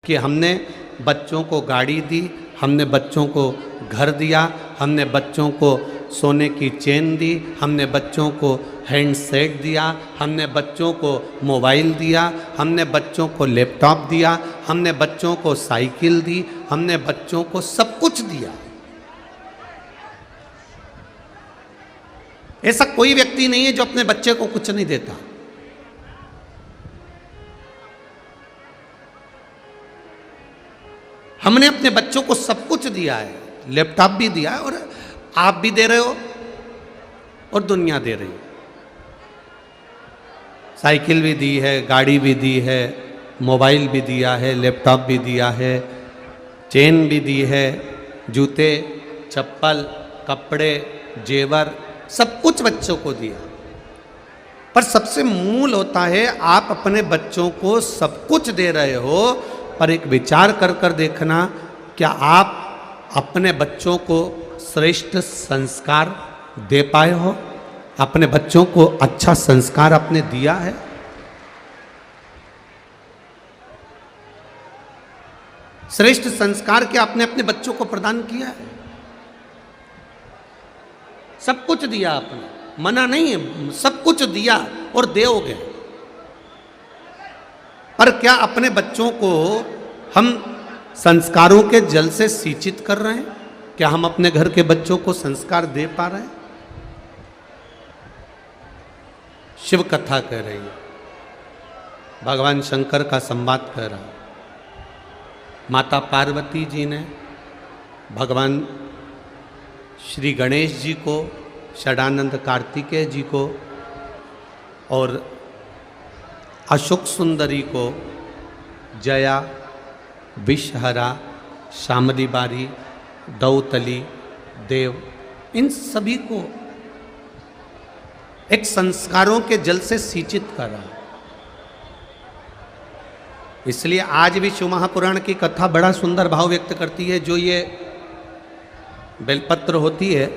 कि हमने बच्चों को गाड़ी दी, हमने बच्चों को घर दिया, हमने बच्चों को सोने की चेन दी, हमने बच्चों को हैंडसेट दिया, हमने बच्चों को मोबाइल दिया, हमने बच्चों को लैपटॉप दिया, हमने बच्चों को साइकिल दी, हमने बच्चों को सब कुछ दिया। ऐसा कोई व्यक्ति नहीं है जो अपने बच्चे को कुछ नहीं देता। हमने अपने बच्चों को सब कुछ दिया है, लैपटॉप भी दिया है, और आप भी दे रहे हो और दुनिया दे रही है। साइकिल भी दी है, गाड़ी भी दी है, मोबाइल भी दिया है, लैपटॉप भी दिया है, चेन भी दी है, जूते, चप्पल, कपड़े, जेवर, सब कुछ बच्चों को दिया। पर सबसे मूल होता है, आप अपने बच्चों को सब कुछ दे रहे हो, पर एक विचार कर कर देखना, क्या आप अपने बच्चों को श्रेष्ठ संस्कार दे पाए हो? अपने बच्चों को अच्छा संस्कार आपने दिया है? श्रेष्ठ संस्कार क्या आपने अपने बच्चों को प्रदान किया है? सब कुछ दिया आपने, मना नहीं है, सब कुछ दिया और दोगे, पर क्या अपने बच्चों को हम संस्कारों के जल से सिंचित कर रहे हैं? क्या हम अपने घर के बच्चों को संस्कार दे पा रहे हैं? शिव कथा कह रही है, भगवान शंकर का संवाद कह रहा है। माता पार्वती जी ने भगवान श्री गणेश जी को, षडानंद कार्तिकेय जी को और अशोक सुंदरी को जया, विषहरा, शामली बारी, दौतली, देव, इन सभी को एक संस्कारों के जल से सिंचित करा। इसलिए आज भी शिव महापुराण की कथा बड़ा सुंदर भाव व्यक्त करती है। जो ये बेलपत्र होती है,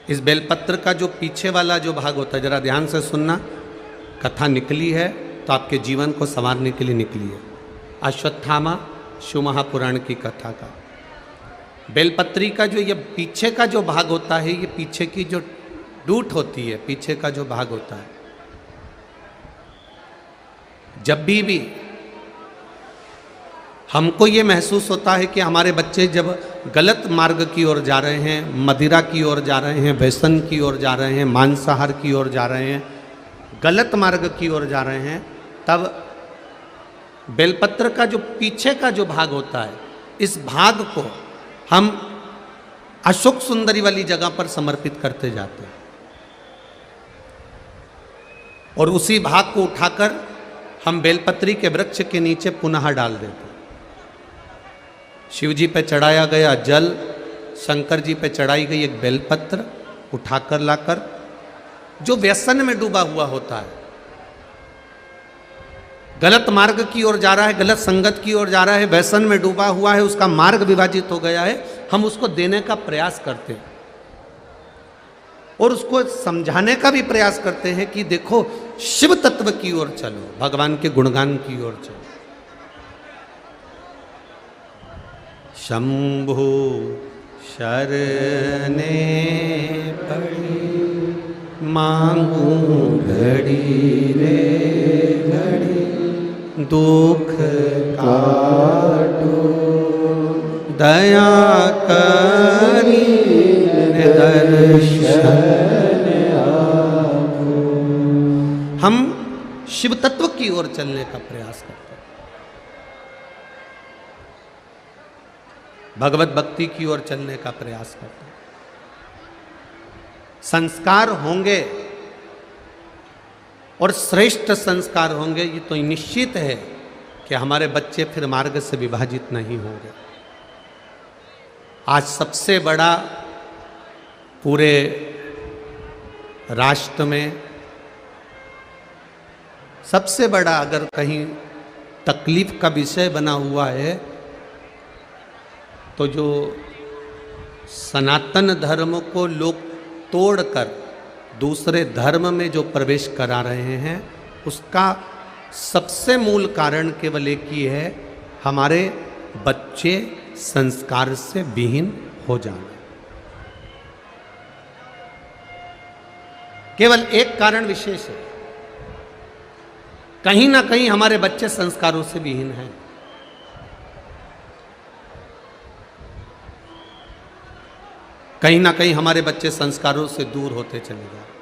इस बेलपत्र का जो पीछे वाला जो भाग होता है, जरा ध्यान से सुनना, कथा निकली है तो आपके जीवन को संवारने के लिए निकली है। अश्वत्थामा शिव महापुराण की कथा का बेलपत्री का जो ये पीछे का जो भाग होता है, ये पीछे की जो डूट होती है, पीछे का जो भाग होता है, जब भी हमको ये महसूस होता है कि हमारे बच्चे जब गलत मार्ग की ओर जा रहे हैं, मदिरा की ओर जा रहे हैं, व्यसन की ओर जा रहे हैं, मांसाहार की ओर जा रहे हैं, गलत मार्ग की ओर जा रहे हैं, तब बेलपत्र का जो पीछे का जो भाग होता है, इस भाग को हम अशोक सुंदरी वाली जगह पर समर्पित करते जाते हैं और उसी भाग को उठाकर हम बेलपत्री के वृक्ष के नीचे पुनः डाल देते हैं। शिव जी पे चढ़ाया गया जल, शंकर जी पे चढ़ाई गई एक बेलपत्र उठाकर लाकर, जो व्यसन में डूबा हुआ होता है, गलत मार्ग की ओर जा रहा है, गलत संगत की ओर जा रहा है, व्यसन में डूबा हुआ है, उसका मार्ग विभाजित हो गया है, हम उसको देने का प्रयास करते हैं और उसको समझाने का भी प्रयास करते हैं कि देखो शिव तत्व की ओर चलो, भगवान के गुणगान की ओर चलो। शंभु शरणे पड़ी मांगू घड़ी रे घड़ी, दुख काटो दया करी दर्शन आपो। हम शिव तत्व की ओर चलने का प्रयास करते हैं, भगवत भक्ति की ओर चलने का प्रयास करते हैं। संस्कार होंगे और श्रेष्ठ संस्कार होंगे, ये तो निश्चित है कि हमारे बच्चे फिर मार्ग से विभाजित नहीं होंगे। आज सबसे बड़ा पूरे राष्ट्र में सबसे बड़ा अगर कहीं तकलीफ का विषय बना हुआ है तो जो सनातन धर्म को लोग तोड़कर दूसरे धर्म में जो प्रवेश करा रहे हैं, उसका सबसे मूल कारण केवल एक ही है, हमारे बच्चे संस्कार से विहीन हो जाना। केवल एक कारण विशेष है, कहीं ना कहीं हमारे बच्चे संस्कारों से विहीन हैं। कहीं ना कहीं हमारे बच्चे संस्कारों से दूर होते चले जा रहे।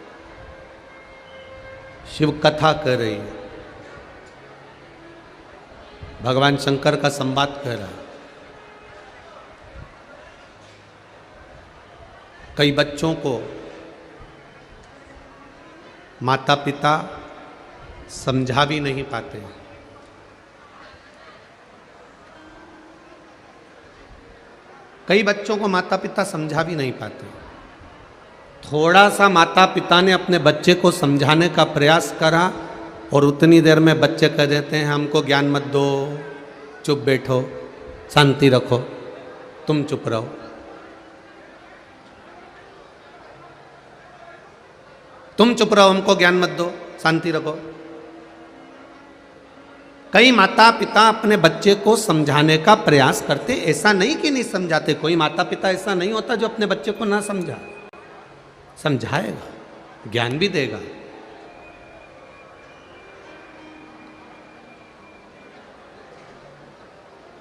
शिव कथा कर रही है, भगवान शंकर का संवाद कह रहा है। कई बच्चों को माता पिता समझा भी नहीं पाते। कई बच्चों को माता पिता समझा भी नहीं पाते। थोड़ा सा माता पिता ने अपने बच्चे को समझाने का प्रयास करा और उतनी देर में बच्चे कह देते हैं हमको ज्ञान मत दो, चुप बैठो, शांति रखो, तुम चुप रहो। तुम चुप रहो, हमको ज्ञान मत दो, शांति रखो। कई माता पिता अपने बच्चे को समझाने का प्रयास करते, ऐसा नहीं कि नहीं समझाते। कोई माता पिता ऐसा नहीं होता जो अपने बच्चे को ना समझा, समझाएगा, ज्ञान भी देगा।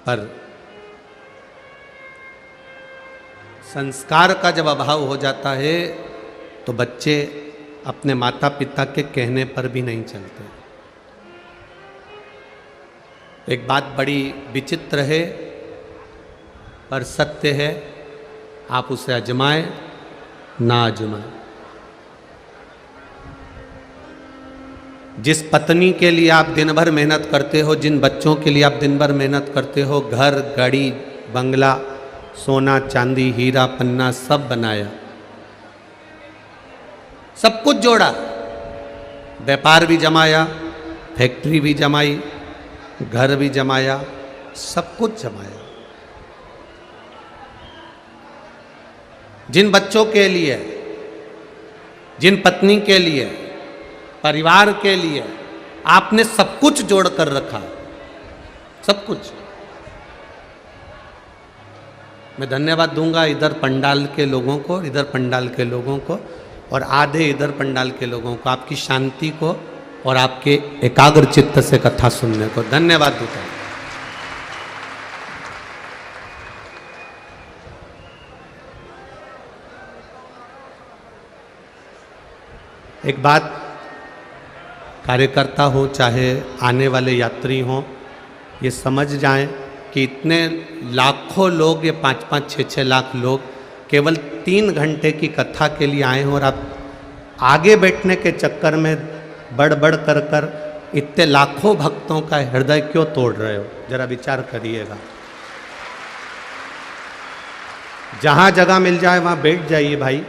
पर संस्कार का जब अभाव हो जाता है तो बच्चे अपने माता पिता के कहने पर भी नहीं चलते। एक बात बड़ी विचित्र है पर सत्य है, आप उसे आजमाएं ना आजमाएं। जिस पत्नी के लिए आप दिन भर मेहनत करते हो, जिन बच्चों के लिए आप दिन भर मेहनत करते हो, घर, गाड़ी, बंगला, सोना चांदी, हीरा पन्ना सब बनाया, सब कुछ जोड़ा, व्यापार भी जमाया, फैक्ट्री भी जमाई, घर भी जमाया, सब कुछ जमाया। जिन बच्चों के लिए, जिन पत्नी के लिए, परिवार के लिए आपने सब कुछ जोड़ कर रखा, सब कुछ। मैं धन्यवाद दूंगा इधर पंडाल के लोगों को, इधर पंडाल के लोगों को और आधे इधर पंडाल के लोगों को, आपकी शांति को और आपके एकाग्र चित्त से कथा सुनने को धन्यवाद दूंगा। एक बात, कार्यकर्ता हो चाहे आने वाले यात्री हों, ये समझ जाएं कि इतने लाखों लोग, ये 5-5, 6-6 लाख लोग केवल 3 घंटे की कथा के लिए आए हैं और आप आगे बैठने के चक्कर में बढ़ कर इतने लाखों भक्तों का हृदय क्यों तोड़ रहे हो? जरा विचार करिएगा। जहां जगह मिल जाए वहां बैठ जाइए भाई।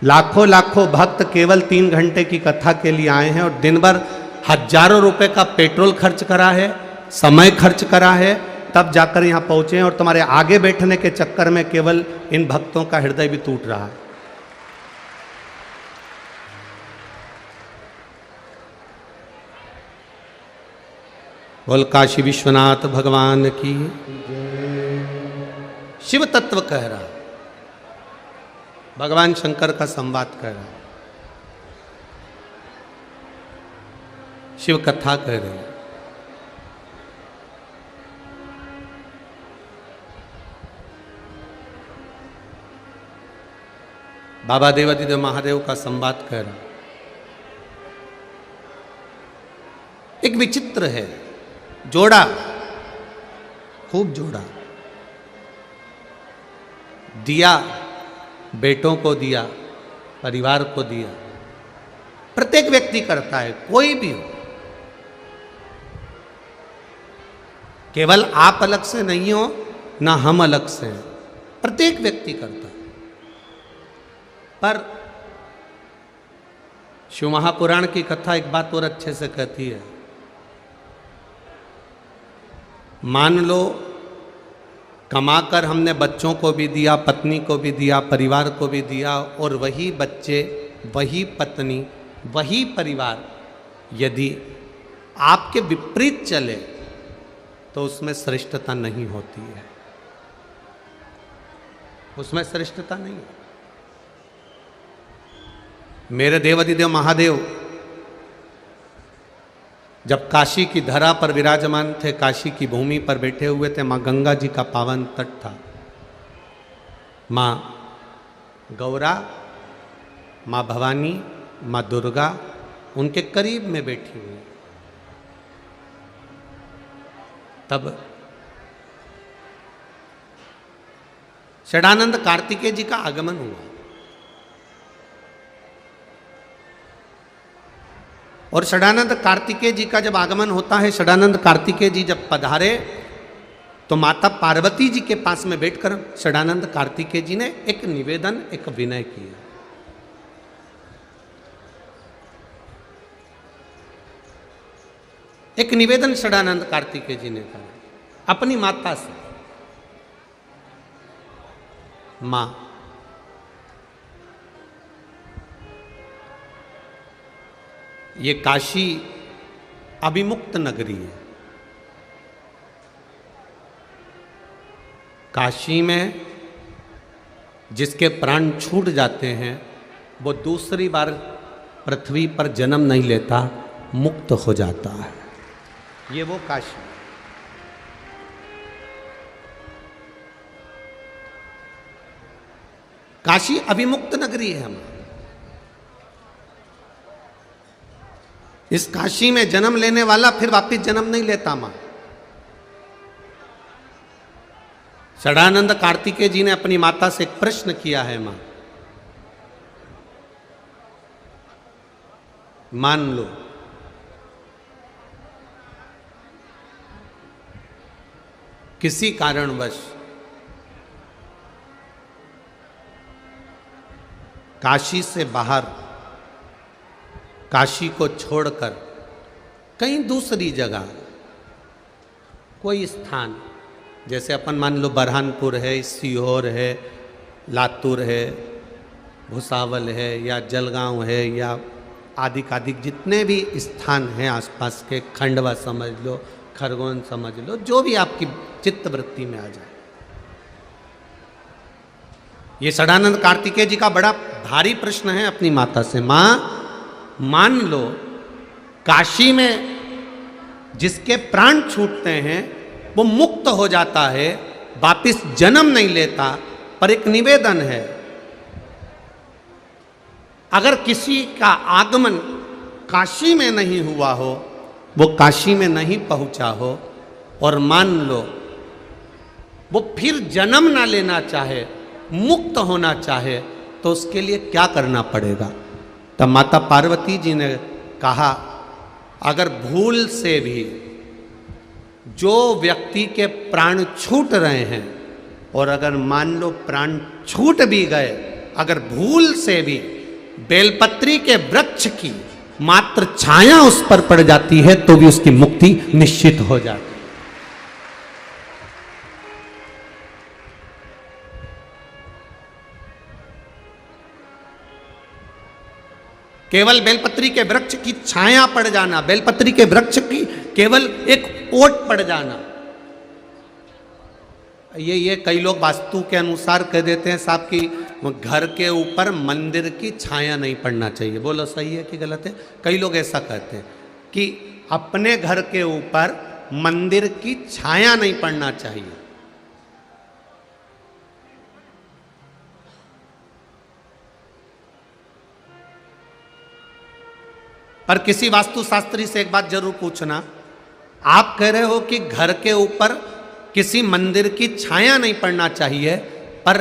लाखों भक्त केवल 3 घंटे की कथा के लिए आए हैं और दिन भर हजारों रुपए का पेट्रोल खर्च करा है, समय खर्च करा है, तब जाकर यहां पहुंचे हैं और तुम्हारे आगे बैठने के चक्कर में केवल इन भक्तों का हृदय भी टूट रहा है। बोल काशी विश्वनाथ भगवान की। शिव तत्व कह रहा, भगवान शंकर का संवाद कह रहा, शिव कथा कह रहे। बाबा देवादिदेव महादेव का संवाद कह रहा। एक विचित्र है, जोड़ा, खूब जोड़ा, दिया, बेटों को दिया, परिवार को दिया। प्रत्येक व्यक्ति करता है, कोई भी हो, केवल आप अलग से नहीं हो ना हम अलग से हैं, प्रत्येक व्यक्ति करता है। पर शिव महापुराण की कथा एक बात और अच्छे से कहती है, मान लो कमाकर हमने बच्चों को भी दिया, पत्नी को भी दिया, परिवार को भी दिया, और वही बच्चे, वही पत्नी, वही परिवार यदि आपके विपरीत चले तो उसमें श्रेष्ठता नहीं होती है, उसमें श्रेष्ठता नहीं है। मेरे देवाधिदेव महादेव जब काशी की धरा पर विराजमान थे, काशी की भूमि पर बैठे हुए थे, मां गंगा जी का पावन तट था। मां गौरा, मां भवानी, मां दुर्गा उनके करीब में बैठी हुई। तब षडानंद कार्तिकेय जी का आगमन हुआ और षडानंद कार्तिकेय जी का जब आगमन होता है, षडानंद कार्तिकेय जी जब पधारे तो माता पार्वती जी के पास में बैठकर षडानंद कार्तिकेय जी ने एक निवेदन, एक विनय किया। एक निवेदन षडानंद कार्तिकेय जी ने कहा अपनी माता से, मां ये काशी अभिमुक्त नगरी है। काशी में जिसके प्राण छूट जाते हैं वो दूसरी बार पृथ्वी पर जन्म नहीं लेता, मुक्त हो जाता है। ये वो काशी। काशी अभिमुक्त नगरी है हमारी। इस काशी में जन्म लेने वाला फिर वापिस जन्म नहीं लेता। मां षडानंद कार्तिकेय जी ने अपनी माता से एक प्रश्न किया है। मां मान लो किसी कारणवश काशी से बाहर, काशी को छोड़कर कहीं दूसरी जगह कोई स्थान, जैसे अपन मान लो बरहानपुर है, सीहोर है, लातूर है, भुसावल है, या जलगांव है, या आदिक जितने भी स्थान हैं आसपास के, खंडवा समझ लो, खरगोन समझ लो, जो भी आपकी चित्तवृत्ति में आ जाए। ये षडानंद कार्तिकेय जी का बड़ा भारी प्रश्न है अपनी माता से। मां मान लो काशी में जिसके प्राण छूटते हैं वो मुक्त हो जाता है, वापिस जन्म नहीं लेता, पर एक निवेदन है, अगर किसी का आगमन काशी में नहीं हुआ हो, वो काशी में नहीं पहुंचा हो, और मान लो वो फिर जन्म ना लेना चाहे, मुक्त होना चाहे, तो उसके लिए क्या करना पड़ेगा? तब माता पार्वती जी ने कहा अगर भूल से भी जो व्यक्ति के प्राण छूट रहे हैं, और अगर मान लो प्राण छूट भी गए, अगर भूल से भी बेलपत्री के वृक्ष की मात्र छाया उस पर पड़ जाती है तो भी उसकी मुक्ति निश्चित हो जाती है। केवल बेलपत्री के वृक्ष की छाया पड़ जाना, बेलपत्री के वृक्ष की केवल एक ओट पड़ जाना, ये कई लोग वास्तु के अनुसार कह देते हैं साहब कि घर के ऊपर मंदिर की छाया नहीं पड़ना चाहिए। बोलो सही है कि गलत है? कई लोग ऐसा कहते हैं कि अपने घर के ऊपर मंदिर की छाया नहीं पड़ना चाहिए। पर किसी वास्तुशास्त्री से एक बात जरूर पूछना, आप कह रहे हो कि घर के ऊपर किसी मंदिर की छाया नहीं पड़ना चाहिए, पर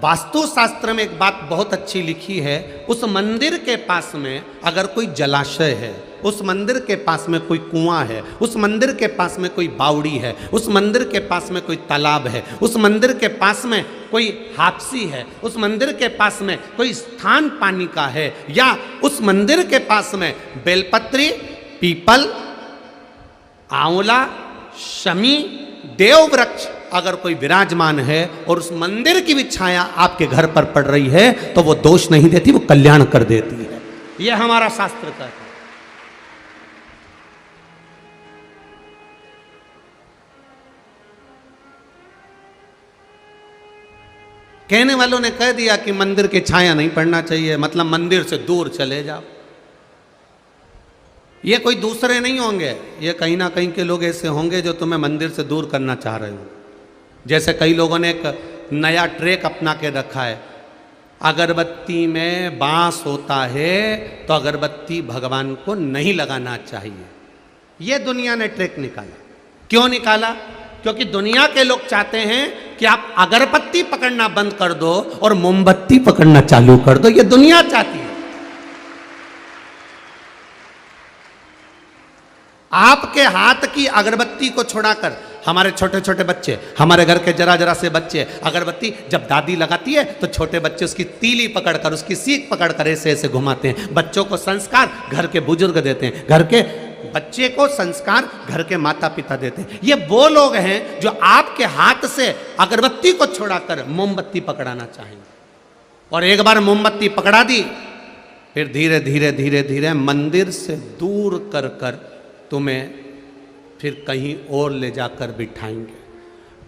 वास्तुशास्त्र में एक बात बहुत अच्छी लिखी है, उस मंदिर के पास में अगर कोई जलाशय है, उस मंदिर के पास में कोई कुआं है, उस मंदिर के पास में कोई बावड़ी है, उस मंदिर के पास में कोई तालाब है, उस मंदिर के पास में कोई हापसी है, उस मंदिर के पास में कोई स्थान पानी का है, या उस मंदिर के पास में बेलपत्री, पीपल, आंवला, शमी, देव वृक्ष अगर कोई विराजमान है और उस मंदिर की भी छाया आपके घर पर पड़ रही है तो वो दोष नहीं देती, वो कल्याण कर देती है। यह हमारा शास्त्र कहता है। कहने वालों ने कह दिया कि मंदिर की छाया नहीं पड़ना चाहिए, मतलब मंदिर से दूर चले जाओ। ये कोई दूसरे नहीं होंगे, ये कहीं ना कहीं के लोग ऐसे होंगे जो तुम्हें मंदिर से दूर करना चाह रहे हो। जैसे कई लोगों ने एक नया ट्रेक अपना के रखा है, अगरबत्ती में बांस होता है तो अगरबत्ती भगवान को नहीं लगाना चाहिए। ये दुनिया ने ट्रेक निकाला। क्यों निकाला? क्योंकि दुनिया के लोग चाहते हैं कि आप अगरबत्ती पकड़ना बंद कर दो और मोमबत्ती पकड़ना चालू कर दो। ये दुनिया चाहती है। आपके हाथ की अगरबत्ती को छुड़ाकर हमारे छोटे छोटे बच्चे, हमारे घर के जरा जरा से बच्चे, अगरबत्ती जब दादी लगाती है तो छोटे बच्चे उसकी तीली पकड़कर, उसकी सीख पकड़कर ऐसे ऐसे घुमाते हैं। बच्चों को संस्कार घर के बुजुर्ग देते हैं, घर के बच्चे को संस्कार घर के माता पिता देते हैं। ये वो लोग हैं जो आपके हाथ से अगरबत्ती को छुड़ाकर मोमबत्ती पकड़ाना चाहेंगे। और एक बार मोमबत्ती पकड़ा दी, फिर धीरे धीरे धीरे धीरे मंदिर से दूर कर कर तुम्हें फिर कहीं और ले जाकर बिठाएंगे,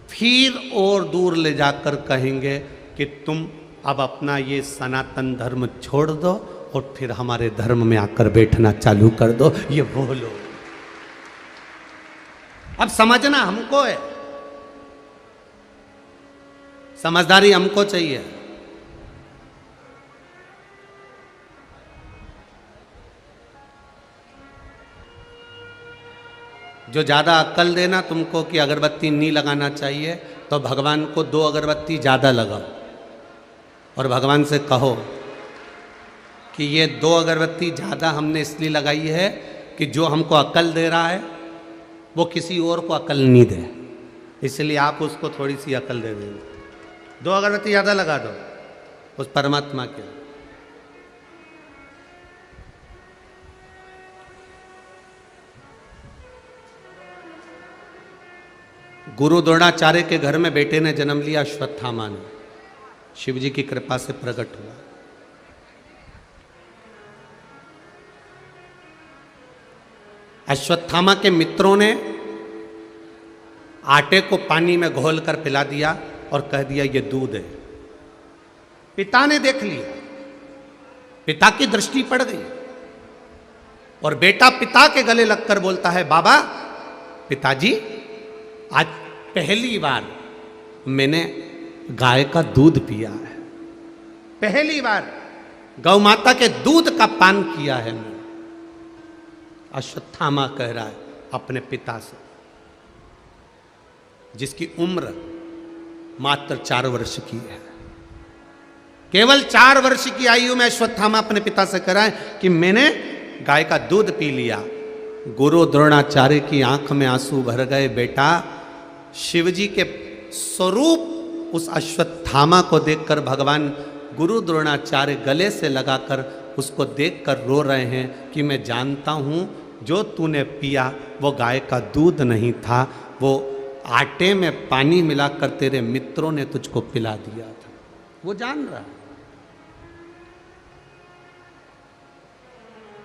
फिर और दूर ले जाकर कहेंगे कि तुम अब अपना ये सनातन धर्म छोड़ दो और फिर हमारे धर्म में आकर बैठना चालू कर दो। ये वो लोग। अब समझना हमको है, समझदारी हमको चाहिए। जो ज़्यादा अक्ल देना तुमको कि अगरबत्ती नहीं लगाना चाहिए, तो भगवान को 2 अगरबत्ती ज़्यादा लगाओ और भगवान से कहो कि ये 2 अगरबत्ती ज़्यादा हमने इसलिए लगाई है कि जो हमको अक्ल दे रहा है वो किसी और को अक्ल नहीं दे, इसलिए आप उसको थोड़ी सी अक्ल दे देंगे। 2 अगरबत्ती ज़्यादा लगा दो उस परमात्मा के। गुरु द्रोणाचार्य के घर में बेटे ने जन्म लिया, अश्वत्थामा ने। शिव जी की कृपा से प्रकट हुआ। अश्वत्थामा के मित्रों ने आटे को पानी में घोल कर पिला दिया और कह दिया ये दूध है। पिता ने देख लिया, पिता की दृष्टि पड़ गई और बेटा पिता के गले लगकर बोलता है, बाबा, पिताजी, आज पहली बार मैंने गाय का दूध पिया है, पहली बार गौ माता के दूध का पान किया है मैंने। अश्वत्थामा कह रहा है अपने पिता से, जिसकी उम्र मात्र 4 वर्ष की है। केवल 4 वर्ष की आयु में अश्वत्थामा अपने पिता से कह रहा है कि मैंने गाय का दूध पी लिया। गुरु द्रोणाचार्य की आंख में आंसू भर गए। बेटा, शिवजी के स्वरूप उस अश्वत्थामा को देखकर भगवान गुरु द्रोणाचार्य गले से लगाकर उसको देखकर रो रहे हैं कि मैं जानता हूँ जो तूने पिया वो गाय का दूध नहीं था, वो आटे में पानी मिलाकर तेरे मित्रों ने तुझको पिला दिया था। वो जान रहा है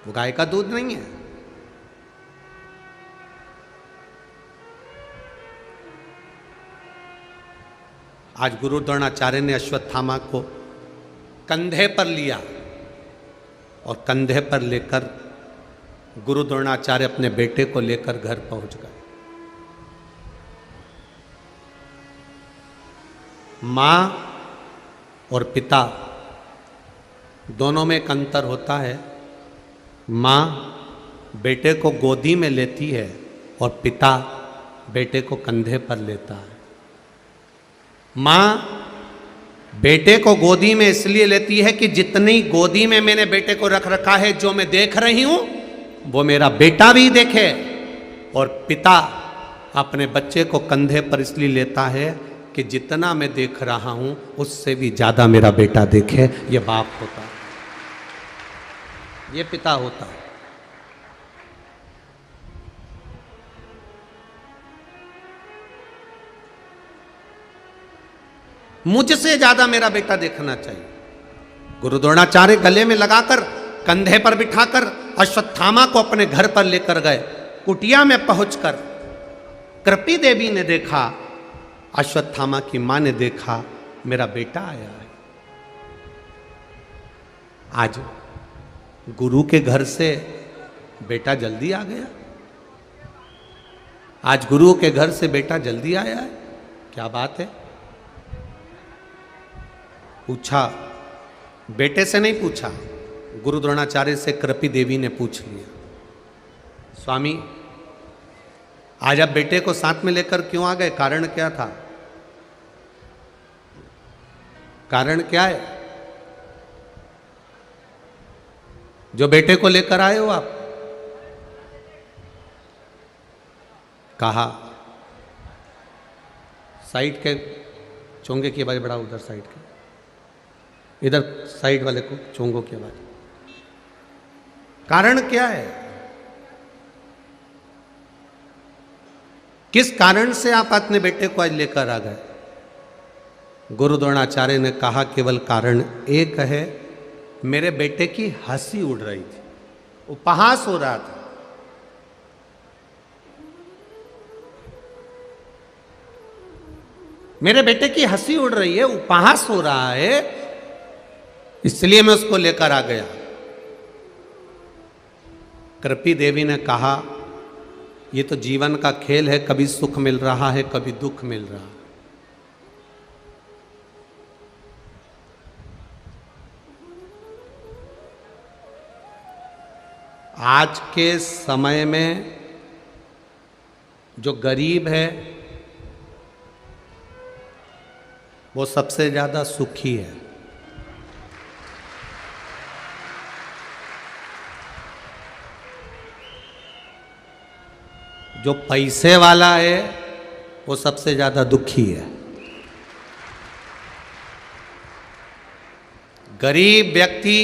वो गाय का दूध नहीं है। आज गुरु द्रोणाचार्य ने अश्वत्थामा को कंधे पर लिया और कंधे पर लेकर गुरु द्रोणाचार्य अपने बेटे को लेकर घर पहुंच गए। मां और पिता दोनों में एक अंतर होता है। मां बेटे को गोदी में लेती है और पिता बेटे को कंधे पर लेता है। मां बेटे को गोदी में इसलिए लेती है कि जितनी गोदी में मैंने बेटे को रख रखा है, जो मैं देख रही हूं वो मेरा बेटा भी देखे। और पिता अपने बच्चे को कंधे पर इसलिए लेता है कि जितना मैं देख रहा हूं उससे भी ज्यादा मेरा बेटा देखे। ये बाप होता है, ये पिता होता है। मुझसे ज्यादा मेरा बेटा देखना चाहिए। गुरु द्रोणाचार्य गले में लगाकर कंधे पर बिठाकर अश्वत्थामा को अपने घर पर लेकर गए। कुटिया में पहुंचकर कृपी देवी ने देखा, अश्वत्थामा की मां ने देखा मेरा बेटा आया है। आज गुरु के घर से बेटा जल्दी आ गया, आज गुरु के घर से बेटा जल्दी आया है, क्या बात है? पूछा, बेटे से नहीं पूछा, गुरु द्रोणाचार्य से कृपी देवी ने पूछ लिया, स्वामी आज आप बेटे को साथ में लेकर क्यों आ गए, कारण क्या था? कारण क्या है जो बेटे को लेकर आए हो आप? कहा, साइड के चोंगे की आवाज बढ़ाओ, उधर साइड के, इधर साइड वाले को चोंगों की आवाज। कारण क्या है? किस कारण से आप अपने बेटे को आज लेकर आ गए? गुरु द्रोणाचार्य ने कहा, केवल कारण एक है, मेरे बेटे की हंसी उड़ रही थी, उपहास हो रहा था। मेरे बेटे की हंसी उड़ रही है, उपहास हो रहा है, इसलिए मैं उसको लेकर आ गया। कृपी देवी ने कहा, ये तो जीवन का खेल है, कभी सुख मिल रहा है, कभी दुख मिल रहा है। आज के समय में जो गरीब है वो सबसे ज्यादा सुखी है। जो पैसे वाला है वो सबसे ज्यादा दुखी है। गरीब व्यक्ति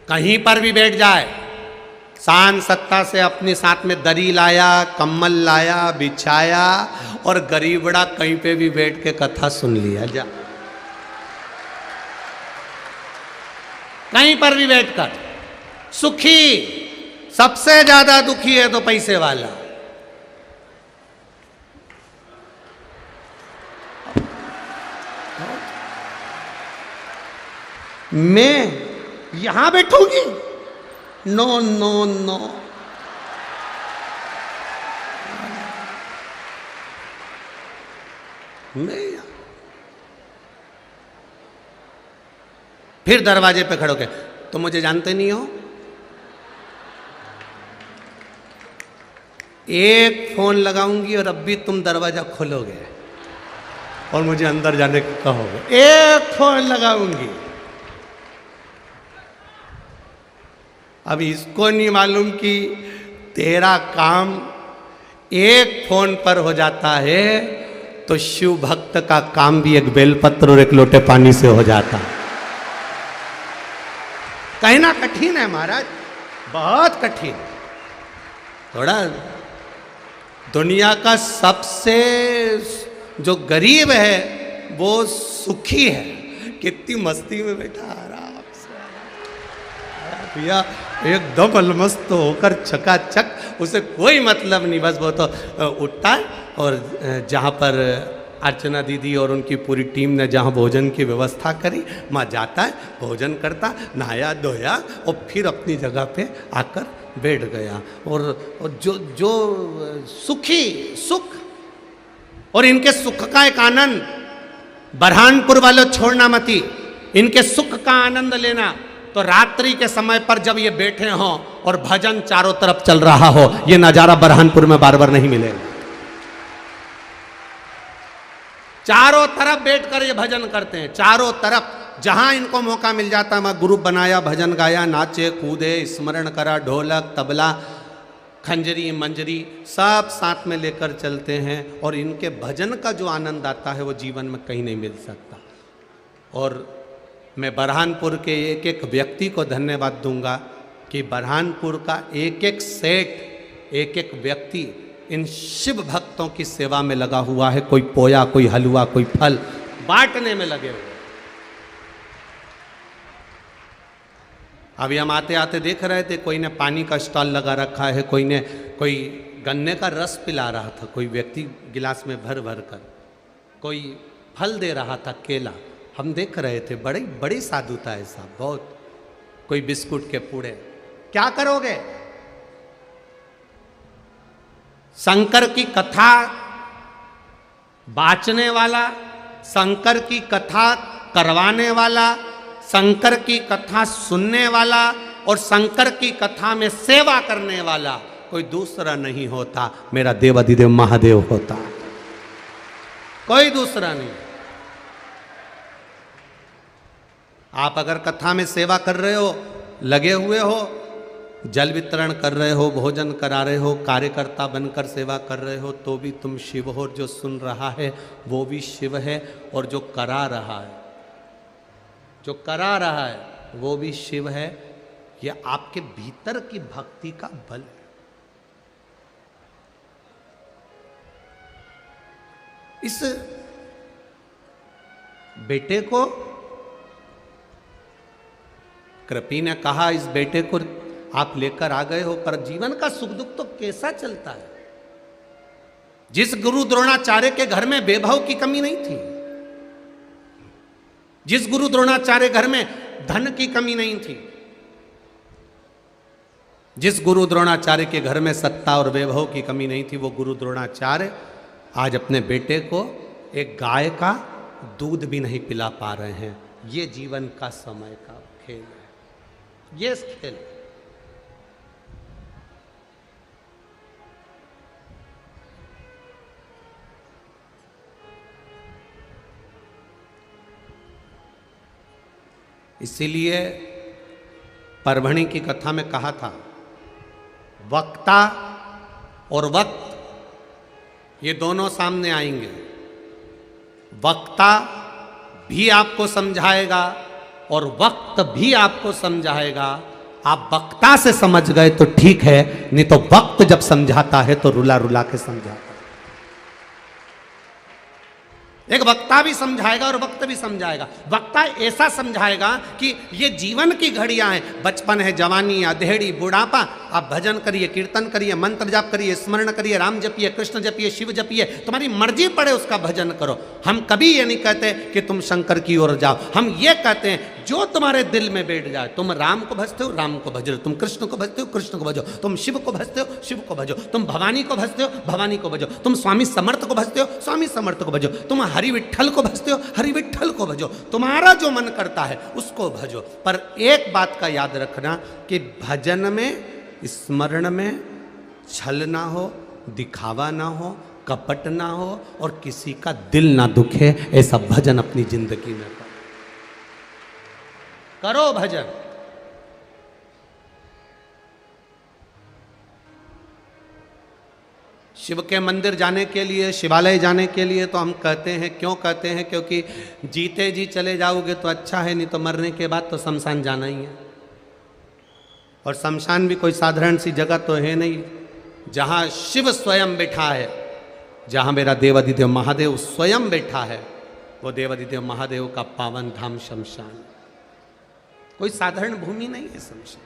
कहीं पर भी बैठ जाए, शान सत्ता से अपने साथ में दरी लाया, कम्बल लाया, बिछाया, और गरीबड़ा कहीं पे भी बैठ के कथा सुन लिया, जा कहीं पर भी बैठकर सुखी। सबसे ज्यादा दुखी है तो पैसे वाला। मैं यहां बैठूंगी? नो नो नो, मैं फिर दरवाजे पे खड़े हो गए, तुम मुझे जानते नहीं हो? एक फोन लगाऊंगी और अब भी तुम दरवाजा खोलोगे और मुझे अंदर जाने को कहोगे। एक फोन लगाऊंगी। अब इसको नहीं मालूम कि तेरा काम एक फोन पर हो जाता है तो शिव भक्त का काम भी एक बेलपत्र और एक लोटे पानी से हो जाता है। कहना कठिन है महाराज, बहुत कठिन। थोड़ा दुनिया का सबसे जो गरीब है वो सुखी है, कितनी मस्ती में बैठा आराम से भैया, एकदम अलमस्त होकर चकाचक, उसे कोई मतलब नहीं, बस वो तो उठता है और जहाँ पर अर्चना दीदी और उनकी पूरी टीम ने जहाँ भोजन की व्यवस्था करी, वहाँ जाता है, भोजन करता, नहाया धोया और फिर अपनी जगह पे आकर बैठ गया। और जो सुखी सुख, और इनके सुख का एक आनंद, बरहानपुर वालों छोड़ना मती, इनके सुख का आनंद लेना। तो रात्रि के समय पर जब ये बैठे हों और भजन चारों तरफ चल रहा हो, ये नजारा बरहानपुर में बार बार नहीं मिलेगा। चारों तरफ बैठकर ये भजन करते हैं, चारों तरफ जहां इनको मौका मिल जाता, मैं ग्रुप बनाया, भजन गाया, नाचे कूदे, स्मरण करा, ढोलक तबला खंजरी मंजरी सब साथ में लेकर चलते हैं। और इनके भजन का जो आनंद आता है वो जीवन में कहीं नहीं मिल सकता। और मैं बरहानपुर के एक एक व्यक्ति को धन्यवाद दूंगा कि बरहानपुर का एक एक सेठ, एक एक व्यक्ति इन शिव भक्तों की सेवा में लगा हुआ है। कोई पोया, कोई हलवा, कोई फल बांटने में लगे हुए। अभी हम आते आते देख रहे थे, कोई ने पानी का स्टॉल लगा रखा है, कोई गन्ने का रस पिला रहा था, कोई व्यक्ति गिलास में भर भर कर, कोई फल दे रहा था, केला। हम देख रहे थे, बड़ी बड़ी साधुता है साहब, बहुत। कोई बिस्कुट के पूड़े। क्या करोगे? शंकर की कथा बाचने वाला, शंकर की कथा करवाने वाला, शंकर की कथा सुनने वाला और शंकर की कथा में सेवा करने वाला कोई दूसरा नहीं होता, मेरा देवाधिदेव महादेव होता, कोई दूसरा नहीं। आप अगर कथा में सेवा कर रहे हो, लगे हुए हो, जल वितरण कर रहे हो, भोजन करा रहे हो, कार्यकर्ता बनकर सेवा कर रहे हो, तो भी तुम शिव हो। जो सुन रहा है वो भी शिव है, और जो करा रहा है, जो करा रहा है वो भी शिव है। यह आपके भीतर की भक्ति का बल है। इस बेटे को कृपी ने कहा, इस बेटे को आप लेकर आ गए हो, पर जीवन का सुख दुख तो कैसा चलता है। जिस गुरु द्रोणाचार्य के घर में वैभव की कमी नहीं थी, जिस गुरु द्रोणाचार्य घर में धन की कमी नहीं थी, जिस गुरु द्रोणाचार्य के घर में सत्ता और वैभव की कमी नहीं थी, वो गुरु द्रोणाचार्य आज अपने बेटे को एक गाय का दूध भी नहीं पिला पा रहे हैं। ये जीवन का समय का खेल है, ये खेल। इसीलिए परभणी की कथा में कहा था, वक्ता और वक्त ये दोनों सामने आएंगे। वक्ता भी आपको समझाएगा और वक्त भी आपको समझाएगा। आप वक्ता से समझ गए तो ठीक है, नहीं तो वक्त जब समझाता है तो रुला रुला के समझाता है। एक वक्ता भी समझाएगा और वक्त भी समझाएगा। वक्ता ऐसा समझाएगा कि ये जीवन की घड़ियां हैं, बचपन है, जवानी, अधेड़ी, बुढ़ापा। आप भजन करिए, कीर्तन करिए, मंत्र जाप करिए, स्मरण करिए, राम जपिए, कृष्ण जपिए, शिव जपिए, तुम्हारी मर्जी पड़े उसका भजन करो। हम कभी ये नहीं कहते कि तुम शंकर की ओर जाओ, हम ये कहते हैं जो तुम्हारे दिल में बैठ जाए। तुम राम को भजते हो, राम को भजो। तुम कृष्ण को भजते हो, कृष्ण को भजो। तुम शिव को भजते हो, शिव को भजो। तुम भवानी को भजते हो, भवानी को भजो। तुम स्वामी समर्थ को भजते हो, स्वामी समर्थ को भजो। तुम हरि विठ्ठल को भजते हो, हरि विठ्ठल को भजो। तुम्हारा जो मन करता है उसको भजो। पर एक बात का याद रखना कि भजन में, स्मरण में छल ना हो, दिखावा ना हो, कपट ना हो और किसी का दिल ना दुखे। ऐसा भजन अपनी जिंदगी में करो भजन। शिव के मंदिर जाने के लिए, शिवालय जाने के लिए तो हम कहते हैं, क्यों कहते हैं? क्योंकि जीते जी चले जाओगे तो अच्छा है, नहीं तो मरने के बाद तो शमशान जाना ही है। और शमशान भी कोई साधारण सी जगह तो है नहीं, जहाँ शिव स्वयं बैठा है, जहाँ मेरा देवाधिदेव महादेव स्वयं बैठा है, वो देवाधिदेव महादेव का पावन धाम शमशान। कोई साधारण भूमि नहीं है शमशान।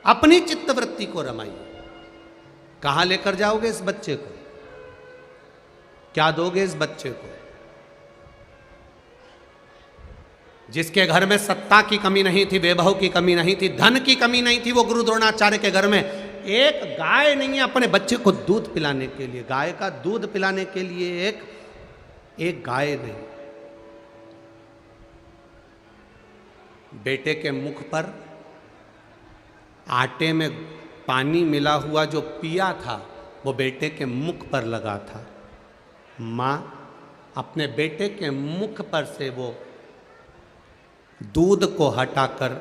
अपनी चित्तवृत्ति को रमाइए। कहां लेकर जाओगे इस बच्चे को? क्या दोगे इस बच्चे को? जिसके घर में सत्ता की कमी नहीं थी, वैभव की कमी नहीं थी, धन की कमी नहीं थी, वो गुरु द्रोणाचार्य के घर में एक गाय नहीं है अपने बच्चे को दूध पिलाने के लिए। गाय का दूध पिलाने के लिए एक गाय नहीं। बेटे के मुख पर आटे में पानी मिला हुआ जो पिया था वो बेटे के मुख पर लगा था। माँ अपने बेटे के मुख पर से वो दूध को हटाकर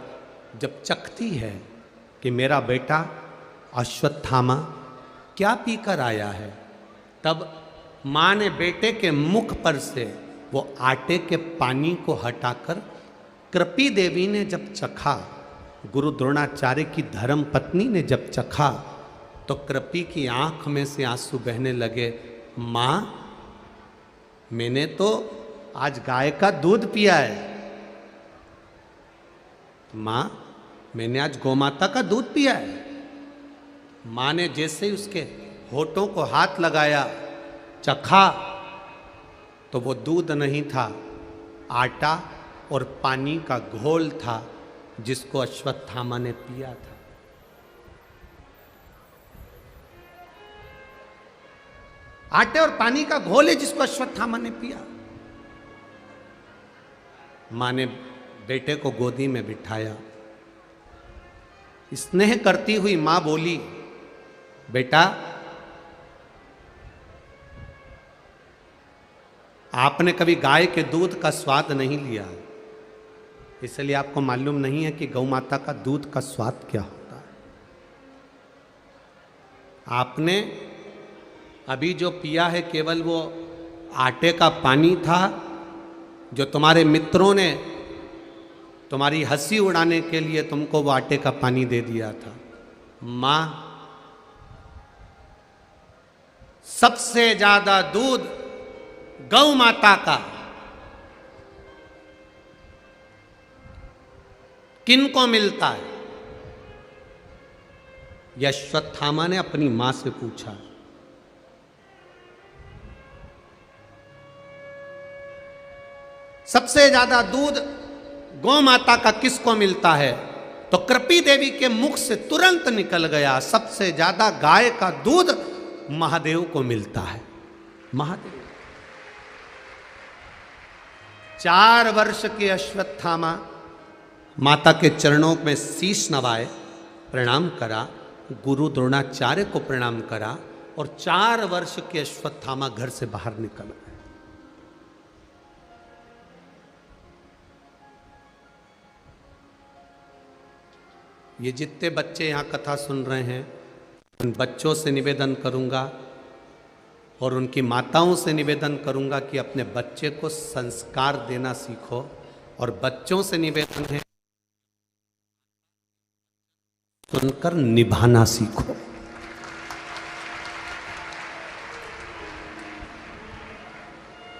जब चखती है कि मेरा बेटा अश्वत्थामा क्या पीकर आया है, तब माँ ने बेटे के मुख पर से वो आटे के पानी को हटाकर कृपी देवी ने जब चखा, गुरु द्रोणाचार्य की धर्म पत्नी ने जब चखा, तो कृपी की आंख में से आंसू बहने लगे। माँ, मैंने तो आज गाय का दूध पिया है। माँ, मैंने आज गौमाता का दूध पिया है। माँ ने जैसे ही उसके होठों को हाथ लगाया, चखा, तो वो दूध नहीं था, आटा और पानी का घोल था जिसको अश्वत्थामा ने पिया था। आटे और पानी का घोल है जिसको अश्वत्थामा ने पिया। मां ने बेटे को गोदी में बिठाया, स्नेह करती हुई मां बोली, बेटा आपने कभी गाय के दूध का स्वाद नहीं लिया, इसलिए आपको मालूम नहीं है कि गौ माता का दूध का स्वाद क्या होता है। आपने अभी जो पिया है केवल वो आटे का पानी था जो तुम्हारे मित्रों ने तुम्हारी हंसी उड़ाने के लिए तुमको वो आटे का पानी दे दिया था। मां, सबसे ज्यादा दूध गौ माता का किनको मिलता है? अश्वत्थामा ने अपनी मां से पूछा। सबसे ज्यादा दूध गौ माता का किसको मिलता है? तो कृपी देवी के मुख से तुरंत निकल गया, सबसे ज्यादा गाय का दूध महादेव को मिलता है। महादेव 4 वर्ष के अश्वत्थामा माता के चरणों में शीश नवाए, प्रणाम करा, गुरु द्रोणाचार्य को प्रणाम करा और 4 वर्ष के अश्वत्थामा घर से बाहर निकल गए। ये जितने बच्चे यहाँ कथा सुन रहे हैं, उन बच्चों से निवेदन करूँगा और उनकी माताओं से निवेदन करूँगा कि अपने बच्चे को संस्कार देना सीखो। और बच्चों से निवेदन है सुनकर निभाना सीखो।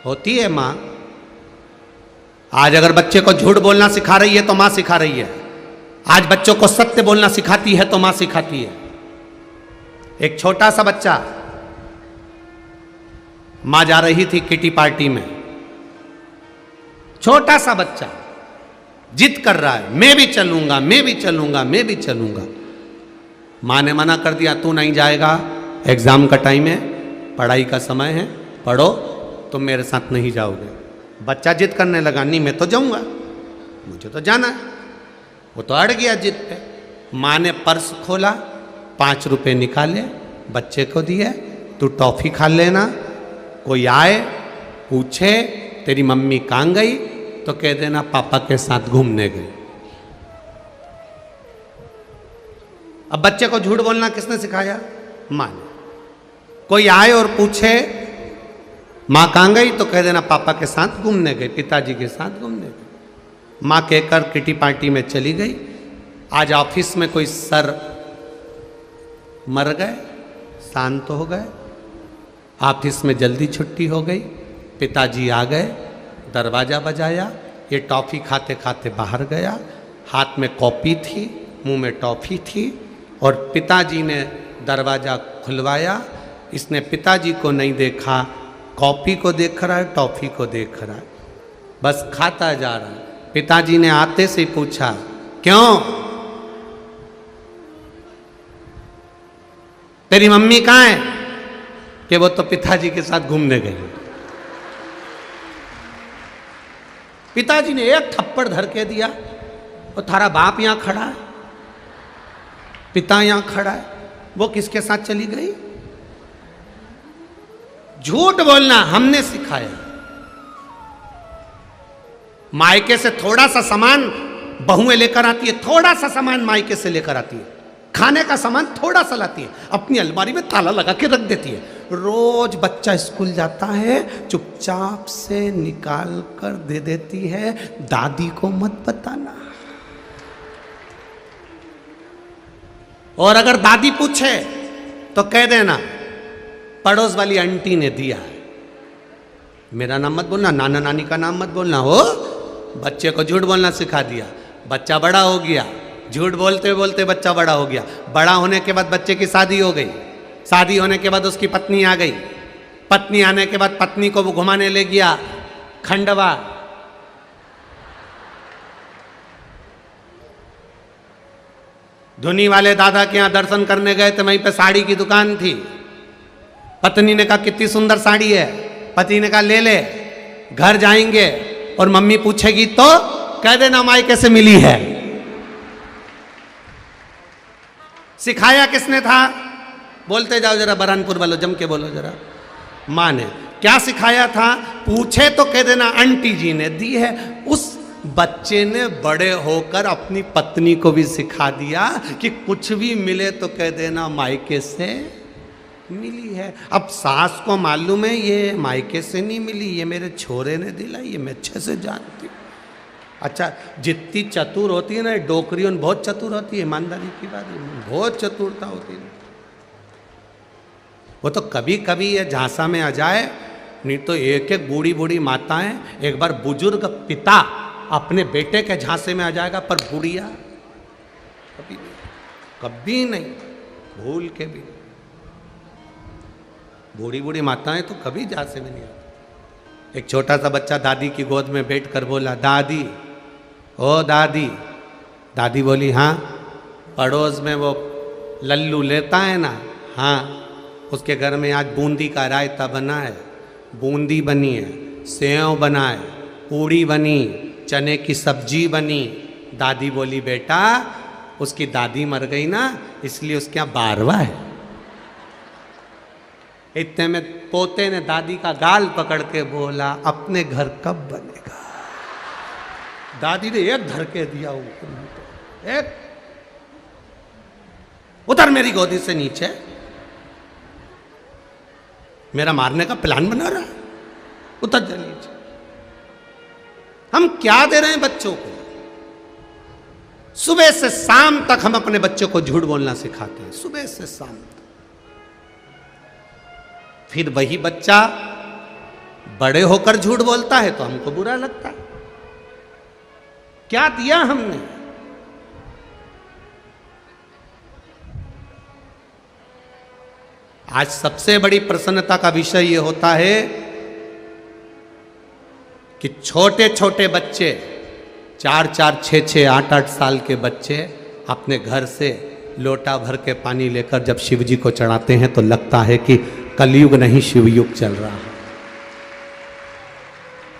होती है माँ, आज अगर बच्चे को झूठ बोलना सिखा रही है तो माँ सिखा रही है। आज बच्चों को सत्य बोलना सिखाती है तो मां सिखाती है। एक छोटा सा बच्चा, मां जा रही थी किटी पार्टी में, छोटा सा बच्चा जिद कर रहा है, मैं भी चलूंगा, मैं भी चलूंगा, मैं भी चलूंगा। मां ने मना कर दिया, तू नहीं जाएगा, एग्जाम का टाइम है, पढ़ाई का समय है, पढ़ो, तुम मेरे साथ नहीं जाओगे। बच्चा जिद करने लगा, नहीं मैं तो जाऊंगा, मुझे तो जाना है। वो तो अड़ गया जिद पे। माँ ने पर्स खोला, 5 रुपए निकाले, बच्चे को दिए, तू टॉफी खा लेना, कोई आए पूछे तेरी मम्मी कहाँ गई तो कह देना पापा के साथ घूमने गई। अब बच्चे को झूठ बोलना किसने सिखाया? माँ ने। कोई आए और पूछे माँ कहाँ गई तो कह देना पापा के साथ घूमने गई, पिताजी के साथ घूमने गई। माँ कहकर किटी पार्टी में चली गई। आज ऑफिस में कोई सर मर गए, शांत हो गए, ऑफिस में जल्दी छुट्टी हो गई, पिताजी आ गए, दरवाज़ा बजाया, ये टॉफ़ी खाते खाते बाहर गया, हाथ में कॉपी थी, मुंह में टॉफ़ी थी और पिताजी ने दरवाज़ा खुलवाया। इसने पिताजी को नहीं देखा, कॉपी को देख रहा है, टॉफ़ी को देख रहा है, बस खाता जा रहा है। पिताजी ने आते से पूछा, क्यों तेरी मम्मी कहाँ है? कि वो तो पिताजी के साथ घूमने गई। पिताजी ने एक थप्पड़ धर के दिया, वो थारा बाप यहां खड़ा है, पिता यहां खड़ा है, वो किसके साथ चली गई? झूठ बोलना हमने सिखाया। मायके से थोड़ा सा सामान बहुएं लेकर आती है, थोड़ा सा सामान मायके से लेकर आती है, खाने का सामान थोड़ा सा लाती है, अपनी अलमारी में ताला लगा के रख देती है। रोज बच्चा स्कूल जाता है, चुपचाप से निकाल कर दे देती है, दादी को मत बताना। और अगर दादी पूछे तो कह देना पड़ोस वाली आंटी ने दिया है। मेरा नाम मत बोलना, नाना नानी का नाम मत बोलना। हो बच्चे को झूठ बोलना सिखा दिया। बच्चा बड़ा हो गया, झूठ बोलते बोलते बच्चा बड़ा हो गया। बड़ा होने के बाद बच्चे की शादी हो गई, शादी होने के बाद उसकी पत्नी आ गई, पत्नी आने के बाद पत्नी को वो घुमाने ले गया खंडवा। धुनी वाले दादा के यहां दर्शन करने गए तो वहीं पे साड़ी की दुकान थी। पत्नी ने कहा कितनी सुंदर साड़ी है। पति ने कहा ले ले, घर जाएंगे और मम्मी पूछेगी तो कह देना मायके से मिली है। सिखाया किसने था? बोलते जाओ जरा, बरहानपुर वालों जम के बोलो जरा। मां ने क्या सिखाया था? पूछे तो कह देना आंटी जी ने दी है। उस बच्चे ने बड़े होकर अपनी पत्नी को भी सिखा दिया कि कुछ भी मिले तो कह देना मायके से मिली है। अब सास को मालूम है ये मायके से नहीं मिली, ये मेरे छोरे ने दिलाई, ये मैं अच्छे से जानती हूँ। अच्छा, जितनी चतुर होती है ना डोकरी, बहुत चतुर होती है, ईमानदारी की बात है, बहुत चतुरता होती है। वो तो कभी कभी ये झांसा में आ जाए, नहीं तो एक एक बूढ़ी बूढ़ी माताएं, एक बार बुजुर्ग पिता अपने बेटे के झांसे में आ जाएगा, पर बुढ़िया कभी नहीं, कभी नहीं, भूल के भी। बूढ़ी बूढ़ी माताएं तो कभी झांसे में नहीं आती। एक छोटा सा बच्चा दादी की गोद में बैठ कर बोला, दादी ओ दादी। दादी बोली हाँ। पड़ोस में वो लल्लू लेता है ना, हाँ, उसके घर में आज बूंदी का रायता बना है, बूंदी बनी है, सेव बना है, पूड़ी बनी, चने की सब्जी बनी। दादी बोली बेटा उसकी दादी मर गई ना, इसलिए उसके यहाँ बारवा है। इतने में पोते ने दादी का गाल पकड़ के बोला, अपने घर कब बनेगा? दादी ने एक धरके दिया ऊपर, एक उधर मेरी गोदी से नीचे, मेरा मारने का प्लान बना रहा है, उतर जा नीचे। हम क्या दे रहे हैं बच्चों को? सुबह से शाम तक हम अपने बच्चों को झूठ बोलना सिखाते हैं, सुबह से शाम तक। फिर वही बच्चा बड़े होकर झूठ बोलता है तो हमको बुरा लगता है। क्या दिया हमने? आज सबसे बड़ी प्रसन्नता का विषय यह होता है कि छोटे छोटे बच्चे, 4-4, 6-6, 8-8 साल के बच्चे अपने घर से लोटा भर के पानी लेकर जब शिव जी को चढ़ाते हैं तो लगता है कि कलयुग नहीं शिवयुग चल रहा है।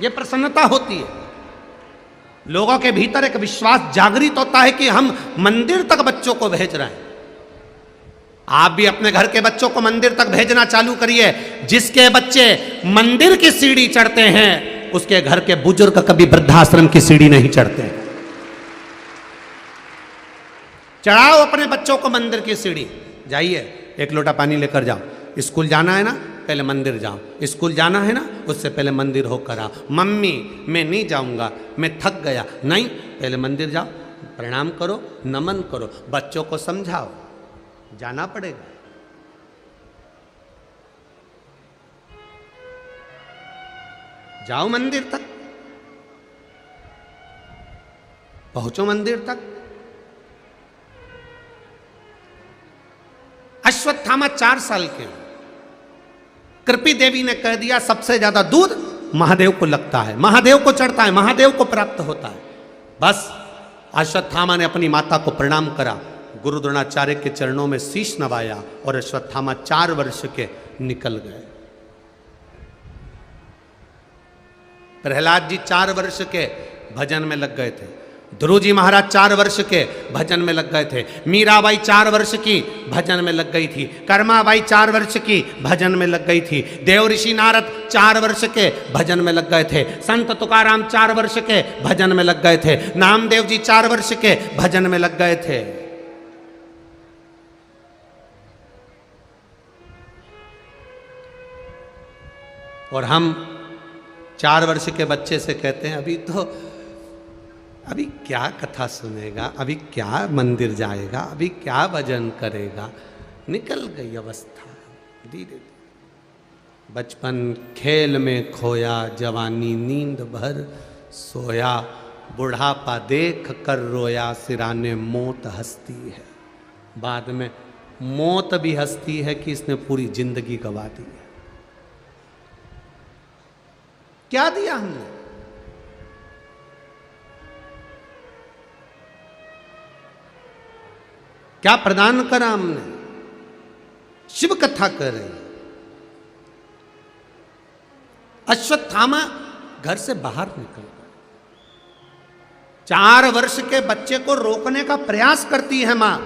यह प्रसन्नता होती है। लोगों के भीतर एक विश्वास जागृत होता है कि हम मंदिर तक बच्चों को भेज रहे हैं। आप भी अपने घर के बच्चों को मंदिर तक भेजना चालू करिए। जिसके बच्चे मंदिर की सीढ़ी चढ़ते हैं उसके घर के बुजुर्ग कभी वृद्धाश्रम की सीढ़ी नहीं चढ़ते। चढ़ाओ अपने बच्चों को मंदिर की सीढ़ी। जाइए, एक लोटा पानी लेकर जाओ। स्कूल जाना है ना, पहले मंदिर जाओ। स्कूल जाना है ना, उससे पहले मंदिर होकर आओ। मम्मी मैं नहीं जाऊंगा, मैं थक गया। नहीं, पहले मंदिर जाओ, प्रणाम करो, नमन करो, बच्चों को समझाओ, जाना पड़ेगा। जाओ मंदिर तक, पहुंचो मंदिर तक। अश्वत्थामा 4 साल के, कृपी देवी ने कह दिया सबसे ज्यादा दूध महादेव को लगता है, महादेव को चढ़ता है, महादेव को प्राप्त होता है। बस अश्वत्थामा ने अपनी माता को प्रणाम करा, गुरु द्रोणाचार्य के चरणों में शीश नवाया और अश्वत्थामा 4 वर्ष के निकल गए। प्रहलाद जी 4 वर्ष के भजन में लग गए थे। ध्रुव जी महाराज 4 वर्ष के भजन में लग गए थे। मीराबाई 4 वर्ष की भजन में लग गई थी। कर्माबाई 4 वर्ष की भजन में लग गई थी। देव ऋषि नारद 4 वर्ष के भजन में लग गए थे। संत तुकाराम 4 वर्ष के भजन में लग गए थे। नामदेव जी 4 वर्ष के भजन में लग गए थे। और हम 4 वर्ष के बच्चे से कहते हैं अभी क्या कथा सुनेगा, अभी क्या मंदिर जाएगा, अभी क्या भजन करेगा। निकल गई अवस्था धीरे धीरे। बचपन खेल में खोया, जवानी नींद भर सोया, बुढ़ापा देख कर रोया, सिराने मौत हंसती है। बाद में मौत भी हंसती है कि इसने पूरी जिंदगी गंवा दी है। क्या दिया हमने? क्या प्रदान करा हमने? शिव कथा कर रहे हैं। अश्वत्थामा घर से बाहर निकल गया। 4 वर्ष के बच्चे को रोकने का प्रयास करती है मां,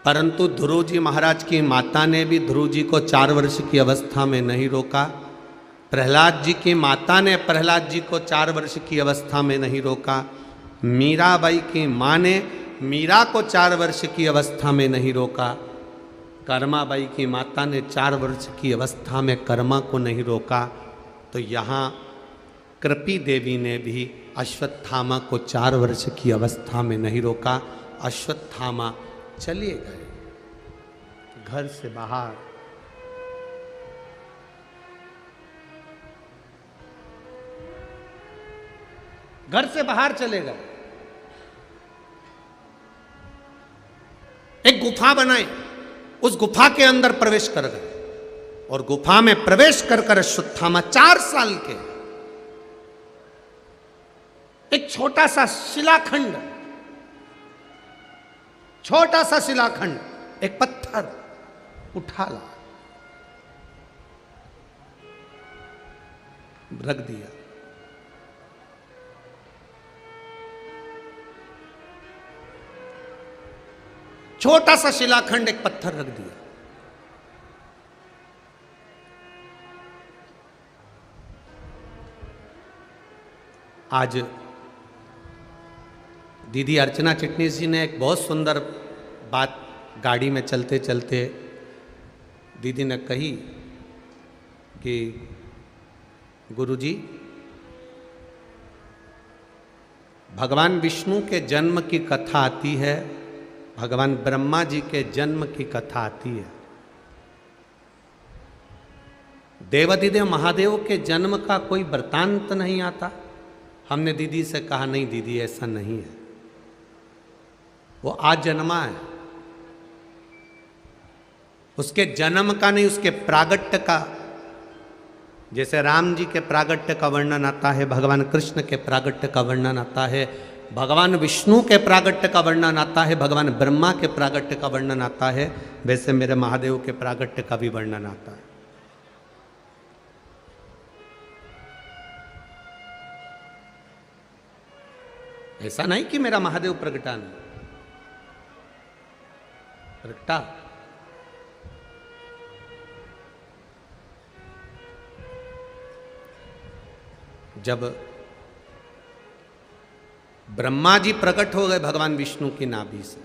परंतु ध्रुव जी महाराज की माता ने भी ध्रुव जी को 4 वर्ष की अवस्था में नहीं रोका। प्रहलाद जी की माता ने प्रहलाद जी को 4 वर्ष की अवस्था में नहीं रोका। मीराबाई की मां ने मीरा को 4 वर्ष की अवस्था में नहीं रोका। कर्माबाई की माता ने 4 वर्ष की अवस्था में कर्मा को नहीं रोका। तो यहाँ कृपी देवी ने भी अश्वत्थामा को 4 वर्ष की अवस्था में नहीं रोका। अश्वत्थामा चले गए घर से बाहर। घर से बाहर चले गए। एक गुफा बनाई, उस गुफा के अंदर प्रवेश कर गए और गुफा में प्रवेश कर कर अश्वत्थामा 4 साल के एक छोटा सा शिलाखंड, छोटा सा शिलाखंड, एक पत्थर उठा ला, रख दिया। छोटा सा शिलाखंड, एक पत्थर रख दिया। आज दीदी अर्चना चिटनीस जी ने एक बहुत सुंदर बात गाड़ी में चलते चलते दीदी ने कही कि गुरुजी, भगवान विष्णु के जन्म की कथा आती है, भगवान ब्रह्मा जी के जन्म की कथा आती है, देवाधिदेव महादेव के जन्म का कोई वृतांत नहीं आता। हमने दीदी से कहा, नहीं दीदी ऐसा नहीं है, वो आज जन्मा है। उसके जन्म का नहीं, उसके प्रागट्य का, जैसे राम जी के प्रागट्य का वर्णन आता है, भगवान कृष्ण के प्रागट्य का वर्णन आता है, भगवान विष्णु के प्रागट्य का वर्णन आता है, भगवान ब्रह्मा के प्रागट्य का वर्णन आता है, वैसे मेरे महादेव के प्रागट्य का भी वर्णन आता है। ऐसा नहीं कि मेरा महादेव प्रगटा नहीं, प्रगटा। जब ब्रह्मा जी प्रकट हो गए भगवान विष्णु की नाभि से,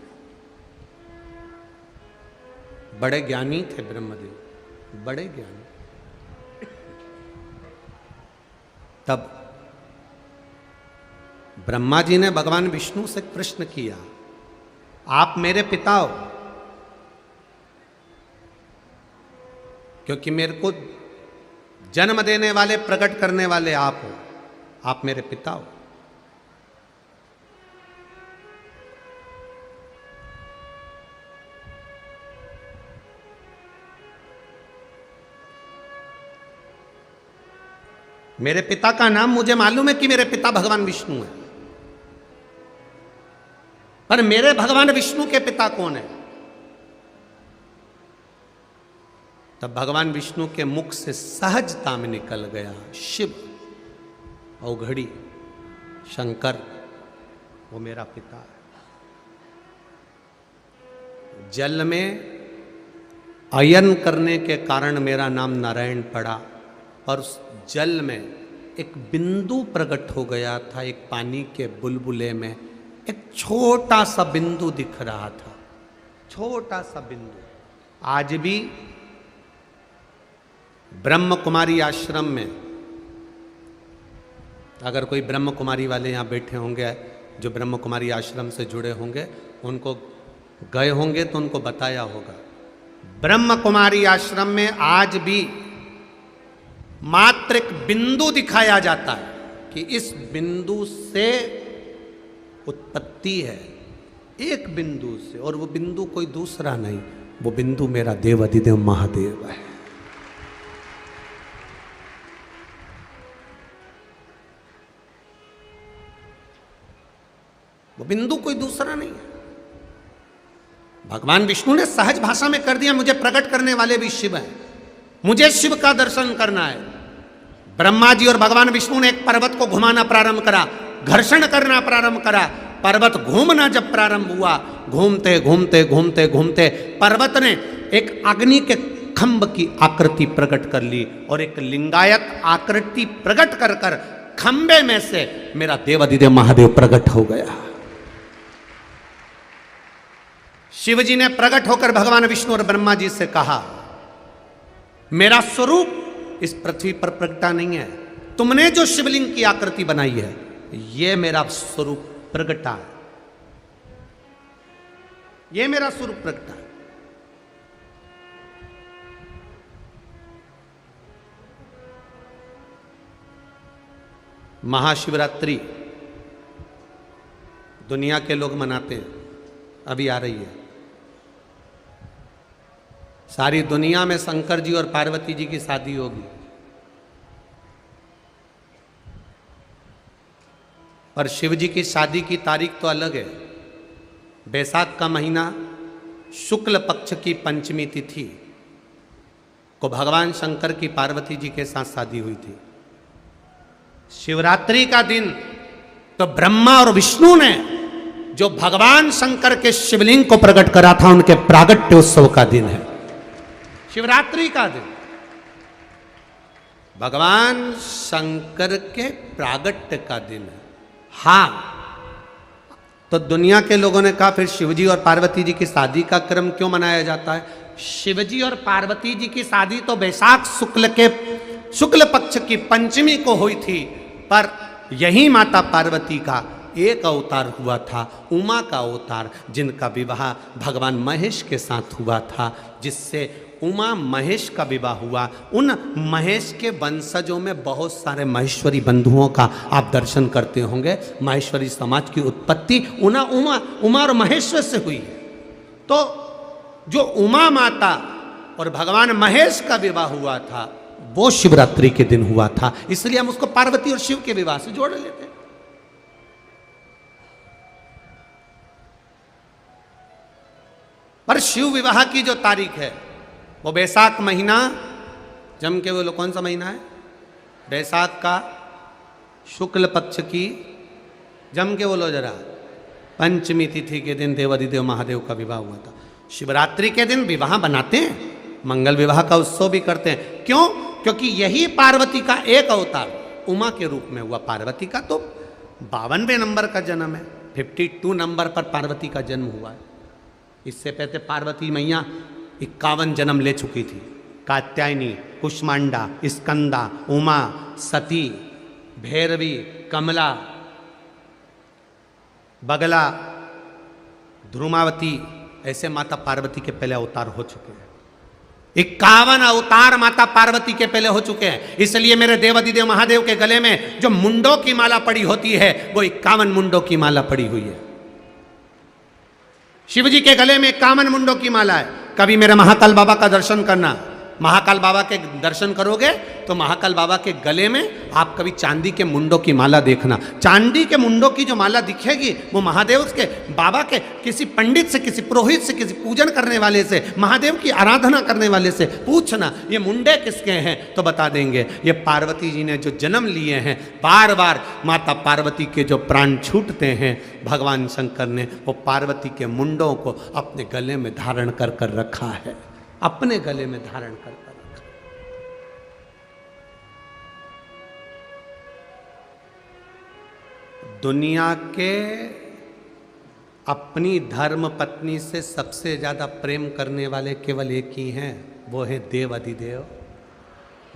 बड़े ज्ञानी थे ब्रह्मदेव, बड़े ज्ञानी। तब ब्रह्मा जी ने भगवान विष्णु से प्रश्न किया, आप मेरे पिता हो, क्योंकि मेरे को जन्म देने वाले, प्रकट करने वाले आप हो, आप मेरे पिता हो। मेरे पिता का नाम मुझे मालूम है कि मेरे पिता भगवान विष्णु है, पर मेरे भगवान विष्णु के पिता कौन है? तब भगवान विष्णु के मुख से सहजता में निकल गया, शिव, अवघड़ी, शंकर, वो मेरा पिता है। जल में अयन करने के कारण मेरा नाम नारायण पड़ा, और उस जल में एक बिंदु प्रकट हो गया था, एक पानी के बुलबुले में एक छोटा सा बिंदु दिख रहा था, छोटा सा बिंदु। आज भी ब्रह्म कुमारी आश्रम में, अगर कोई ब्रह्म कुमारी वाले यहाँ बैठे होंगे, जो ब्रह्म कुमारी आश्रम से जुड़े होंगे, उनको गए होंगे तो उनको बताया होगा, ब्रह्म कुमारी आश्रम में आज भी मात्र एक बिंदु दिखाया जाता है कि इस बिंदु से उत्पत्ति है, एक बिंदु से, और वो बिंदु कोई दूसरा नहीं, वो बिंदु मेरा देवाधिदेव महादेव है। वो बिंदु कोई दूसरा नहीं है। भगवान विष्णु ने सहज भाषा में कर दिया, मुझे प्रकट करने वाले भी शिव हैं, मुझे शिव का दर्शन करना है। ब्रह्मा जी और भगवान विष्णु ने एक पर्वत को घुमाना प्रारंभ करा, घर्षण करना प्रारंभ करा। पर्वत घूमना जब प्रारंभ हुआ, घूमते घूमते घूमते घूमते पर्वत ने एक अग्नि के खंभ की आकृति प्रकट कर ली और एक लिंगायत आकृति प्रकट कर कर खंबे में से मेरा देवाधिदेव महादेव प्रकट हो गया। शिवजी ने प्रकट होकर भगवान विष्णु और ब्रह्मा जी से कहा, मेरा स्वरूप इस पृथ्वी पर प्रकटा नहीं है, तुमने जो शिवलिंग की आकृति बनाई है यह मेरा स्वरूप प्रकटा है, यह मेरा स्वरूप प्रकटा है। महाशिवरात्रि दुनिया के लोग मनाते हैं, अभी आ रही है। सारी दुनिया में शंकर जी और पार्वती जी की शादी होगी, पर शिव जी की शादी की तारीख तो अलग है। बैसाख का महीना शुक्ल पक्ष की पंचमी तिथि को भगवान शंकर की पार्वती जी के साथ शादी हुई थी। शिवरात्रि का दिन तो ब्रह्मा और विष्णु ने जो भगवान शंकर के शिवलिंग को प्रकट करा था, उनके प्रागट्योत्सव का दिन है शिवरात्रि का दिन। भगवान शंकर के प्रागट्य का दिन है। हाँ, तो दुनिया के लोगों ने कहा फिर शिवजी और पार्वती जी की शादी का क्रम क्यों मनाया जाता है? शिवजी और पार्वती जी की शादी तो बैसाख शुक्ल पक्ष की पंचमी को हुई थी, पर यही माता पार्वती का एक अवतार हुआ था, उमा का अवतार, जिनका विवाह भगवान महेश के साथ हुआ था, जिससे उमा महेश का विवाह हुआ। उन महेश के वंशजों में बहुत सारे महेश्वरी बंधुओं का आप दर्शन करते होंगे। महेश्वरी समाज की उत्पत्ति उमा और महेश्वर से हुई है। तो जो उमा माता और भगवान महेश का विवाह हुआ था वो शिवरात्रि के दिन हुआ था, इसलिए हम उसको पार्वती और शिव के विवाह से जोड़ लेते हैं। पर शिव विवाह की जो तारीख है वो बैसाख महीना जम के बोलो, कौन सा महीना है? बैसाख का शुक्ल पक्ष की, जम के बोलो जरा, पंचमी तिथि के दिन देवाधिदेव महादेव का विवाह हुआ था। शिवरात्रि के दिन विवाह बनाते हैं, मंगल विवाह का उत्सव भी करते हैं। क्यों? क्योंकि यही पार्वती का एक अवतार उमा के रूप में हुआ। पार्वती का तो 52वें नंबर का जन्म है, 52 नंबर पर पार्वती का जन्म हुआ है। इससे पहले पार्वती मैया 51 जन्म ले चुकी थी। कात्यायनी, कुष्मांडा, स्कंदा, उमा, सती, भैरवी, कमला, बगला, ध्रुमावती, ऐसे माता पार्वती के पहले अवतार हो चुके हैं। 51 अवतार माता पार्वती के पहले हो चुके हैं। इसलिए मेरे देवाधिदेव महादेव के गले में जो मुंडों की माला पड़ी होती है वो 51 मुंडों की माला पड़ी हुई है। शिवजी के गले में 51 मुंडों की माला है। कभी मेरे महाकाल बाबा का दर्शन करना, महाकाल बाबा के दर्शन करोगे तो महाकाल बाबा के गले में आप कभी चांदी के मुंडों की माला देखना। चांदी के मुंडों की जो माला दिखेगी वो महादेव के बाबा के किसी पंडित से, किसी पुरोहित से, किसी पूजन करने वाले से, महादेव की आराधना करने वाले से पूछना ये मुंडे किसके हैं, तो बता देंगे ये पार्वती जी ने जो जन्म लिए हैं। बार बार माता पार्वती के जो प्राण छूटते हैं, भगवान शंकर ने वो पार्वती के मुंडों को अपने गले में धारण कर कर रखा है, अपने गले में धारण कर कर रखा। दुनिया के अपनी धर्म पत्नी से सबसे ज्यादा प्रेम करने वाले केवल एक ही हैं, वो है देवाधिदेव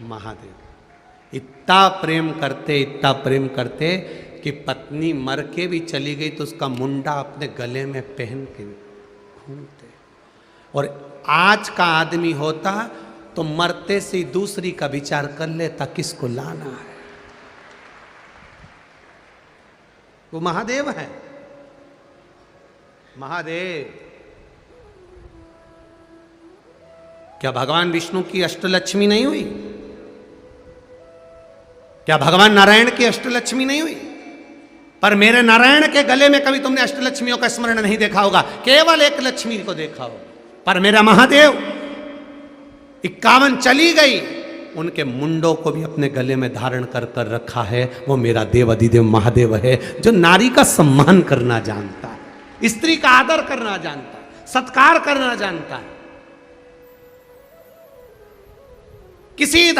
महादेव। इतना प्रेम करते कि पत्नी मर के भी चली गई तो उसका मुंडा अपने गले में पहन के घूमते। और आज का आदमी होता तो मरते से दूसरी का विचार कर लेता किसको लाना है। वो महादेव है, महादेव। क्या भगवान विष्णु की अष्टलक्ष्मी नहीं हुई? क्या भगवान नारायण की अष्टलक्ष्मी नहीं हुई? पर मेरे नारायण के गले में कभी तुमने अष्टलक्ष्मियों का स्मरण नहीं देखा होगा, केवल एक लक्ष्मी को देखा होगा। पर मेरा महादेव 51 चली गई, उनके मुंडों को भी अपने गले में धारण कर कर रखा है। वो मेरा देव अधिदेव महादेव है, जो नारी का सम्मान करना जानता है, स्त्री का आदर करना जानता है, सत्कार करना जानता है। किसी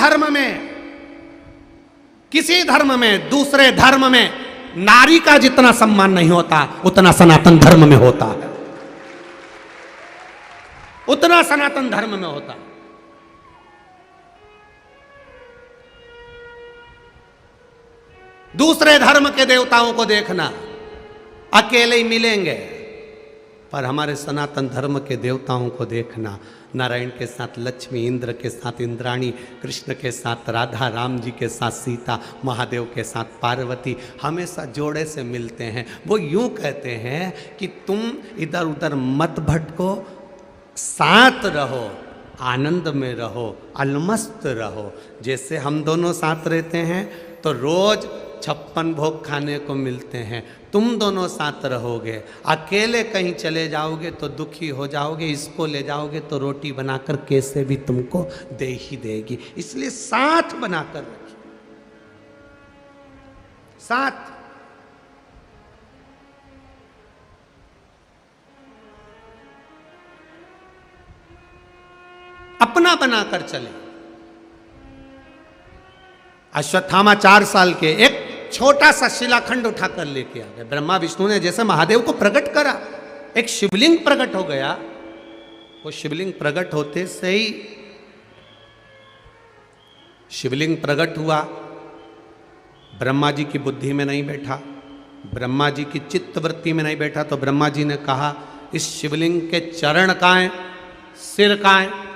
धर्म में दूसरे धर्म में नारी का जितना सम्मान नहीं होता, उतना सनातन धर्म में होता है, उतना सनातन धर्म में होता है। दूसरे धर्म के देवताओं को देखना, अकेले ही मिलेंगे, पर हमारे सनातन धर्म के देवताओं को देखना, नारायण के साथ लक्ष्मी, इंद्र के साथ इंद्राणी, कृष्ण के साथ राधा, राम जी के साथ सीता, महादेव के साथ पार्वती, हमेशा जोड़े से मिलते हैं। वो यूं कहते हैं कि तुम इधर उधर मत भटको, साथ रहो, आनंद में रहो, अलमस्त रहो। जैसे हम दोनों साथ रहते हैं तो रोज 56 भोग खाने को मिलते हैं, तुम दोनों साथ रहोगे। अकेले कहीं चले जाओगे तो दुखी हो जाओगे, इसको ले जाओगे तो रोटी बनाकर कैसे भी तुमको दे ही देगी। इसलिए साथ बनाकर रखिए, साथ। अपना बनाकर चले। अश्वत्थामा 4 साल के एक छोटा सा शिलाखंड उठाकर लेके आ गए। ब्रह्मा विष्णु ने जैसे महादेव को प्रकट करा, एक शिवलिंग प्रकट हो गया। वो शिवलिंग प्रकट होते से ही शिवलिंग प्रकट हुआ, ब्रह्मा जी की बुद्धि में नहीं बैठा, ब्रह्मा जी की चित्त वृत्ति में नहीं बैठा। तो ब्रह्मा जी ने कहा, इस शिवलिंग के चरण कहाँ हैं, सिर कहाँ है?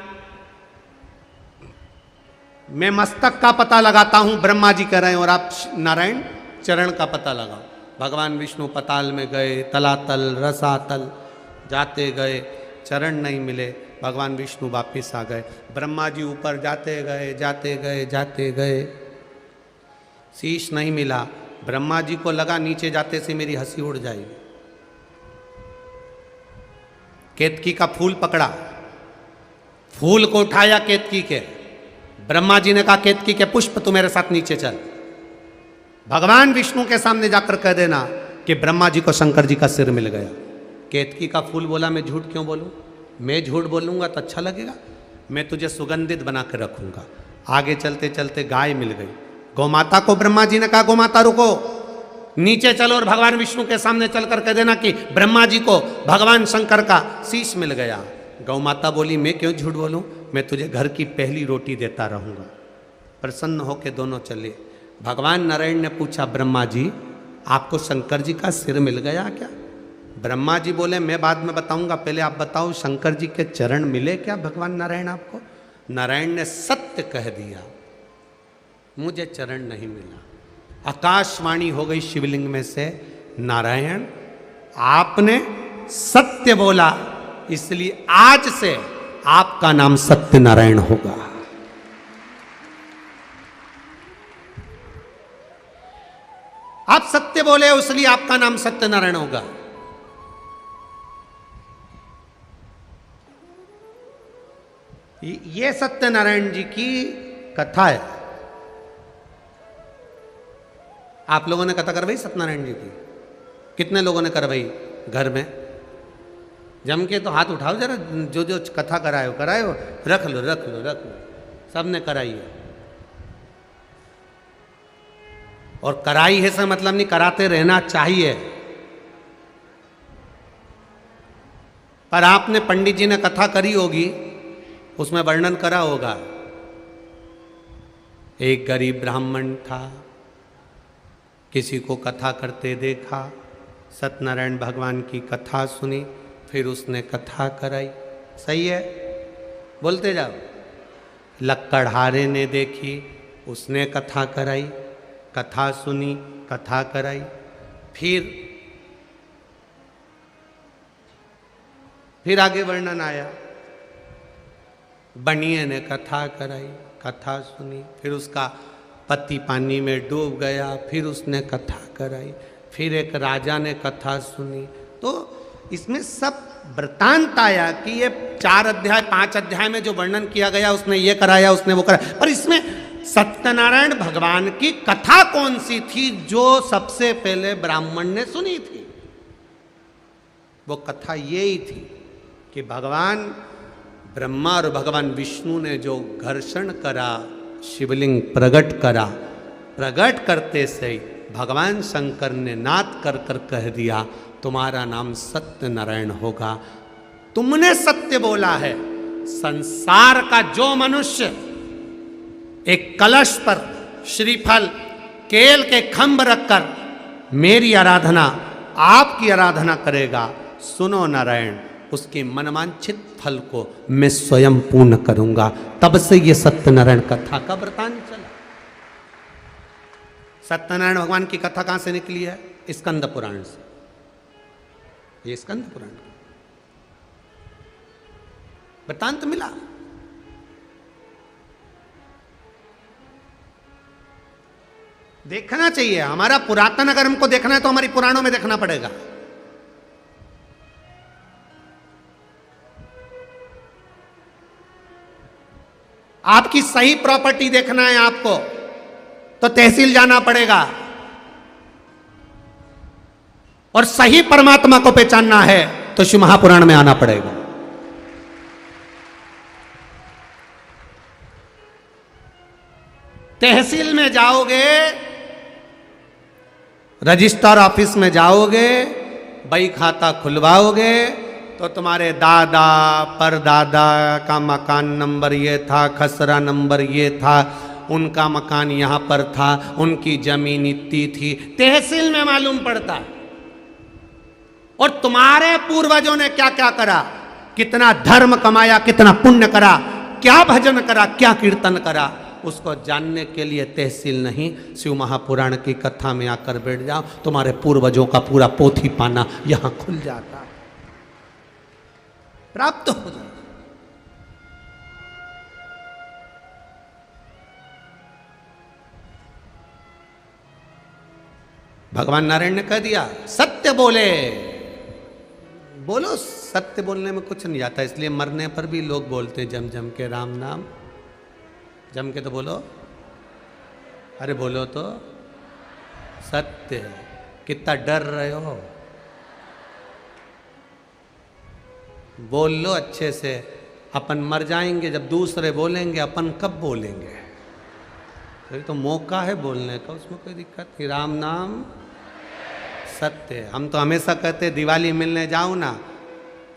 मैं मस्तक का पता लगाता हूं, ब्रह्मा जी कह रहे हैं, और आप नारायण चरण का पता लगाओ। भगवान विष्णु पताल में गए, तलातल रसातल जाते गए, चरण नहीं मिले। भगवान विष्णु वापिस आ गए। ब्रह्मा जी ऊपर जाते गए, जाते गए, जाते गए, शीश नहीं मिला। ब्रह्मा जी को लगा नीचे जाते से मेरी हंसी उड़ जाएगी। केतकी का फूल पकड़ा, फूल को उठाया केतकी के। ब्रह्मा जी ने कहा, केतकी के पुष्प तू मेरे साथ नीचे चल। भगवान विष्णु के सामने जाकर कह देना कि ब्रह्मा जी को शंकर जी का सिर मिल गया। केतकी का फूल बोला, मैं झूठ क्यों बोलूं? मैं झूठ बोलूंगा तो अच्छा लगेगा, मैं तुझे सुगंधित बना कर रखूंगा। आगे चलते चलते गाय मिल गई। गौमाता को ब्रह्मा जी ने कहा, गौमाता रुको, नीचे चलो और भगवान विष्णु के सामने चलकर कह देना कि ब्रह्मा जी को भगवान शंकर का शीश मिल गया। गौमाता बोली, मैं क्यों झूठ बोलूं, मैं तुझे घर की पहली रोटी देता रहूंगा। प्रसन्न होकर दोनों चले। भगवान नारायण ने पूछा, ब्रह्मा जी आपको शंकर जी का सिर मिल गया क्या? ब्रह्मा जी बोले, मैं बाद में बताऊंगा, पहले आप बताओ शंकर जी के चरण मिले क्या भगवान नारायण आपको? नारायण ने सत्य कह दिया, मुझे चरण नहीं मिला। आकाशवाणी हो गई शिवलिंग में से, नारायण आपने सत्य बोला, इसलिए आज से आपका नाम सत्यनारायण होगा। आप सत्य बोले इसलिए आपका नाम सत्यनारायण होगा। ये सत्यनारायण जी की कथा है। आप लोगों ने कथा करवाई सत्यनारायण जी की? कितने लोगों ने करवाई घर में? जम के तो हाथ उठाओ जरा, जो जो कथा कराए हो, रख लो रख लो रख लो, सब ने कराई है। और कराई है से मतलब नहीं, कराते रहना चाहिए। पर आपने पंडित जी ने कथा करी होगी, उसमें वर्णन करा होगा, एक गरीब ब्राह्मण था, किसी को कथा करते देखा, सत्यनारायण भगवान की कथा सुनी, फिर उसने कथा कराई। सही है, बोलते जाओ। लक्कड़हारे ने देखी, उसने कथा कराई, कथा सुनी, कथा कराई। फिर आगे वर्णन आया, बनिए ने कथा कराई, कथा सुनी, फिर उसका पति पानी में डूब गया, फिर उसने कथा कराई, फिर एक राजा ने कथा सुनी। तो इसमें सब वृतांत आया कि ये 4 अध्याय 5 अध्याय में जो वर्णन किया गया, उसने ये कराया, उसने वो कराया, पर इसमें सत्यनारायण भगवान की कथा कौन सी थी जो सबसे पहले ब्राह्मण ने सुनी थी? वो कथा ये ही थी कि भगवान ब्रह्मा और भगवान विष्णु ने जो घर्षण करा, शिवलिंग प्रकट करा, प्रकट करते से भगवान शंकर ने नाद कर कर कह दिया, तुम्हारा नाम सत्यनारायण होगा। तुमने सत्य बोला है। संसार का जो मनुष्य एक कलश पर श्रीफल केल के खंभ रखकर मेरी आराधना, आपकी आराधना करेगा, सुनो नारायण, उसके मनवांछित फल को मैं स्वयं पूर्ण करूंगा। तब से ये सत्यनारायण कथा का वृतांत चला। सत्यनारायण भगवान की कथा कहां से निकली है? स्कंद पुराण से। ये स्कंद पुराण वृतांत मिला। देखना चाहिए। हमारा पुरातन अगर हमको देखना है तो हमारी पुराणों में देखना पड़ेगा। आपकी सही प्रॉपर्टी देखना है आपको तो तहसील जाना पड़ेगा, और सही परमात्मा को पहचानना है तो शिव महापुराण में आना पड़ेगा। तहसील में जाओगे, रजिस्ट्रार ऑफिस में जाओगे, बही खाता खुलवाओगे तो तुम्हारे दादा परदादा का मकान नंबर ये था, खसरा नंबर ये था, उनका मकान यहां पर था, उनकी जमीन इतनी थी, तहसील में मालूम पड़ता। और तुम्हारे पूर्वजों ने क्या क्या करा, कितना धर्म कमाया, कितना पुण्य करा, क्या भजन करा, क्या कीर्तन करा, उसको जानने के लिए तहसील नहीं, शिव महापुराण की कथा में आकर बैठ जाओ, तुम्हारे पूर्वजों का पूरा पोथी पाना यहां खुल जाता, प्राप्त हो जाता। भगवान नारायण ने कह दिया सत्य बोले, बोलो। सत्य बोलने में कुछ नहीं जाता, इसलिए मरने पर भी लोग बोलते हैं जम जम के राम नाम, जम के तो बोलो, अरे बोलो तो सत्य। कितना डर रहे हो, बोल लो अच्छे से। अपन मर जाएंगे, जब दूसरे बोलेंगे अपन कब बोलेंगे? तो मौका है बोलने का, उसमें कोई दिक्कत नहीं। राम नाम सत्य। हम तो हमेशा कहते दिवाली मिलने जाओ ना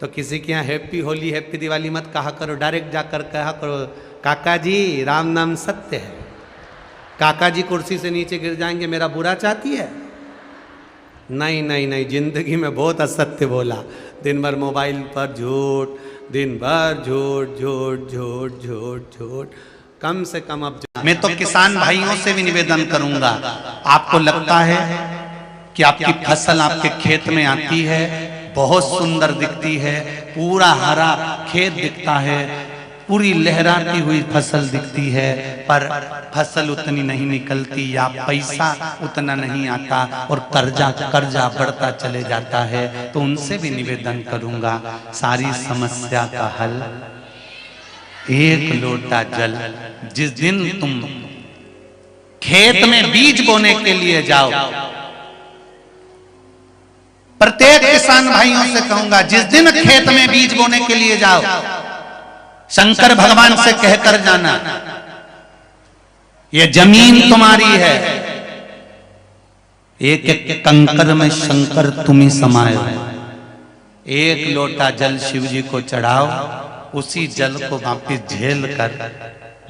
तो किसी के यहाँ हैप्पी होली हैप्पी दिवाली मत कहा करो, डायरेक्ट जाकर कहा करो काका जी राम नाम सत्य है। काका जी कुर्सी से नीचे गिर जाएंगे, मेरा बुरा चाहती है? नहीं नहीं नहीं, जिंदगी में बहुत असत्य बोला। दिन भर मोबाइल पर झूठ, दिन भर झूठ झूठ झूठ झूठ झूठ। कम से कम अब मैं तो किसान भाइयों से भी निवेदन करूंगा, आपको लगता है कि आपकी फसल आपके खेत में आती है, बहुत सुंदर दिखती है, पूरा हरा खेत दिखता है, पूरी लहराती हुई फसल दिखती है, पर फसल उतनी नहीं निकलती या पैसा उतना नहीं आता और कर्जा बढ़ता चले जाता है। तो उनसे भी निवेदन करूंगा, सारी समस्या का हल एक लोटा जल। जिस दिन तुम खेत में बीज बोने के लिए जाओ, प्रत्येक किसान भाइयों से कहूंगा, जिस दिन खेत में बीज बोने के लिए जाओ, शंकर भगवान से कहकर जाना ये जमीन तुम्हारी है, एक एक कंकर में शंकर तुम ही समाये हो। एक लोटा जल शिव जी को चढ़ाओ, उसी जल को वापिस झेल कर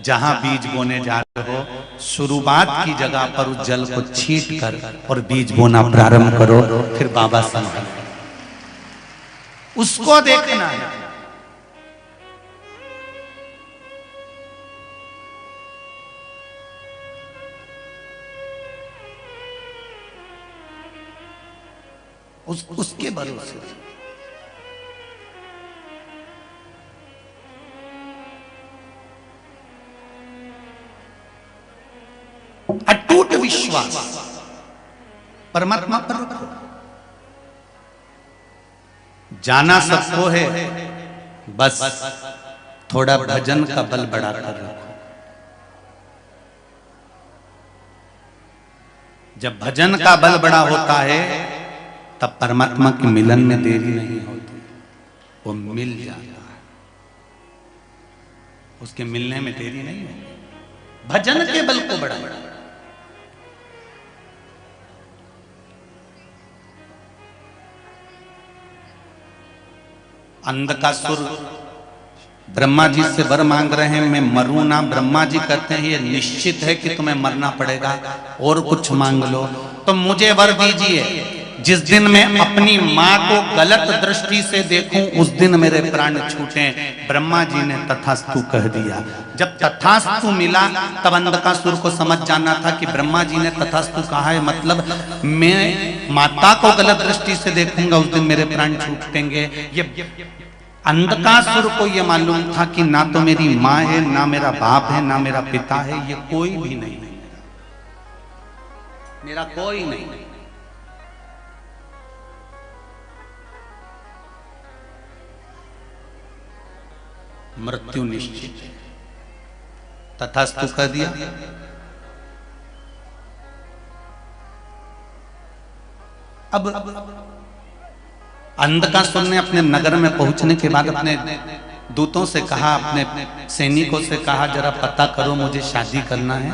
जहां बीज बोने जा रहे हो, शुरुआत की जगह पर उस जल को छीट कर और बीज बोना प्रारंभ करो। फिर बाबा संभाल, उसको देखना है। उसके भरोसे अटूट विश्वास परमात्मा पर रखो। जाना सबको है, बस थोड़ा भजन का बल बढ़ाकर रखो। जब भजन का बल बड़ा होता है तब परमात्मा के मिलन में देरी नहीं होती, वो मिल जाता है, उसके मिलने में देरी नहीं होती। भजन के बल को बढ़ा। अंधकासुर ब्रह्मा जी से वर मांग रहे हैं, मैं मरूं ना। ब्रह्मा जी कहते हैं ये निश्चित है कि तुम्हें मरना पड़ेगा, और कुछ मांग लो। तो मुझे वर दीजिए, जिस दिन मैं अपनी मां को गलत दृष्टि से देखूं उस दिन मेरे प्राण छूटे। ब्रह्मा जी ने तथास्तु कह दिया। जब तथास्तु मिला तब अंधकासुर को समझ जाना था कि ब्रह्मा जी ने तथास्तु कहा है, मतलब मैं माता को गलत दृष्टि से देखूंगा उस दिन मेरे प्राण छूटेंगे। ये अंधकासुर को यह मालूम था कि ना तो मेरी माँ है, ना मेरा बाप है, ना मेरा पिता है, ये कोई भी नहीं, मेरा कोई नहीं। मृत्यु निश्चित है, तथास्तु कह दिया। अब अंधकासुर ने अपने नगर में पहुंचने के बाद अपने दूतों से कहा, अपने सैनिकों से कहा, जरा पता करो मुझे शादी करना है,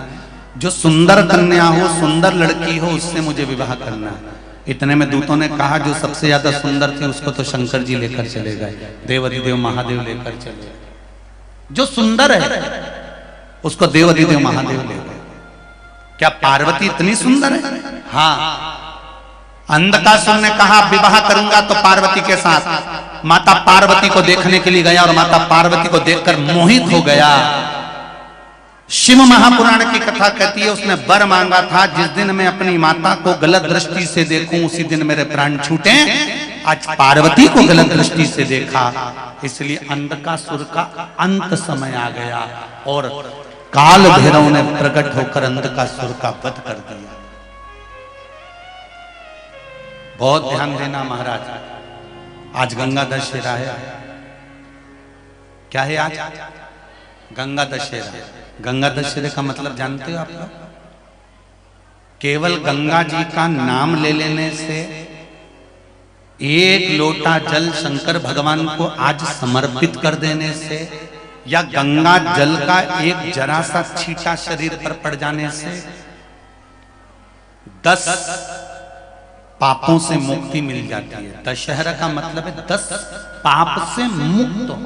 जो सुंदर कन्या हो, सुंदर लड़की हो, उससे मुझे विवाह करना है। इतने में दूतों ने कहा जो सबसे ज्यादा सुंदर थी उसको तो शंकर जी लेकर चले गए, देवाधिदेव महादेव लेकर चले गए। जो सुंदर है उसको देवाधिदेव महादेव ले गए। क्या पार्वती इतनी सुंदर है? हाँ। अंधकासुर ने कहा विवाह करूंगा तो पार्वती के साथ। माता पार्वती को देखने के लिए गया और माता पार्वती को देखकर मोहित हो गया। शिव महापुराण की कथा कहती है उसने वर मांगा था, जिस दिन मैं अपनी माता को गलत दृष्टि से देखूं उसी दिन मेरे प्राण छूटे। आज पार्वती को गलत दृष्टि से देखा, इसलिए अंधकासुर का अंत समय आ गया और काल भैरव ने प्रकट होकर अंधकासुर का वध कर दिया। बहुत ध्यान देना महाराज, आज गंगा दशहरा है। क्या है आज? गंगा दशहरा। गंगा दशहरे का मतलब जानते हो आप लोग? केवल गंगा जी का नाम ले लेने से, एक लोटा जल शंकर भगवान को आज समर्पित कर देने से, या गंगा जल का एक जरा सा छींटा शरीर पर पड़ जाने से 10 पापों से मुक्ति मिल जाती है। दशहरा का मतलब है 10 पाप से मुक्त हो।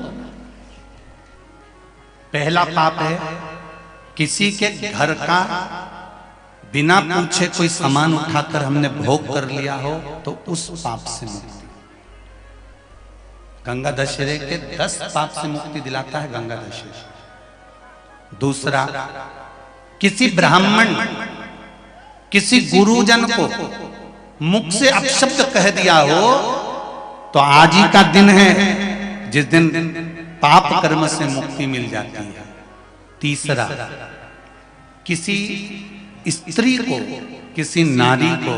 पहला पाप है किसी के घर का बिना पूछे कोई सामान उठाकर हमने भोग कर लिया हो तो उस पाप से मुक्ति। गंगा दशहरे के 10 पाप से मुक्ति दिलाता है गंगा दशहरा। दूसरा, किसी ब्राह्मण, किसी गुरुजन को मुख से अपशब्द कह दिया हो तो आज ही का दिन है जिस दिन पाप कर्म से मुक्ति मिल जाती है। तीसरा, किसी स्त्री को, किसी नारी को,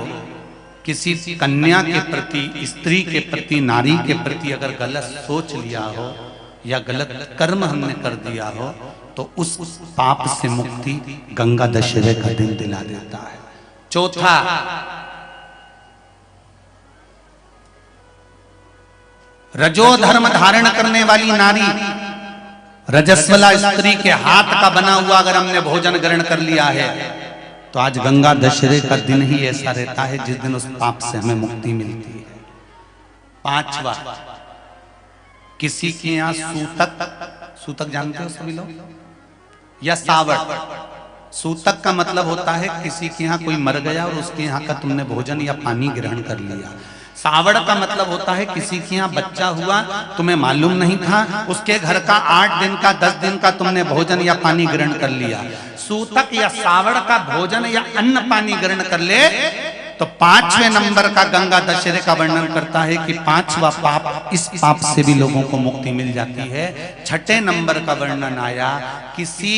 किसी कन्या के प्रति, स्त्री के प्रति, नारी के प्रति अगर गलत सोच लिया हो या गलत कर्म हमने कर दिया हो तो उस पाप से मुक्ति गंगा दशहरे का दिन दिला देता है। चौथा, रजो धर्म धारण करने वाली नारी, रजस्वला स्त्री के हाथ का बना हुआ अगर हमने भोजन ग्रहण कर लिया है तो आज गंगा दशहरे का दिन ही ऐसा रहता है जिस दिन उस पाप से हमें मुक्ति मिलती है। पांचवा, किसी के यहाँ सूतक, सूतक जानते हो सभी लोग, या सावड़। सूतक का मतलब होता है किसी के यहाँ कोई मर गया और उसके यहाँ का तुमने भोजन या पानी ग्रहण कर लिया। सावड़ का मतलब होता है किसी के यहाँ बच्चा हुआ, तुम्हें मालूम नहीं था, उसके घर का 8 दिन का 10 दिन का तुमने भोजन या पानी ग्रहण कर लिया। सूतक या सावड़ का भोजन या अन्न पानी ग्रहण कर ले तो 5वें नंबर का गंगा दशहरे का वर्णन करता है कि 5वां पाप, इस पाप से भी लोगों को मुक्ति मिल जाती है। 6ठे नंबर का वर्णन आया, किसी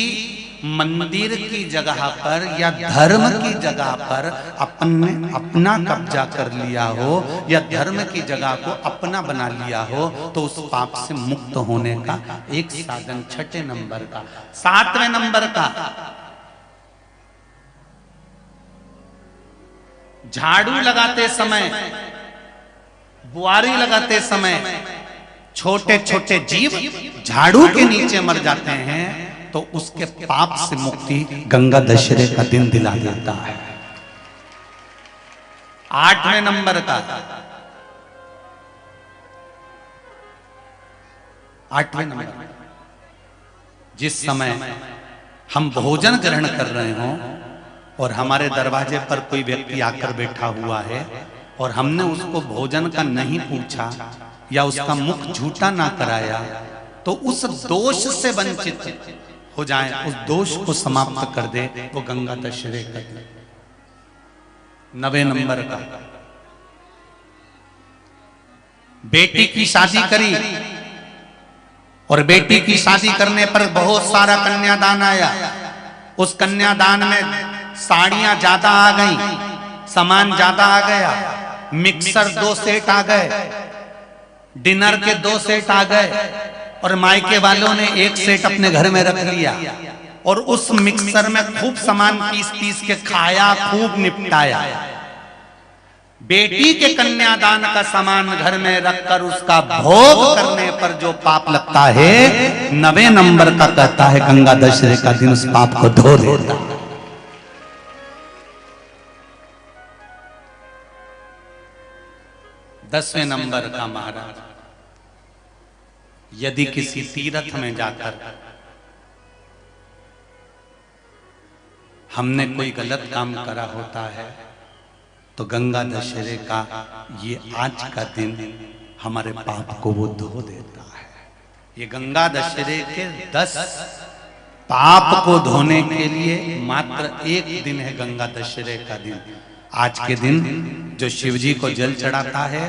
मंदिर की जगह पर या धर्म की जगह पर अपना कब्जा कर लिया हो या धर्म की जगह को अपना बना लिया हो तो उस पाप से मुक्त होने का एक साधन 6ठे नंबर का। 7वें नंबर का, झाड़ू लगाते समय, बुआरी लगाते समय छोटे छोटे जीव झाड़ू के नीचे मर जाते हैं तो उसके पाप से मुक्ति गंगा दशहरे का दिन दिला देता है। 8वें नंबर का, 8वें नंबर, जिस समय हम भोजन ग्रहण कर रहे हों और हमारे दरवाजे पर कोई व्यक्ति आकर बैठा हुआ है और हमने उसको भोजन का नहीं पूछा या उसका मुख झूठा ना कराया तो उस दोष से वंचित हो जाए, उस दोष को समाप्त कर दे, वो गंगा दशहरे का। 9वें नंबर का, बेटी की शादी करी और बेटी की शादी करने पर बहुत सारा कन्यादान आया। उस कन्यादान में साड़ियां ज्यादा आ गई, सामान ज्यादा आ गया, मिक्सर 2 सेट आ गए, डिनर के 2 सेट आ गए और मायके वालों ने 1 सेट अपने घर में रख लिया और उस मिक्सर में खूब सामान पीस के खाया, खूब निपटाया। बेटी के कन्यादान का सामान घर में रखकर उसका भोग करने पर जो पाप लगता है, 9वें नंबर का कहता है गंगा दशहरे का दिन उस पाप को धो देता है। 10वें नंबर का महाराज, यदि किसी तीर्थ में जाकर हमने कोई गलत काम करा होता है तो गंगा दशहरे का ये आज का दिन हमारे पाप को वो धो देता है। ये गंगा दशहरे के 10 पाप को धोने के लिए मात्र एक दिन है गंगा दशहरे का दिन। आज के दिन जो शिव जी को जल चढ़ाता है,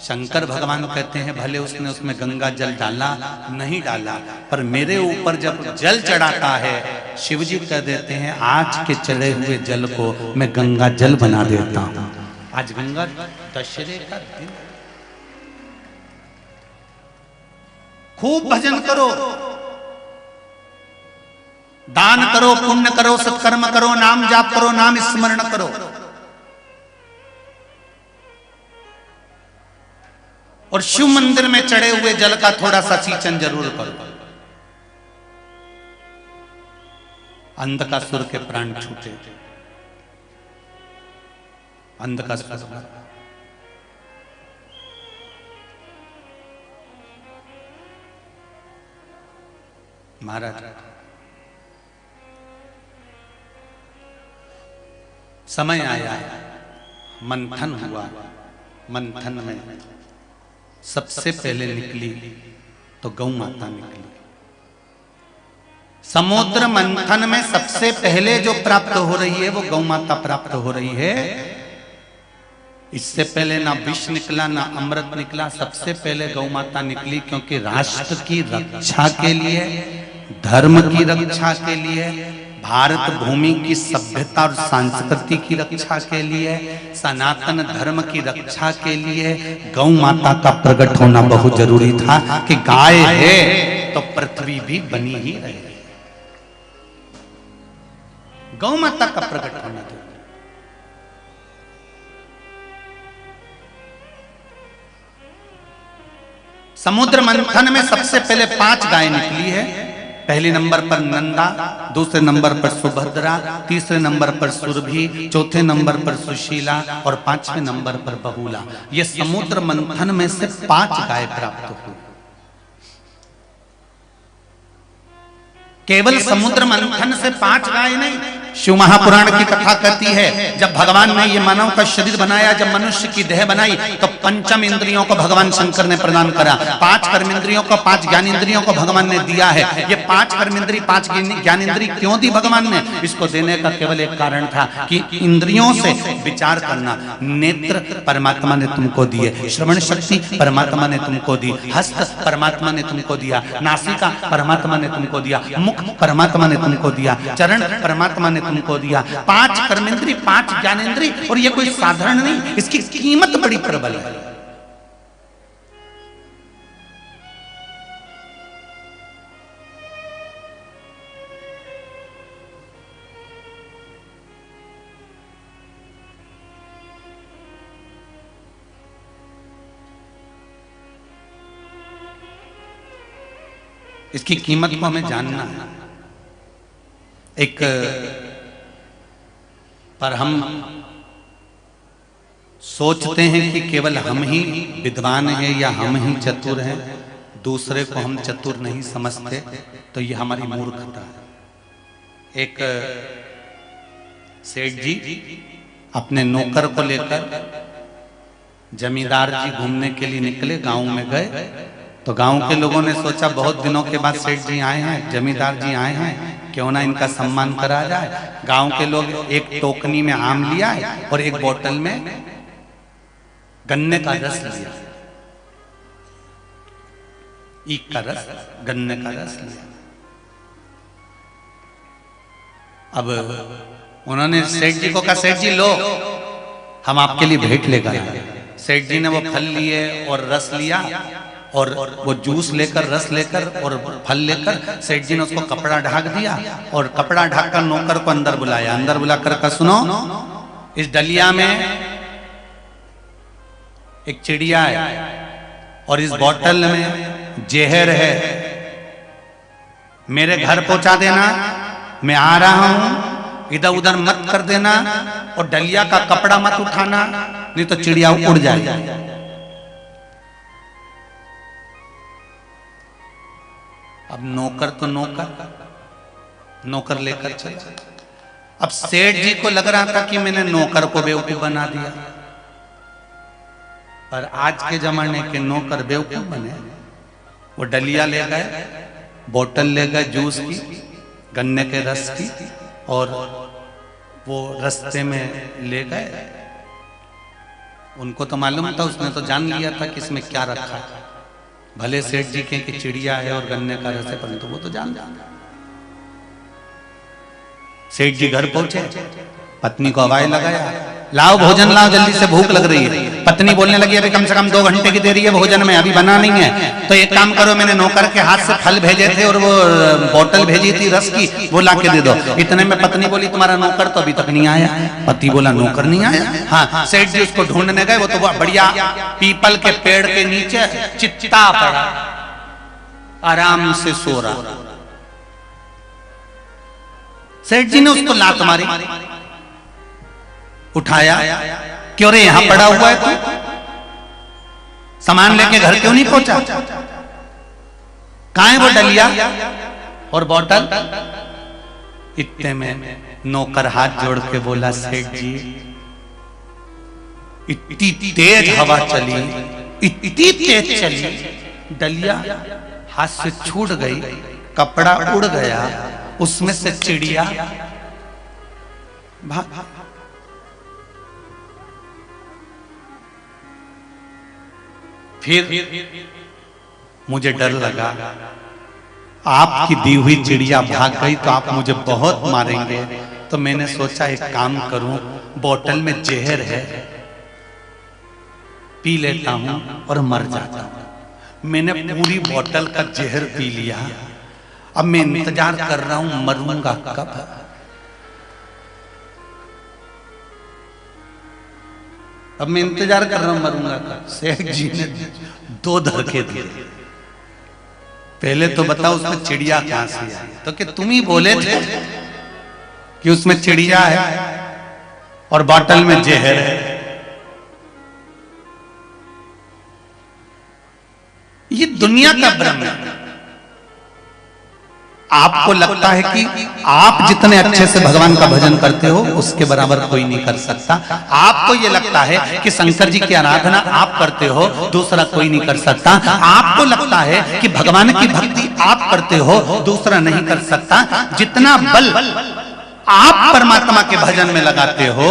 शंकर भगवान कहते हैं भले उसने उसमें गंगा जल डाला नहीं डाला, पर मेरे ऊपर जब जल चढ़ाता है शिव जी कह देते हैं आज के चढ़े हुए जल को मैं गंगा जल बना देता हूं। आज गंगा दशहरे का दिन, खूब भजन करो, दान करो, पुण्य करो, सत्कर्म करो, नाम जाप करो, नाम स्मरण करो और शिव मंदिर में चढ़े हुए जल का थोड़ा सा सिंचन जरूर करो। अंधकासुर के प्राण छूटे, अंधकासुर महाराज, समय आया, मंथन हुआ, मंथन में सबसे पहले निकली तो गौ माता निकली। समुद्र मंथन में सबसे पहले जो प्राप्त हो रही है वो गौ माता प्राप्त हो रही है। इससे पहले ना विष निकला ना अमृत निकला, सबसे पहले गौ माता निकली, क्योंकि राष्ट्र की रक्षा के लिए, धर्म की रक्षा के लिए, भारत भूमि की सभ्यता और संस्कृति की रक्षा के लिए, सनातन धर्म की रक्षा के लिए गौ माता का प्रकट होना बहुत जरूरी था कि गाय है तो पृथ्वी भी बनी ही रहे। गौ माता का प्रकट होना था। समुद्र मंथन में सबसे पहले 5 गाय निकली है। पहले नंबर पर नंदा, दूसरे नंबर पर सुभद्रा, तीसरे नंबर पर सुरभि, चौथे नंबर पर सुशीला और 5वें नंबर पर बहुला। ये समुद्र मंथन में से 5 गाय प्राप्त हुई। केवल समुद्र मंथन से 5 गाय नहीं, शिव महापुराण की कथा कहती है जब भगवान ने ये मानव का शरीर बनाया, जब मनुष्य की देह बनाई, तो पंचम इंद्रियों को भगवान शंकर ने प्रदान करा। 5 कर्मेंद्रियों को, 5 ज्ञानेंद्रियों को भगवान ने दिया है। ये 5 कर्मेंद्री, 5 ज्ञानेंद्री क्यों दी भगवान ने? इसको देने का केवल एक कारण था कि इंद्रियों से विचार करना। नेत्र परमात्मा ने तुमको दिए, श्रवण शक्ति परमात्मा ने तुमको दी, हस्त परमात्मा ने तुमको दिया, नासिका परमात्मा ने तुमको दिया, मुख परमात्मा ने तुमको दिया, चरण परमात्मा ने तुमको दिया। 5 कर्मेंद्री, 5 ज्ञानेंद्री, और ये कोई साधारण नहीं, इसकी कीमत बड़ी प्रबल है। इसकी कीमत को हमें जानना है। एक पर हम सोचते हैं कि केवल हम ही विद्वान हैं या हम ही चतुर हैं, दूसरे को हम चतुर नहीं समझते, तो ये हमारी मूर्खता है। एक सेठ जी अपने नौकर को लेकर जमींदार जी घूमने के लिए निकले, गांव में गए। तो गांव के लोगों ने सोचा बहुत दिनों के बाद सेठ जी आए हैं, जमींदार जी आए हैं, क्यों ना इनका सम्मान करा जाए। गांव के लोग एक टोकनी में आम लिया और एक बोतल में गन्ने का रस लिया, ईख का रस, गन्ने का रस लिया। अब उन्होंने सेठ जी को कहा, सेठ जी लो, हम आपके लिए भेंट लेकर आए। सेठ जी ने वो फल लिए और रस लिया, और वो जूस लेकर, रस लेकर और फल लेकर सेठ जी ने उसको कपड़ा ढाक दिया, और कपड़ा ढाक कर नौकर को अंदर बुलाया। अंदर बुलाकर कहा, सुनो, इस डलिया में एक चिड़िया है और इस बोतल में जहर है, मेरे घर पहुंचा देना, मैं आ रहा हूं, इधर उधर मत कर देना, और डलिया का कपड़ा मत उठाना, नहीं तो चिड़िया उड़ जाएगी। अब नौकर तो नौकर लेकर चला। अब सेठ जी को लग रहा था कि मैंने नौकर को बेवकूफ बना दिया, पर आज के जमाने के नौकर बेवकूफ बने। वो डलिया ले गए, बोतल ले गए जूस की, गन्ने के रस की, और वो रास्ते में ले गए। उनको तो मालूम था, उसने तो जान लिया था कि इसमें क्या रखा है। भले सेठ जी के कि चिड़िया है और गन्ने का रस है, परंतु वो तो जान। सेठ जी घर पहुंचे, पत्नी को आवाज लगाया, लाओ भोजन लाओ, जल्दी से भूख लग रही है। पत्नी बोलने लगी, अभी कम से कम 2 घंटे की देरी है भोजन में, अभी बना नहीं है। तो एक काम करो, मैंने नौकर के हाथ से फल भेजे थे और वो बोतल भेजी थी रस की, वो ला के दे दो। इतने में पत्नी बोली, तुम्हारा नौकर तो अभी तक नहीं आया। पति बोला, नौकर नहीं आया? हाँ। सेठ जी उसको ढूंढने गए, वो तो बढ़िया पीपल के पेड़ के नीचे चित्ता पड़ा, आराम से सो रहा। सेठ जी ने उसको लात मारी, उठाया, क्यों रे यहां पड़ा हुआ है तू, सामान लेके घर क्यों नहीं पहुंचा? कहां है वो डलिया और बोतल? इतने में नौकर हाथ जोड़ के बोला, सेठ जी इतनी तेज हवा चली, इतनी तेज चली, डलिया हाथ से छूट गई, कपड़ा उड़ गया, उसमें से चिड़िया भाग। फिर मुझे डर लगा, आपकी दी हुई चिड़िया भाग गई तो आप मुझे बहुत मारेंगे। तो मैंने सोचा एक काम करूं, बोतल में जहर है, पी लेता हूं और मर जाता हूं। मैंने पूरी बोतल का जहर पी लिया। अब मैं इंतजार कर रहा हूं, मरूंगा कब। अब मैं इंतजार कर रहा हूं, मरूंगा कब। सेठ जी ने 2 धक्के दिए। पहले तो बताओ उसमें चिड़िया कहां से आई? तो कि तुम ही बोले थे कि उसमें चिड़िया है और बोतल में जहर है। ये दुनिया का भ्रम है। आपको लगता है कि आप जितने अच्छे से भगवान का भजन करते हो उसके बराबर कोई नहीं कर सकता। आपको ये लगता है कि शंकर जी की आराधना आप करते हो, दूसरा कोई नहीं कर सकता। आपको लगता है कि भगवान की भक्ति आप करते हो, दूसरा नहीं कर सकता। जितना बल आप परमात्मा के भजन में लगाते हो,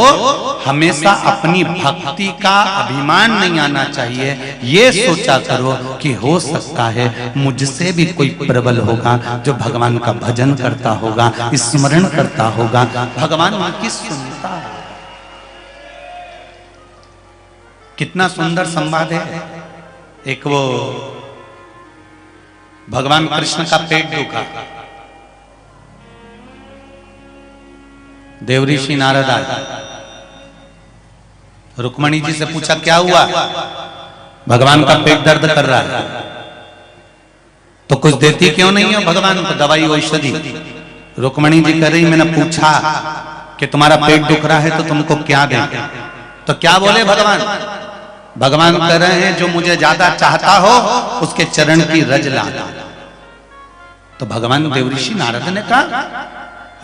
हमेशा अपनी भक्ति का अभिमान नहीं आना चाहिए। ये सोचा करो कि हो सकता है मुझसे भी कोई प्रबल होगा जो भगवान का भजन करता होगा, स्मरण करता होगा, भगवान उनकी सुनता है। कितना सुंदर संवाद है। एक वो भगवान कृष्ण का पेट दुखा, देवऋषि नारद आए, रुक्मणी जी से पूछा क्या हुआ? भगवान का पेट दर्द कर रहा है, तो कुछ देती क्यों नहीं हो भगवान को दवाई औषधि? रुक्मणी जी कह रही मैंने पूछा कि तुम्हारा पेट दुख रहा है तो तुमको क्या दें? तो क्या बोले भगवान? भगवान कह रहे हैं जो मुझे ज्यादा चाहता हो उसके चरण की रज ला। तो भगवान देवऋषि नारद ने कहा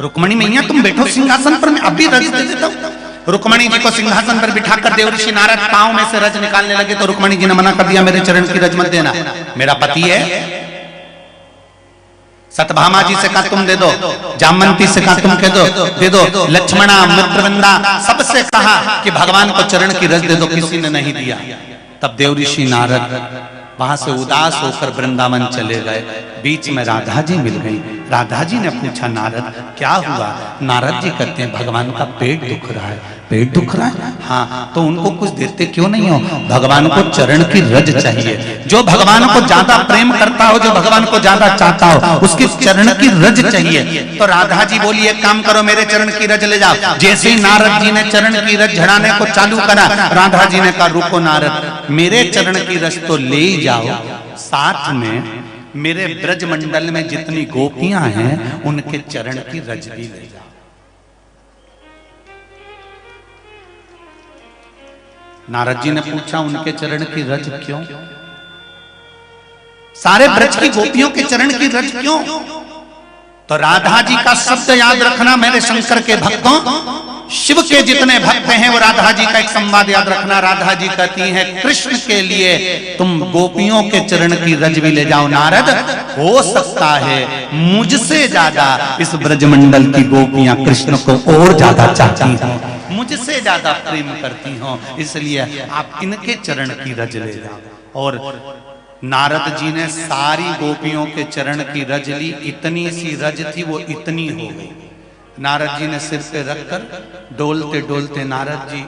रुक्मणी मैया तुम बैठो सिंहासन पर, मैं अभी रज दे देता हूं। रुक्मणी जी को सिंहासन पर बिठाकर देवऋषि नारद पांव में से रज निकालने लगे तो रुक्मणी जी ने मना कर दिया, मेरे चरण की रज मत देना, मेरा पति है। सतभामा जी से कहा तुम दे दो, जामवंती से कहा तुम कह दो दे दो, लक्ष्मणा मित्रवृंदा सबसे कहा कि भगवान को चरण की रज दे दो, किसी ने नहीं दिया। तब देवऋषि नारद वहां से उदास होकर वृंदावन चले गए। बीच में राधा जी मिल गई। राधा जी ने पूछा नारद क्या हुआ? नारद जी कहते हैं भगवान का पेट दुख रहा है। पेट दुख रहा है? हाँ, तो उनको कुछ देते क्यों नहीं हो? भगवान को चरण की रज चाहिए। जो भगवान को ज्यादा प्रेम करता हो, जो भगवान को ज्यादा चाहता हो, उसके चरण की रज चाहिए। तो राधा जी बोली एक काम करो, मेरे चरण की रज ले जाओ। जैसे ही नारद जी ने चरण की रज झड़ाने को चालू करा, राधा जी ने कहा रुको नारद, मेरे चरण की रज तो ले ही जाओ, साथ में मेरे ब्रज मंडल में जितनी गोपियां हैं उनके चरण की रज भी ले जाओ। नारद जी ने पूछा उनके चरण की रज क्यों? सारे ब्रज की गोपियों के चरण की रज क्यों? तो राधा जी का शब्द याद रखना मेरे शंकर के भक्तों, शिव के जितने भक्त हैं वो राधा जी का एक संवाद याद रखना। राधा जी कहती हैं कृष्ण के लिए तुम गोपियों के चरण की रज भी ले जाओ नारद, हो सकता है मुझसे ज्यादा इस ब्रजमंडल की गोपियां कृष्ण को और ज्यादा चाहती हो, मुझसे ज्यादा प्रेम करती हो, इसलिए आप इनके चरण की रज ले जाओ। और नारद जी ने सारी गोपियों के चरण की रज ली। इतनी सी रज थी वो इतनी हो गई। नारद जी ने सिर पे रखकर डोलते डोलते नारद जी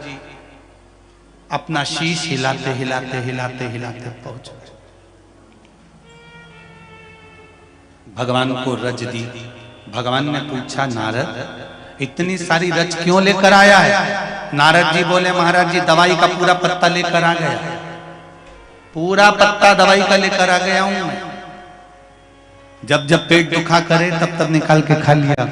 अपना शीश हिलाते हिलाते हिलाते हिलाते पहुंच गए। भगवान को रज दी। भगवान ने पूछा नारद इतनी सारी रज क्यों लेकर आया है? नारद जी बोले महाराज जी दवाई का पूरा पत्ता लेकर आ गया, पूरा पत्ता दवाई का लेकर आ गया हूं मैं। जब जब पेट दुखा करे तब तब निकाल के खा लिया।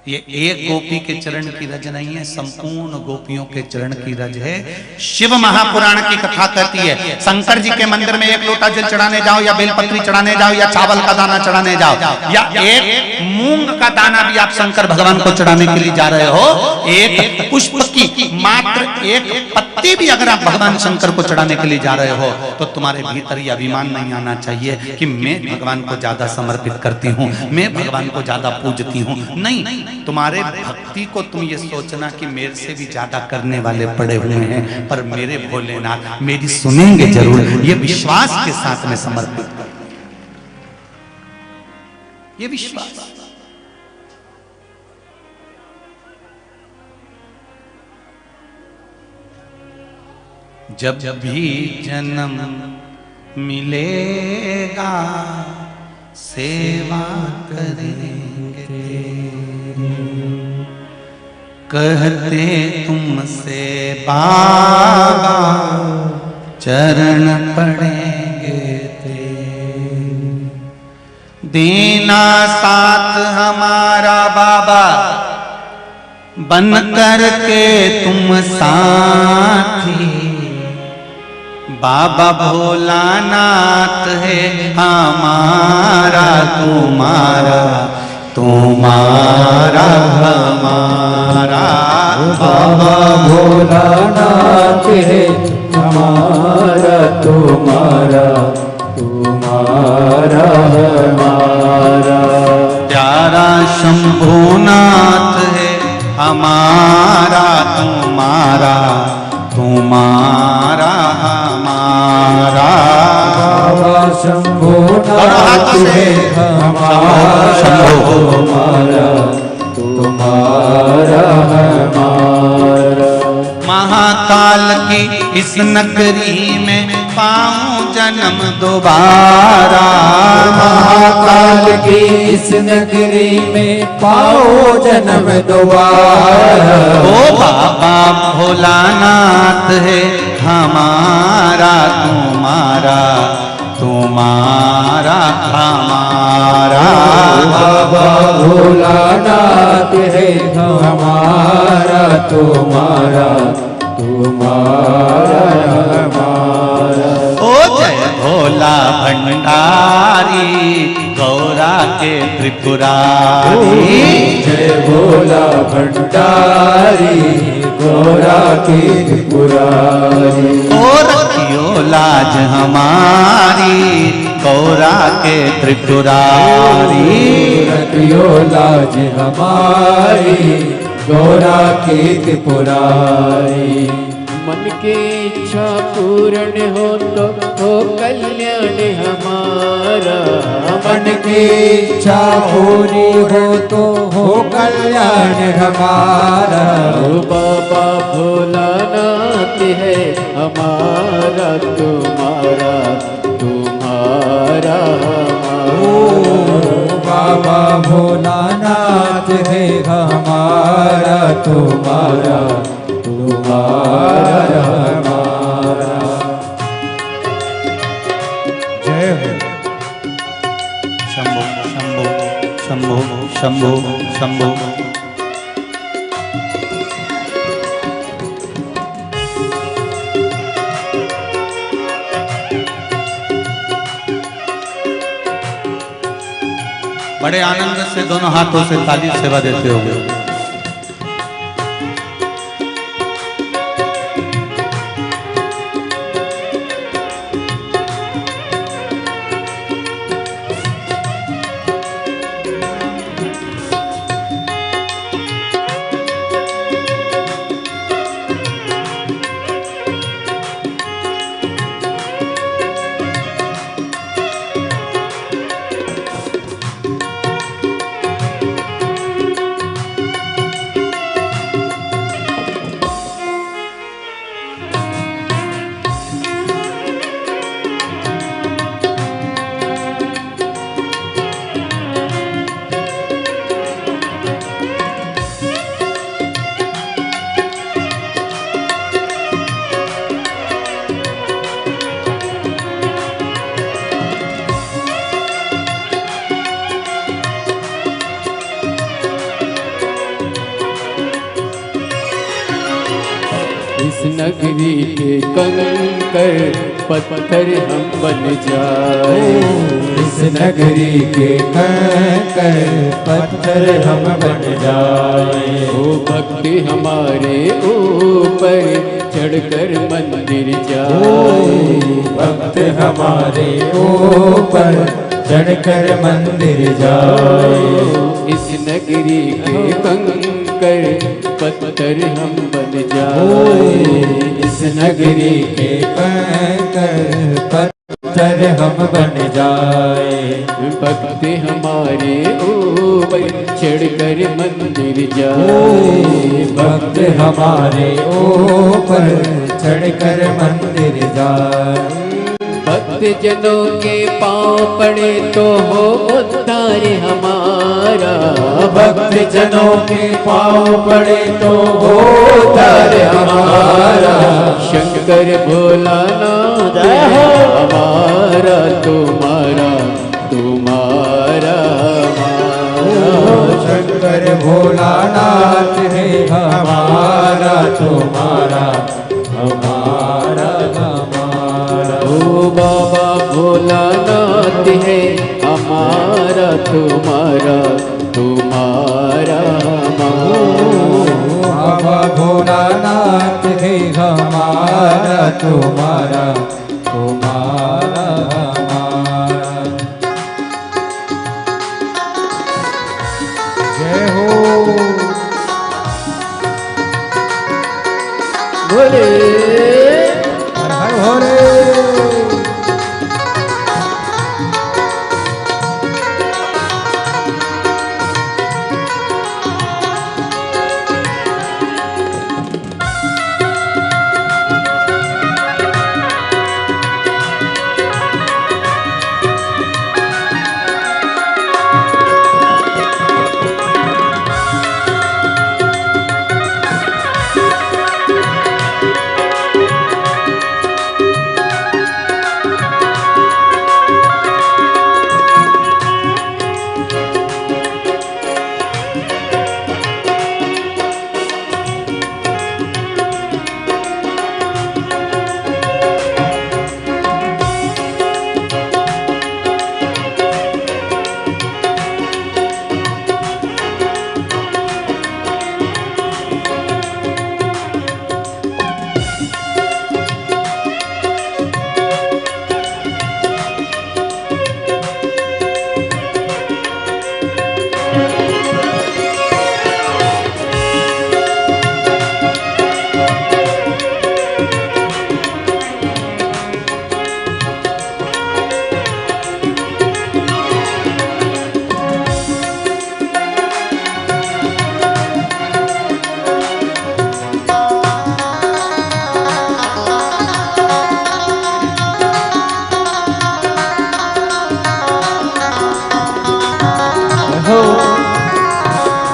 ये एक गोपी के चरण की रज नहीं है, संपूर्ण गोपियों के चरण की रज है। शिव महापुराण की कथा कहती है शंकर जी के मंदिर में एक लोटा जल चढ़ाने जाओ या बेलपत्री चढ़ाने जाओ या चावल का दाना चढ़ाने जाओ या एक मूंग का दाना भी आप शंकर भगवान को चढ़ाने के लिए जा रहे हो, एक पुष्प की मात्र एक पत्ती भी अगर आप भगवान शंकर को चढ़ाने के लिए जा रहे हो तो तुम्हारे भीतर ये अभिमान नहीं आना चाहिए कि मैं भगवान को ज्यादा समर्पित करती हूँ, मैं भगवान को ज्यादा पूजती हूँ। नहीं, तुम्हारे भक्ति को तुम ये सोचना कि मेरे से भी ज्यादा करने वाले पड़े हुए हैं, पर मेरे भोलेनाथ मेरी सुनेंगे जरूर, ये विश्वास के साथ में समर्पित कर, ये विश्वास। जब भी जन्म मिलेगा सेवा करेंगे, कहते तुमसे बाबा चरण पड़ेंगे देना साथ हमारा बाबा, बन कर के तुम साथी बाबा भोलानाथ है हमारा तुम्हारा, तुम्हारा हमारा। बाबा भोलानाथ है हमारा तुम्हारा, तुम्हारा हमारा। प्यारा शंभुनाथ है हमारा तुम्हारा, तुम्हारा हमारा। बाबा शंभुनाथ है हमारा तुम्हारा, तुम्हारा हमारा। महाकाल की इस नगरी में पाऊं जन्म दोबारा, महाकाल की इस नगरी में पाओ जन्म दोबारा। ओ बाबा भोलानाथ है हमारा तुम्हारा, तुम्हारा हमारा। बाबा भोलानाथ है हमारा तुम्हारा, तुम्हारा हमारा। ओ जय भोला भंडारी गौरा के त्रिपुरारी, जय भोला भंडारी गौरा की त्रिपुरारी। ओ रखियो लाज हमारी गौरा के त्रिपुरारी, रखियो लाज हमारी गौरा की त्रिपुरारी। मन की इच्छा पूर्ण हो तो हो कल्याण हमारा, मन की इच्छा पूरी हो तो हो कल्याण हमारा। ओ बाबा भोलानाथ है हमारा तुम्हारा, तुम्हारा ओ बाबा भोलानाथ है हमारा तुम्हारा, तुम्हारा हमारा। जय हो। शंभो शंभो शंभो शंभो शंभो। बड़े आनंद से दोनों हाथों से ताली सेवा देते होंगे। इस नगरी के कंकर पत्थर हम बन जाए, इस नगरी के कंकर पत्थर हम बन जाए। ओ भक्ति हमारे ऊपर चढ़कर मंदिर जाए, भक्त हमारे ऊपर चढ़कर मंदिर जाए। इस नगरी के कंकर पत्थर हम बन जाए, इस नगरी के कंकर पत्थर हम बन जाए। भक्ति हमारे ऊपर चढ़कर मंदिर जाए, भक्त हमारे ऊपर चढ़कर मंदिर जाए। भक्त जनों के पाँव पड़े तो हो उद्धार हमारा, भक्त जनों के पाँव पड़े तो हो उद्धार हमारा। शंकर भोलानाथ हमारा तुम्हारा, तुम्हारा हमारा। शंकर भोलानाथ है हमारा तुम्हारा, हमारा हमारा। भोलानाथ है हमारा तुम्हारा तुम्हारा बाबा भोलानाथ है हमारा तुम्हारा तुम्हारा हमारा। जय हो बोले हर हर भोले।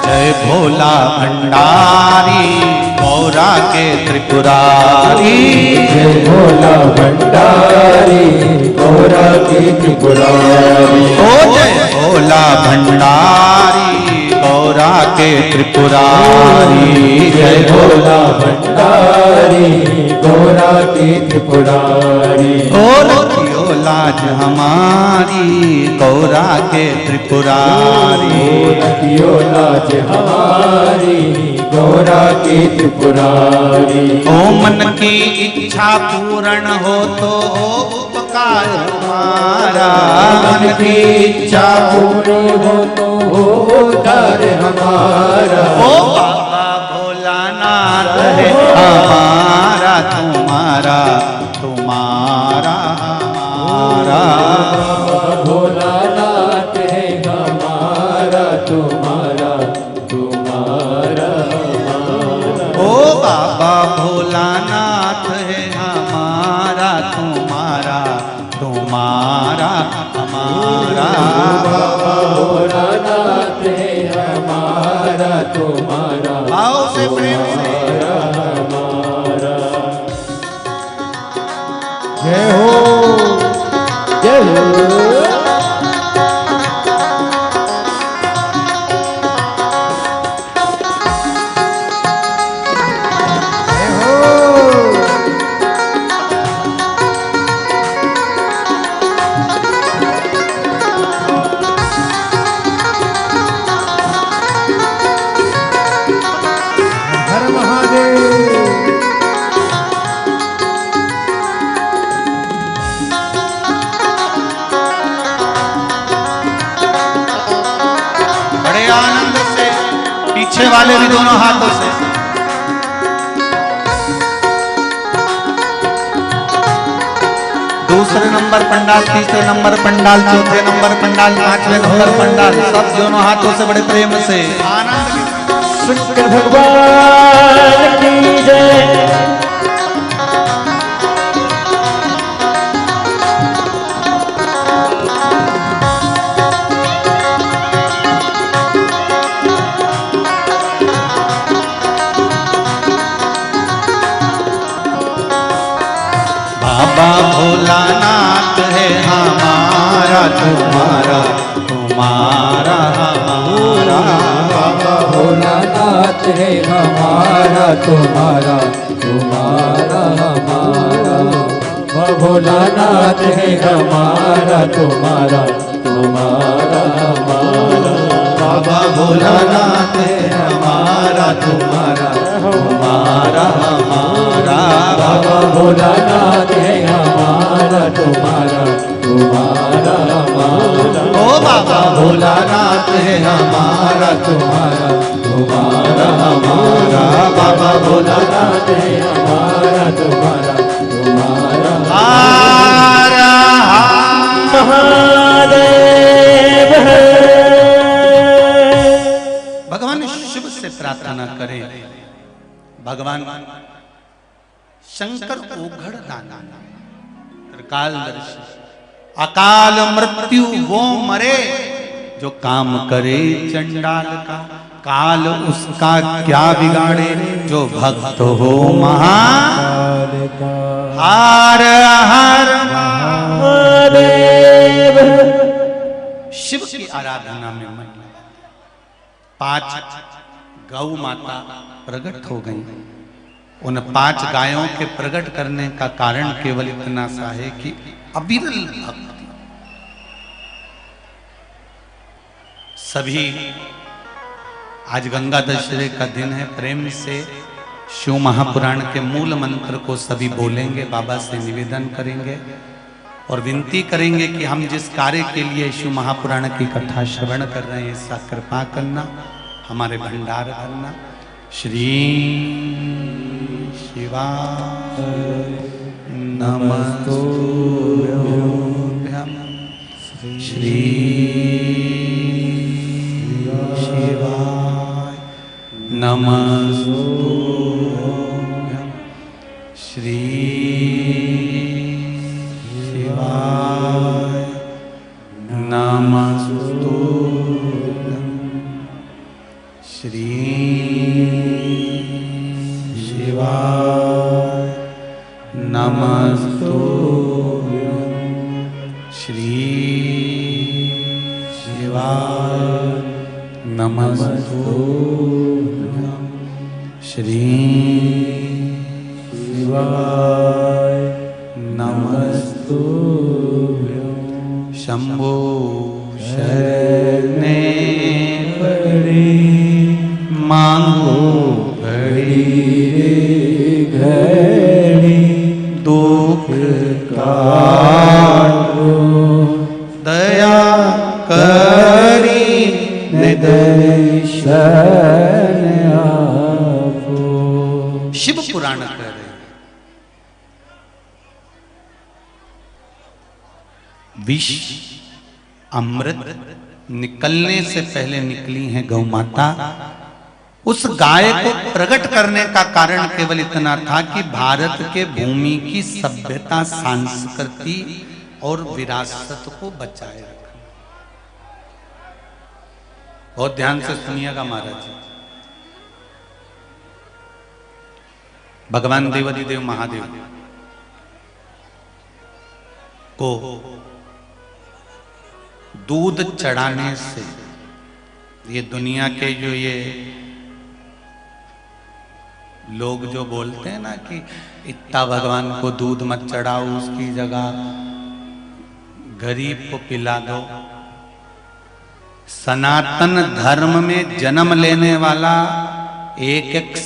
जय भोला भंडारी गौरा के त्रिपुरारी। जय भोला भंडारी गौरा के त्रिपुरारी। ओ जय भोला भंडारी गौरा के त्रिपुरारी। जय भोला भंडारी गौरा के त्रिपुरारी। ओ रखियो लाज हमारी गौरा के त्रिपुरारी। रखियो लाज हमारी गौरा के त्रिपुरारी। ओ मन की इच्छा पूर्ण हो तो उपकार हमारा। मन की इच्छा पूर्ण हो तो उद्धार हमारा। ओ बाबा भोलानाथ है हमारा तुम्हारा तुम्हारा हमारा। भोलानाथ है हमारा तुम्हारा तुम्हारा हमारा। ओ बाबा भोलानाथ है हमारा तुम्हारा तुम्हारा हमारा। बाबा भोलानाथ है हमारा तुम्हारा भाव से प्रेम से हमारा। जय हो जय हो हर महादेव। बड़े आनंद से पीछे वाले भी दोनों हाथों से। दूसरे नंबर पंडाल, तीसरे नंबर पंडाल, चौथे नंबर पंडाल, पांचवें नंबर पंडाल, सब दोनों हाथों से बड़े प्रेम से आनंद। शंकर भगवान की जय। बाबा भोलानाथ है हमारा तुम्हारा तुम्हारा हमारा। बाबा भोलानाथ है हमारा तुम्हारा तुम्हारा हमारा। बाबा भोलानाथ है हमारा तुम्हारा तुम्हारा हमारा। बाबा भोलानाथ है हमारा तुम्हारा तुम्हारा हमारा। बाबा भोलानाथ है हमारा तुम्हारा तुम्हारा हमारा। ओ बाबा भोलानाथ है हमारा तुम्हारा तुम्हारा हमारा। बाबा भोलानाथ है हमारा तुम्हारा तुम्हारा हमारा। महादेव भगवान शिव से प्रार्थना करें। भगवान शंकर ओघड़ दाना त्रिकालदर्शी अकाल मृत्यु वो मरे जो काम करे चंडाल का। काल उसका क्या बिगाड़े जो भक्त हो महाकाल का। हर हर महादेव। शिव की आराधना में मन 5 गौ माता प्रकट हो गई। उन 5 गायों के प्रकट करने का कारण केवल इतना सा है कि अविरल भक्ति। सभी आज गंगा दशहरे का दिन है। प्रेम से शिव महापुराण के मूल मंत्र को सभी बोलेंगे, बाबा से निवेदन करेंगे और विनती करेंगे कि हम जिस कार्य के लिए शिव महापुराण की कथा श्रवण कर रहे हैं ऐसा कृपा करना, हमारे भंडार करना। श्री शिवाय नमस्तुभ्यं। श्री शिवाय नमस्तुभ्यं। श्री शिवाय नमस्तुभ्यं। श्री शिवाय नमस्तुभ्यं। श्री शिवाय नमस्तुभ्यं। श्री शिवाय नमस्तुभ्यं। शंभो शरणे पड़े मांगो घड़ी घड़ी दुख काटो दया करी दर्शन आपो। शिव पुराण कर रहे हैं। विष अमृत निकलने से पहले निकली है गौ माता। उस गाय को प्रकट करने का कारण केवल इतना था कि भारत के भूमि की सभ्यता, संस्कृति और विरासत को बचाए रखना। बहुत ध्यान से सुनिएगा महाराज जी। भगवान देवाधिदेव महादेव को दूध चढ़ाने से ये दुनिया के जो ये लोग जो बोलते हैं ना कि इतना भगवान को दूध मत चढ़ाओ, उसकी जगह गरीब को पिला दो। सनातन धर्म में जन्म लेने वाला एक एक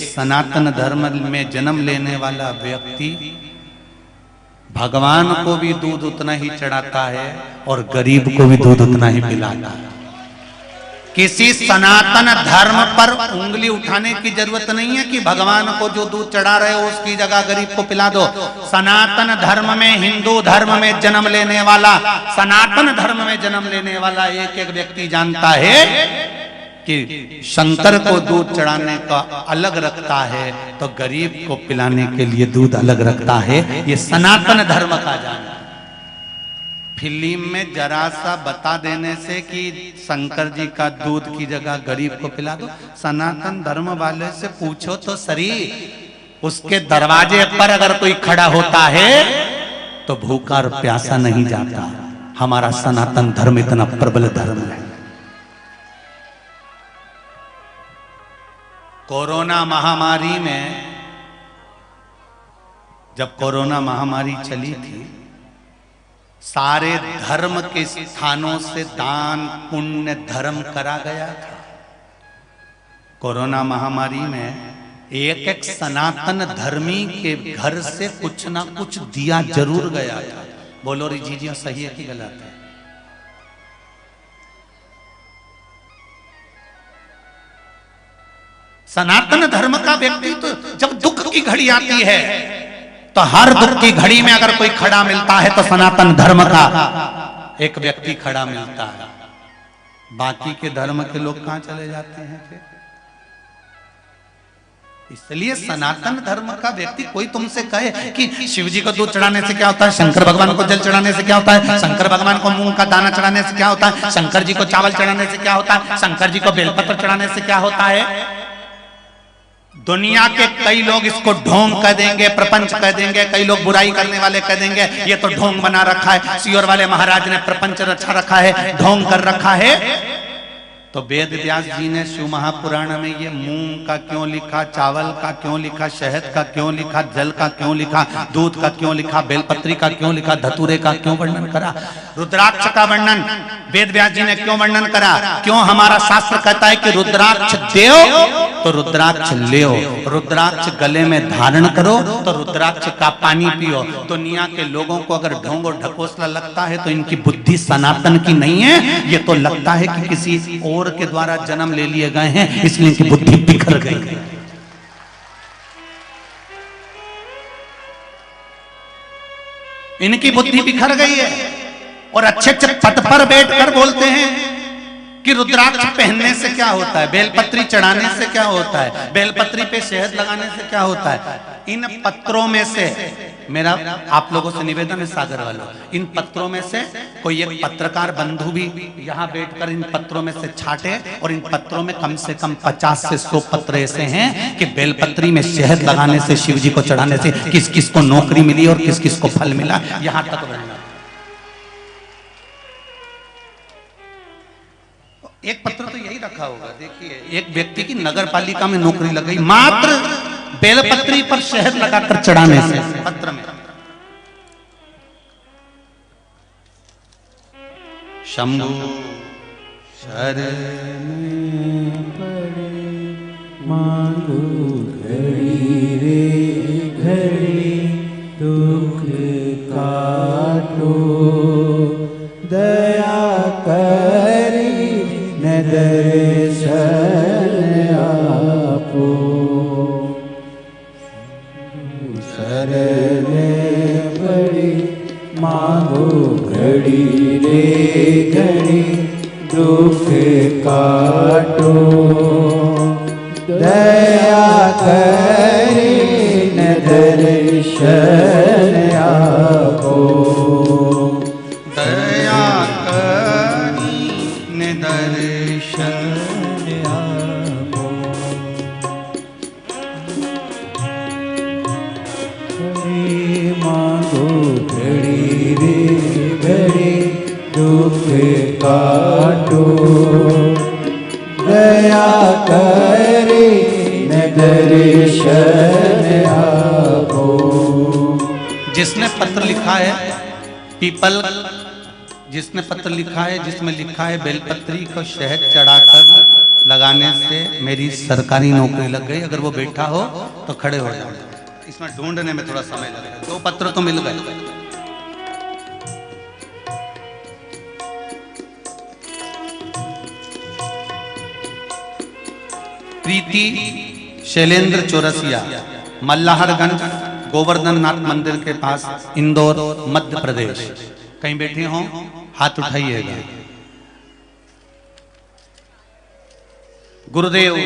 सनातन धर्म में जन्म लेने वाला व्यक्ति भगवान को भी दूध उतना ही चढ़ाता है और गरीब को भी दूध उतना ही पिलाता है। किसी सनातन धर्म पर उंगली उठाने की जरूरत नहीं है कि भगवान को जो दूध चढ़ा रहे हो उसकी जगह गरीब को पिला दो। सनातन धर्म में, हिंदू धर्म में जन्म लेने वाला, सनातन धर्म में जन्म लेने वाला एक एक व्यक्ति जानता है कि शंकर को दूध चढ़ाने का अलग रखता है तो गरीब को पिलाने के लिए दूध अलग रखता है। ये सनातन धर्म का जानना। फिल्म में जरा सा बता देने से कि शंकर जी का दूध की जगह गरीब को पिला दो, सनातन धर्म वाले से पूछो तो सही। उसके दरवाजे पर अगर कोई खड़ा होता है तो भूखा और प्यासा नहीं जाता। हमारा सनातन धर्म इतना प्रबल धर्म है। कोरोना महामारी में जब कोरोना महामारी चली थी, सारे धर्म के स्थानों से दान पुण्य धर्म करा गया था। कोरोना महामारी में एक एक सनातन धर्मी के घर से कुछ ना कुछ दिया जरूर गया था। बोलो री जी सही है कि गलत है? सनातन धर्म का व्यक्ति तो जब दुख की घड़ी आती है तो हर दुख की घड़ी में अगर कोई खड़ा मिलता है तो सनातन धर्म का एक व्यक्ति खड़ा मिलता है। बाकी के धर्म के लोग कहां चले जाते हैं फिर? इसलिए सनातन धर्म का व्यक्ति, कोई तुमसे कहे कि शिव जी को दूध चढ़ाने से क्या होता है, शंकर भगवान को जल चढ़ाने से क्या होता है, शंकर भगवान को मूंग का दाना चढ़ाने से क्या होता है, शंकर जी को चावल चढ़ाने से क्या होता है, शंकर जी को बेलपत्र चढ़ाने से क्या होता है, दुनिया के कई लोग इसको ढोंग कह देंगे, प्रपंच कह देंगे, कई लोग बुराई करने वाले कह देंगे ये तो ढोंग बना रखा है, सियोर वाले महाराज ने प्रपंच रचा रखा है, ढोंग कर रखा है। तो वेद व्यास जी ने शिव महापुराण में ये मूंग का क्यों लिखा, चावल का क्यों लिखा, शहद का क्यों लिखा, जल का क्यों लिखा, दूध का क्यों लिखा, बेलपत्री का क्यों लिखा, धतूरे का क्यों वर्णन करा, रुद्राक्ष का वर्णन वेद व्यास जी ने क्यों वर्णन करा? क्यों हमारा शास्त्र कहता है कि रुद्राक्ष देओ तो रुद्राक्ष लेओ, रुद्राक्ष गले में धारण करो तो रुद्राक्ष का पानी पियो। दुनिया के लोगों को अगर ढोंग और ढकोसला लगता है तो इनकी बुद्धि सनातन की नहीं है, ये तो लगता है कि किसी और के द्वारा जन्म ले लिए गए हैं, इसलिए इनकी बुद्धि बिखर गई है। इनकी बुद्धि बिखर गई है और अच्छे अच्छे पद पर बैठकर बोलते हैं कि रुद्राक्ष पहनने से क्या होता है, बेलपत्री चढ़ाने से क्या होता है, बेलपत्री पे शहद लगाने से क्या होता है। इन पत्रों में से मेरा आप लोगों से निवेदन है, सागर वालों, इन पत्रों में से कोई एक पत्रकार बंधु भी यहाँ बैठकर इन पत्रों में से छाटे, और इन पत्रों में कम से कम 50 से 100 पत्र ऐसे हैं कि बेलपत्री में शहद लगाने से, शिव जी को चढ़ाने से किस किस को नौकरी मिली और किस किस को फल मिला, यहां तक वर्णन। एक पत्र तो यही रखा होगा, देखिए एक व्यक्ति की नगर पालिका में नौकरी लग गई मात्र बेलपत्री पर शहद लगाकर चढ़ाने से। पत्र में शंभु शरण पड़े मांगो घड़ी रे घड़ी दुख काटो, दया करी न दर्शन आपो, शरण पड़ी मांगो घड़ी रे घड़ी दुख काटो, दया करी न दर्शन आपो, दया करी न दर्शन आपो, घड़ी मांगो घड़ी रे घड़ी दुख काटो, दया करे न दर्शन आपो। जिसने पत्र लिखा है पीपल, जिसने पत्र लिखा है जिसमें लिखा है बेलपत्री को शहद चढ़ाकर लगाने से मेरी सरकारी नौकरी लग गई, अगर वो बैठा हो तो खड़े हो जाओ। इसमें ढूंढने में थोड़ा समय लगेगा, 2 पत्र तो मिल गए। प्रीति शैलेंद्र चौरसिया, मल्लाहरगंज गोवर्धन नाथ मंदिर के पास, इंदौर मध्य प्रदेश। कहीं बैठे हो हाथ उठाइएगा। गुरुदेव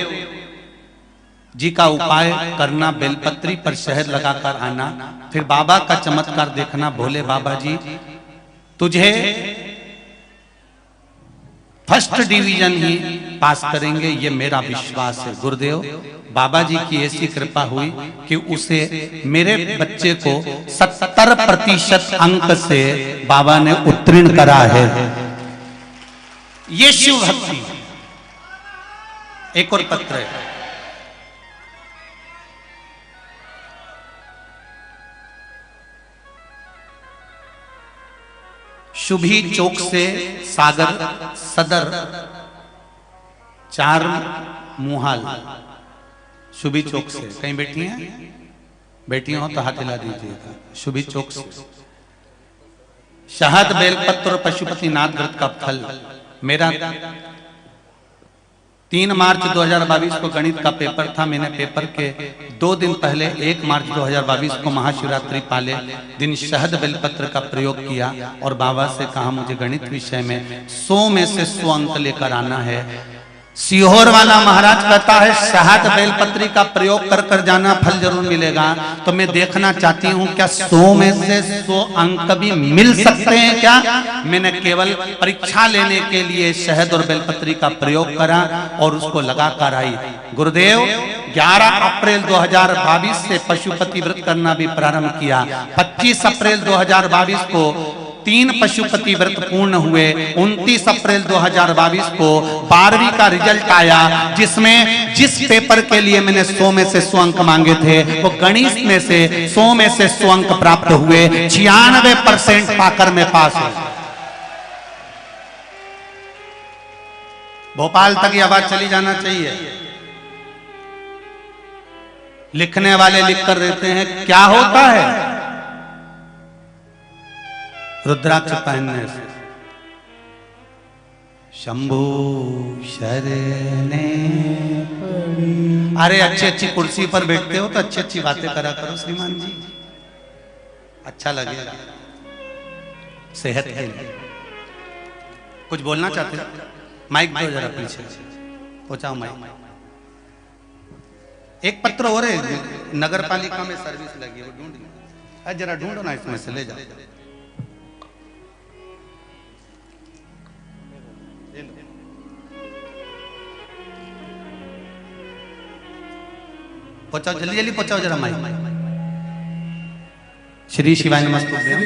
जी का उपाय करना, बेलपत्री पर शहद लगाकर आना, फिर बाबा का चमत्कार देखना। भोले बाबा जी तुझे फर्स्ट डिवीजन ही पास करेंगे, ये मेरा विश्वास है। गुरुदेव बाबा जी की ऐसी कृपा हुई कि उसे, मेरे बच्चे को 70% अंक से बाबा ने उत्तीर्ण करा है। ये शिव भक्ति। एक और पत्र है, शुभी चौक से सागर सदर 4 मुहाल, शुभी चौक से। कहीं बैठी हैं? बैठी हो तो हाथ हिला दीजिएगा। शुभी चौक से शहद बेलपत्र और पशुपतिनाथ व्रत का फल। मेरा 3 मार्च 2022 को गणित का पेपर था। मैंने पेपर के 2 दिन पहले 1 मार्च 2022 को महाशिवरात्रि पाले दिन शहद बेलपत्र का प्रयोग किया और बाबा से कहा मुझे गणित विषय में 100 में से 100 अंक लेकर आना है। सीहोर वाला महाराज कहता है शहद बेलपत्री का प्रयोग कर कर जाना, फल जरूर मिलेगा। तो मैं देखना चाहती हूँ क्या 100 में से 100 अंक भी मिल सकते हैं क्या? मैंने केवल परीक्षा लेने के लिए शहद और बेलपत्री का प्रयोग करा और उसको लगा कर आई। गुरुदेव 11 अप्रैल 2022 से पशुपति व्रत करना भी प्रारंभ किया। 25 अप्रैल 2022 को 3 पशुपति व्रत पूर्ण हुए। 29 अप्रैल 2022 को 12वीं का रिजल्ट आया, जिसमें जिस पेपर के लिए मैंने 100 में से 100 अंक मांगे थे वो गणित में से 100 में से 100 अंक प्राप्त हुए। 96% पाकर मैं पास हुआ। भोपाल तक ये आवाज चली जाना चाहिए। लिखने वाले लिख कर देते हैं क्या होता है रुद्राक्ष पहनने से। शंभू शरणे पड़ी। अरे अच्छी अच्छी कुर्सी पर बैठते हो तो अच्छी अच्छी बातें करा करो श्रीमान जी, अच्छा लगेगा सेहत के लिए। कुछ बोलना चाहते हो? माइक दो जरा पीछे पहुंचाओ माइक। एक पत्र और है, नगर पालिका में सर्विस लगी है, वो ढूंढ जरा ढूंढो ना, इसमें से ले जाओ। पहुंचाओ जल्दी जल्दी पहुंचाओ जरा माइक। श्री शिवाय नमस्तुभ्यं।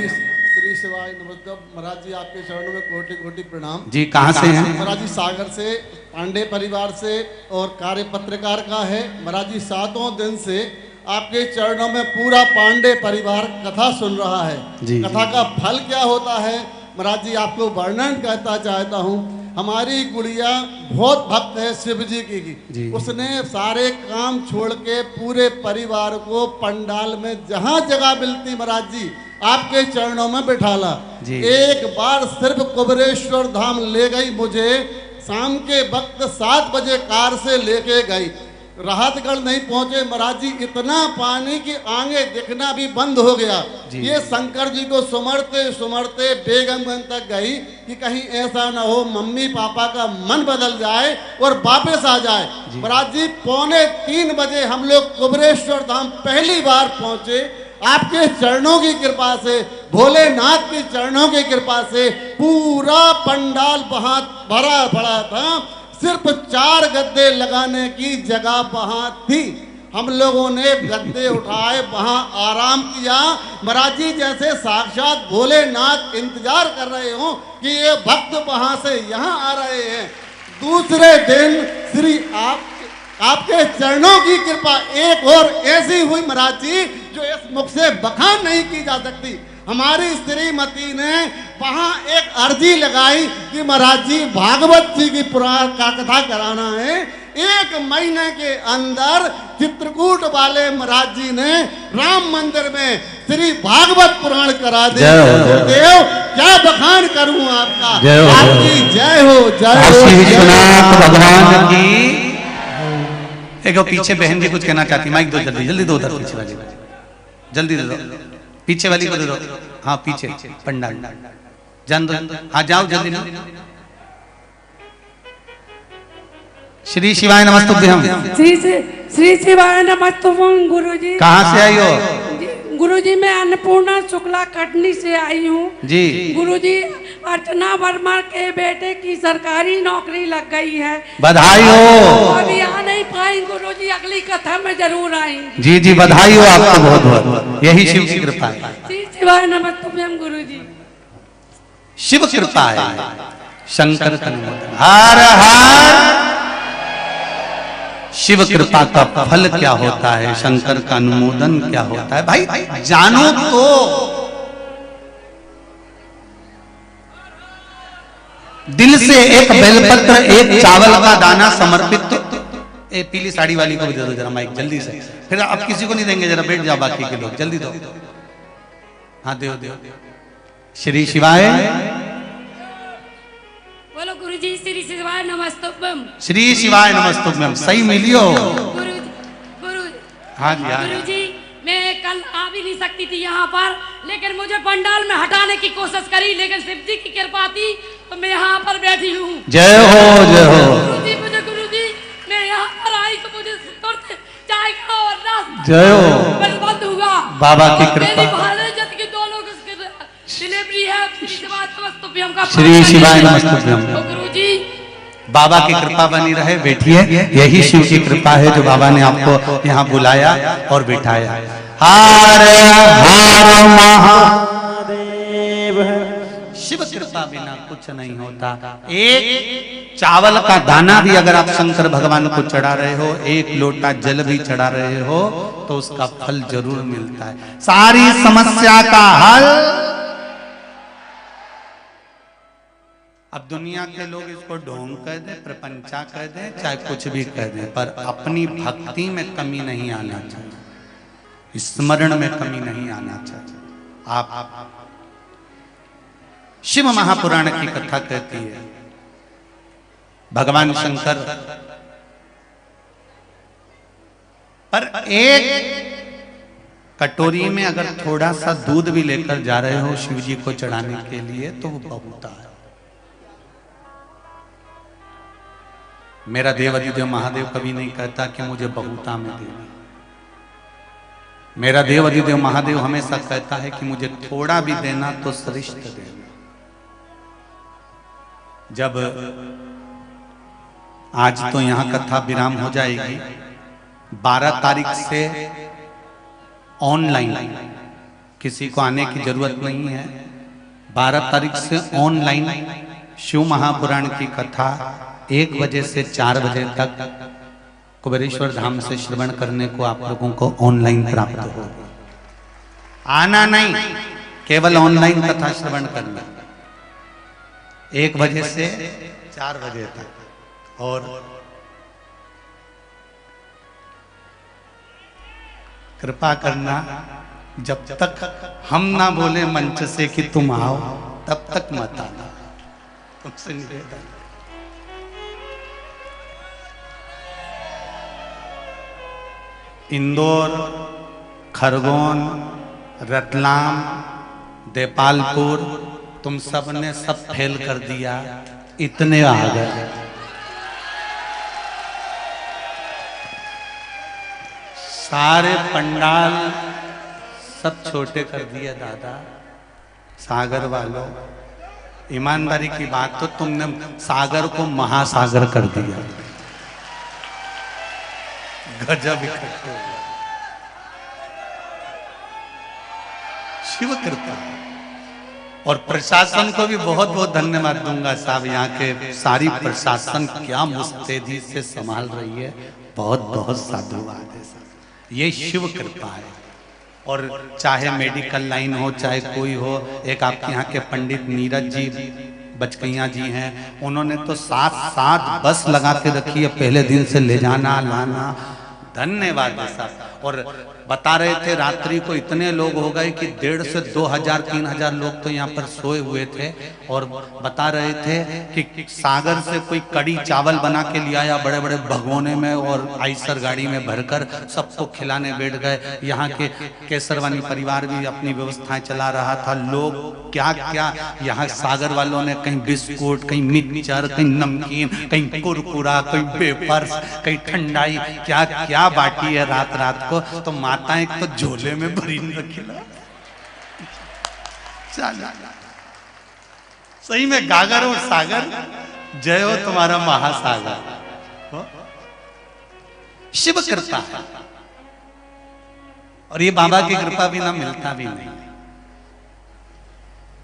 श्री शिवाय नमस्तुभ्यं। महाराज जी आपके चरणों में कोटि कोटि प्रणाम। जी कहाँ से हैं? महाराज जी सागर से, पांडे परिवार से और कार्य पत्रकार का है। महाराज जी 7 दिन से आपके चरणों में पूरा पांडे परिवार कथा सुन रहा है। जी, कथा का फल क्या होता है महाराज जी आपको वर्णन कहता चाहता हूँ। हमारी गुड़िया बहुत भक्त है शिव जी की। उसने सारे काम छोड़ के पूरे परिवार को पंडाल में जहाँ जगह मिलती महाराज जी आपके चरणों में बिठाला। एक बार सिर्फ कुबेरेश्वर धाम ले गई मुझे, शाम के वक्त 7 बजे कार से लेके गई। राहतगढ़ नहीं पहुंचे महाराज जी, इतना पानी की आगे दिखना भी बंद हो गया। ये शंकर जी को सुमरते सुमरते बेगमगंज तक गई कि कहीं ऐसा ना हो मम्मी पापा का मन बदल जाए और वापस आ जाए। महाराज जी 2:45 बजे हम लोग कुबेरेश्वर धाम पहली बार पहुंचे। आपके चरणों की कृपा से, भोलेनाथ के चरणों की कृपा से पूरा पंडाल वहां भरा पड़ा था। सिर्फ 4 गद्दे लगाने की जगह वहां थी। हम लोगों ने गद्दे उठाए, वहां आराम किया। महाराज जी जैसे साक्षात भोलेनाथ इंतजार कर रहे हो कि ये भक्त वहां से यहाँ आ रहे हैं। दूसरे दिन श्री आपके चरणों की कृपा एक और ऐसी हुई महाराज जी जो इस मुख से बखान नहीं की जा सकती। हमारी श्रीमती ने वहां एक अर्जी लगाई कि महाराज जी भागवत जी की पुराण का कथा कराना है। 1 महीने के अंदर चित्रकूट वाले महाराज जी ने राम मंदिर में श्री भागवत पुराण करा दे। देव क्या बखान करूं आपका, आपकी जय हो, जय हो, विश्वनाथ भगवान की। एक पीछे बहन जी कुछ कहना चाहती, माइक दो जल्दी जल्दी दो, उधर पीछे वाली जल्दी दे दो, पीछे वाली को दे दो। हाँ पीछे पंडाल जान दो, हाँ जाओ जल्दी ना। श्री शिवाय नमस्तुभ्यं। श्री शिवाय नमस्तुभ्यं। गुरुजी कहाँ से आई हो? गुरुजी मैं अन्नपूर्णा शुक्ला कटनी से आई हूँ जी। गुरुजी अर्चना वर्मा के बेटे की सरकारी नौकरी लग गई है। बधाई हो। अभी आ नहीं पाई गुरुजी, अगली कथा में जरूर आई। जी जी बधाई हो आपको बहुत बहुत, यही शिव की कृपा है। श्री शिवाय नमस्तुभ्यं गुरुजी। शिव कृपा है, शंकर का हर हर। शिव कृपा का फल क्या होता है, शंकर का अनुमोदन क्या होता है, भाई जानो तो। दिल से एक बेलपत्र, एक चावल का दाना समर्पित। ए पीली साड़ी वाली को भी दे दो जरा माइक जल्दी से, फिर अब किसी को नहीं देंगे, जरा बैठ जाओ बाकी के लोग, जल्दी दो। हाँ दो। श्री शिवाय बोलो गुरुजी श्री शिवाय नमस्तुभ्यम। श्री शिवाय नमस्तुभ्यम। सही मिलियो गुरु हाँ जी हाँ गुरुजी, मैं कल आ भी नहीं सकती थी यहाँ पर, लेकिन मुझे पंडाल में हटाने की कोशिश करी, लेकिन शिव जी की कृपा थी तो मैं यहाँ पर बैठी हूँ। जय हो जय हो। गुरुजी मैं यहाँ पर आई तो मुझे तुरंत चाय का और रस जय हो। बंद हुआ। बाबा की कृपा। मेरी भारत के दो लोग डिलीवरी है। श्री शिवाय नमस्तुभ्यम का श्री शिवाय नमस्तुभ्यम। गुरुजी बाबा की कृपा बनी रहे, बैठिए। यही शिव की कृपा है जो बाबा ने आपको यहाँ बुलाया और बिठाया। हर हर महादेव। शिव कृपा बिना कुछ नहीं होता। एक चावल का दाना भी अगर आप शंकर भगवान को चढ़ा रहे हो, एक लोटा जल भी चढ़ा रहे हो, तो उसका फल जरूर मिलता है। सारी समस्या का हल। अब दुनिया के लोग इसको ढोंग कह दें, प्रपंचा कह दें, चाहे कुछ भी कह दें, पर अपनी भक्ति में कमी नहीं आना चाहिए, स्मरण में कमी नहीं आना चाहिए। आप शिव महापुराण की कथा कहती है, भगवान शंकर पर एक कटोरी में अगर थोड़ा सा दूध भी लेकर जा रहे हो शिव जी को चढ़ाने के लिए, तो वो बहुत है। मेरा देव अधिदेव महादेव कभी नहीं कहता कि मुझे बहुता में देना। मेरा देव अधिदेव महादेव हमेशा कहता है कि मुझे थोड़ा भी देना तो श्रेष्ठ देना। जब आज तो यहां कथा विराम हो जाएगी, 12 तारीख से ऑनलाइन, किसी को आने की जरूरत नहीं है, 12 तारीख से ऑनलाइन शिव महापुराण की कथा 1 बजे से 4 बजे तक कुबेरेश्वर धाम से श्रवण करने को आप लोगों को ऑनलाइन प्राप्त हो। आना नहीं, केवल ऑनलाइन कथा श्रवण करना 1 बजे से 4 बजे तक। और कृपा करना, जब तक हम ना बोले मंच से कि तुम आओ, तब तक मत आना। तुमसे निवेदन। इंदौर, खरगोन, रतलाम, देपालपुर, तुम सब ने सब फेल कर दिया, इतने आ गए। सारे पंडाल सब छोटे कर दिए दादा। सागर वालों, ईमानदारी की बात, तो तुमने सागर को महासागर कर दिया। गजब इकट्ठे हो गया। शिव कृपा। और प्रशासन को भी बहुत बहुत धन्यवाद दूंगा साहब, यहाँ के सारी प्रशासन क्या मुस्तैदी से संभाल रही है, बहुत बहुत साधुवाद है साहब। ये शिव कृपा है। और चाहे मेडिकल लाइन हो, चाहे कोई हो, एक आपके यहाँ के पंडित नीरज जी बचकैया जी हैं, उन्होंने तो 7 बस लगा के रखी है, पहले दिन से ले जाना लाना। धन्यवाद साहब। और बता रहे थे रात्रि को इतने लोग हो गए कि 1,500 से 2,000 3,000 लोग तो यहाँ पर सोए हुए थे। और बता रहे थे कि सागर से कोई कड़ी चावल बना के ले आया बड़े बड़े भगोने में, और आइसर गाड़ी में भरकर सबको खिलाने बैठ गए। यहाँ के केसरवानी परिवार भी अपनी व्यवस्थाएं चला रहा था। लोग क्या क्या यहाँ सागर वालों ने कहीं बिस्कुट, कहीं मिक्सचर, कहीं नमकीन, कहीं कुरकुरा, कहीं वेफर्स, कहीं ठंडाई, क्या क्या बाटी है रात रात को। तो माताएं तो झोले में भरी रखिला। सही में गागर और सागर, जय हो तुम्हारा महासागर। शिव कृपा है। और ये बाबा की कृपा बिना मिलता भी नहीं।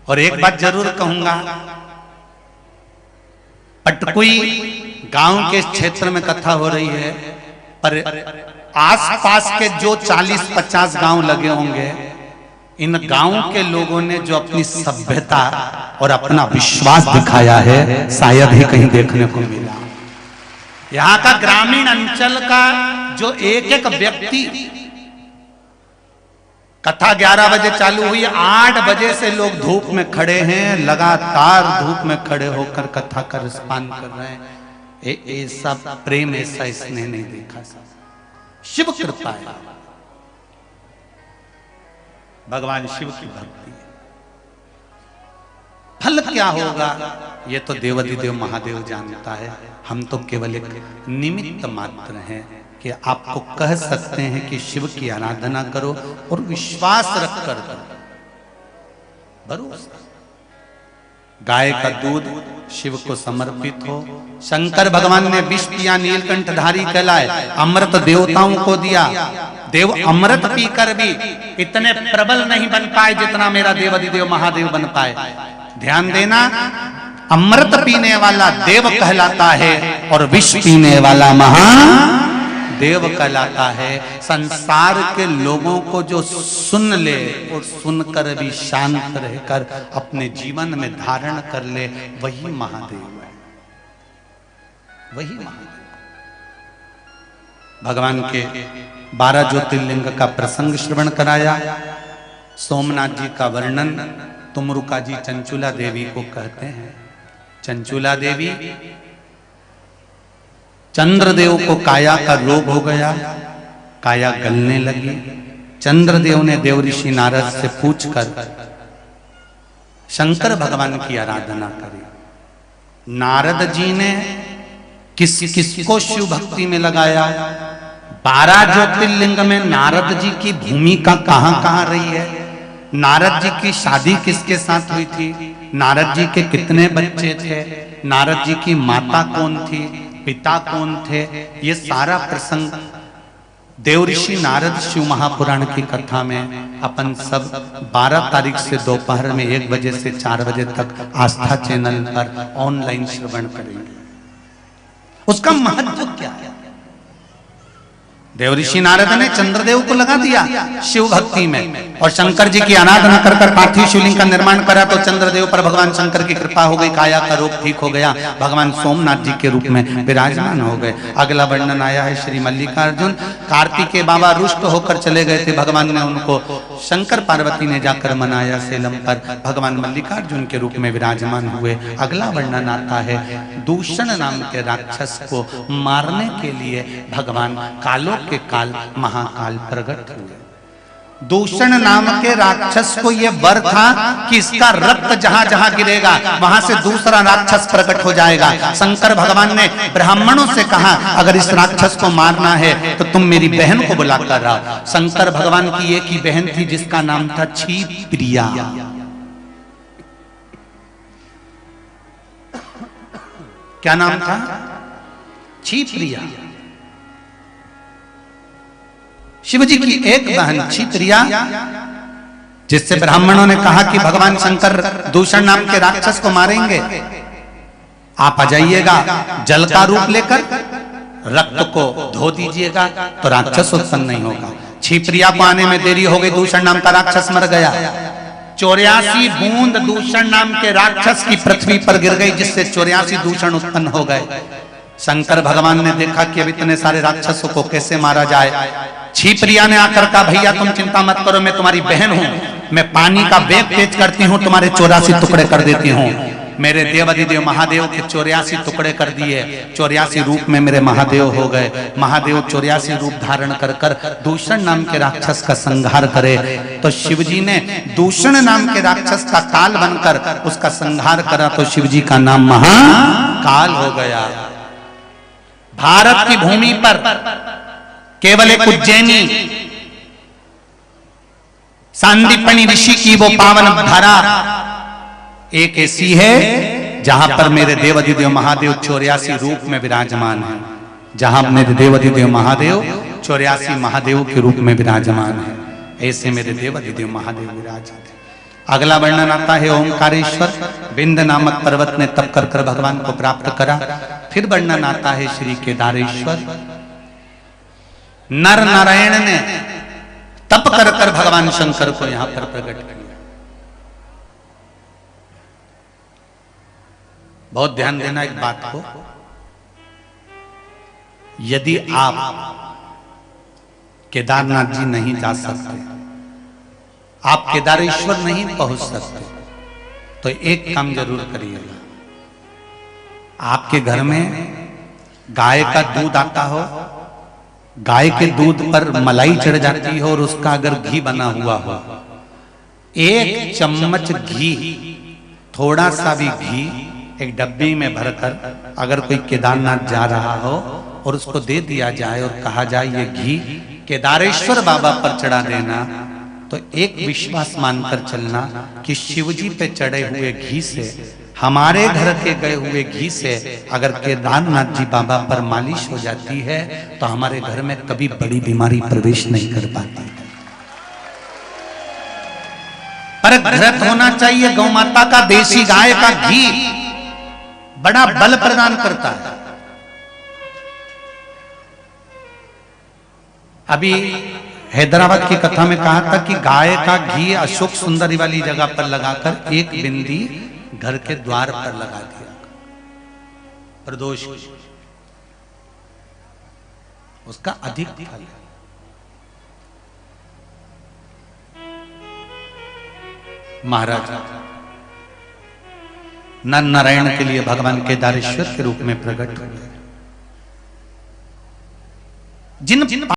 और एक बात जरूर कहूंगा, पटकुई गांव के क्षेत्र में कथा हो रही है, पर आसपास के जो 40-50 गांव लगे होंगे, इन गांव के लोगों ने जो अपनी सभ्यता और अपना विश्वास दिखाया है शायद ही कहीं देखने को मिला। यहाँ का ग्रामीण अंचल का जो एक एक व्यक्ति, कथा 11 बजे चालू हुई, 8 बजे से लोग धूप में खड़े हैं, लगातार धूप में खड़े होकर कथा का रसपान कर रहे हैं। ऐसा प्रेम ऐसा इसने नहीं देखा। शिव कृपा है, भगवान शिव की भक्ति है। फल क्या होगा ये तो देवाधिदेव महादेव जानता है। हम तो केवल एक निमित्त मात्र हैं कि आपको कह सकते हैं कि शिव की आराधना करो और विश्वास रखकर करो, भरोसा। गाय का दूध शिव को समर्पित हो। शंकर भगवान ने विष पिया, नीलकंठधारी कहलाए, अमृत देवताओं को दिया। देव अमृत पीकर भी इतने प्रबल नहीं बन पाए जितना मेरा देवाधिदेव महादेव बन पाए। ध्यान देना, अमृत पीने वाला देव कहलाता है और विष पीने वाला महादेव कहलाता है। संसार के लोगों को जो सुन ले और सुनकर भी शांत रहकर अपने जीवन में धारण कर ले, वही महादेव है, वही महादेव। भगवान के 12 ज्योतिर्लिंग का प्रसंग श्रवण कराया। सोमनाथ जी का वर्णन तुमरुका जी चंचुला देवी को कहते हैं। चंचुला देवी, चंद्रदेव को काया का रोग हो गया, काया गलने लगी। चंद्रदेव ने देव ऋषि नारद से पूछकर शंकर भगवान की आराधना करी। नारद जी ने किसको शिव भक्ति में लगाया। 12 ज्योतिर्लिंग में नारद जी की भूमिका कहां रही है। नारद जी की शादी किसके साथ हुई थी, नारद जी के कितने बच्चे थे, नारद जी की माता कौन थी, पिता कौन थे, ये सारा प्रसंग देव ऋषि नारद शिव महापुराण की कथा में अपन सब 12 तारीख से दोपहर में 1 बजे से 4 बजे तक आस्था चैनल पर ऑनलाइन श्रवण करेंगे। उसका महत्व क्या है। देव ऋषि नारद ने चंद्रदेव को लगा दिया शिव भक्ति में और शंकर जी की आराधना कर कर पार्थिव शिवलिंग का निर्माण करा तो चंद्रदेव पर भगवान शंकर की कृपा हो गई, काया का रोग ठीक हो गया, भगवान सोमनाथ जी के रूप में विराजमान हो गए। अगला वर्णन आया है श्री मल्लिकार्जुन। कार्तिकेय बाबा रुष्ट होकर चले गए थे, भगवान ने उनको, शंकर पार्वती ने जाकर मनाया सेलम पर, भगवान मल्लिकार्जुन के रूप में विराजमान हुए। अगला वर्णन आता है दूषण नाम के राक्षस को मारने के लिए भगवान कालों के काल महाकाल प्रकट हुए। दूषण नाम के राक्षस को यह वर था कि इसका रक्त जहां जहां गिरेगा वहां से दूसरा राक्षस प्रकट हो जाएगा। शंकर भगवान ने ब्राह्मणों से कहा अगर इस राक्षस को मारना है तो तुम मेरी बहन को बुलाकर आओ। शंकर भगवान की एक ही बहन थी जिसका नाम था क्षिप्रिया। क्या नाम था? क्षिप्रिया। शिव जी की एक बहन क्षिप्रिया, जिससे ब्राह्मणों ने कहा कि भगवान शंकर दूषण नाम के राक्षस को मारेंगे, आप आ जाइएगा जल का रूप लेकर, रक्त को धो दीजिएगा तो राक्षस उत्पन्न नहीं होगा। क्षिप्रिया को आने में देरी हो गई, दूषण नाम का राक्षस मर गया। 84 बूंद दूषण नाम के राक्षस की पृथ्वी पर गिर गई, जिससे 84 दूषण उत्पन्न हो गए। शंकर भगवान ने देखा कि अब इतने सारे राक्षसों को कैसे मारा जाए। क्षिप्रिया ने आकर कहा भैया तुम चिंता मत करो, मैं तुम्हारी बहन हूं, मैं पानी का वेग तेज करती हूं, तुम्हारे 84 टुकड़े कर देती हूं। मेरे देवाधिदेव महादेव के 84 टुकड़े कर दिए, 84 रूप में मेरे महादेव हो गए। महादेव 84 रूप धारण कर कर दूषण नाम के राक्षस का संहार करे। तो शिव जी ने दूषण नाम के राक्षस का काल बनकर उसका संहार करा तो शिव जी का नाम महाकाल हो गया। भारत की भूमि पर केवल एक उज्जैनी सांदीपनि ऋषि की वो पावन धारा एक ऐसी है जहां पर मेरे देवाधिदेव महादेव 84 रूप में विराजमान है, जहां मेरे देवाधिदेव महादेव 84 महादेव के रूप में विराजमान है। ऐसे मेरे देवाधिदेव महादेव विराजित है। अगला वर्णन आता है ओंकारेश्वर। विंध नामक पर्वत ने तप कर कर भगवान को प्राप्त करा। फिर वर्णन आता है श्री केदारेश्वर। नर नारायण ने तप कर कर भगवान शंकर को यहां पर प्रकट किया। बहुत ध्यान देना एक बात को, यदि आप केदारनाथ जी नहीं जा सकते, आप केदारेश्वर नहीं पहुंच सकते, तो एक काम जरूर करिएगा। आपके घर में गाय का दूध आता हो, गाय के दूध पर मलाई चढ़ जाती हो और उसका अगर घी बना हुआ हो, एक चम्मच घी, थोड़ा सा भी घी एक डब्बी में भरकर अगर कोई केदारनाथ जा रहा हो और उसको दे दिया जाए और कहा जाए ये घी केदारेश्वर बाबा पर चढ़ा देना, तो एक विश्वास मानकर चलना कि शिवजी पे चढ़े हुए घी से, हमारे घर के गए हुए घी से अगर केदारनाथ जी बाबा पर मालिश हो जाती है तो हमारे घर में कभी बड़ी बीमारी प्रवेश नहीं कर पाती। पर घृत होना चाहिए गौ माता का, देसी गाय का घी बड़ा बल प्रदान करता है। अभी हैदराबाद की कथा में कहा था कि गाय का घी अशोक सुंदरी वाली जगह पर लगाकर एक बिंदी घर के द्वार पर लगा दिया, प्रदोष उसका अधिक फल। महाराज नर नारायण के लिए भगवान केदारेश्वर के रूप में प्रकट हुए। जिन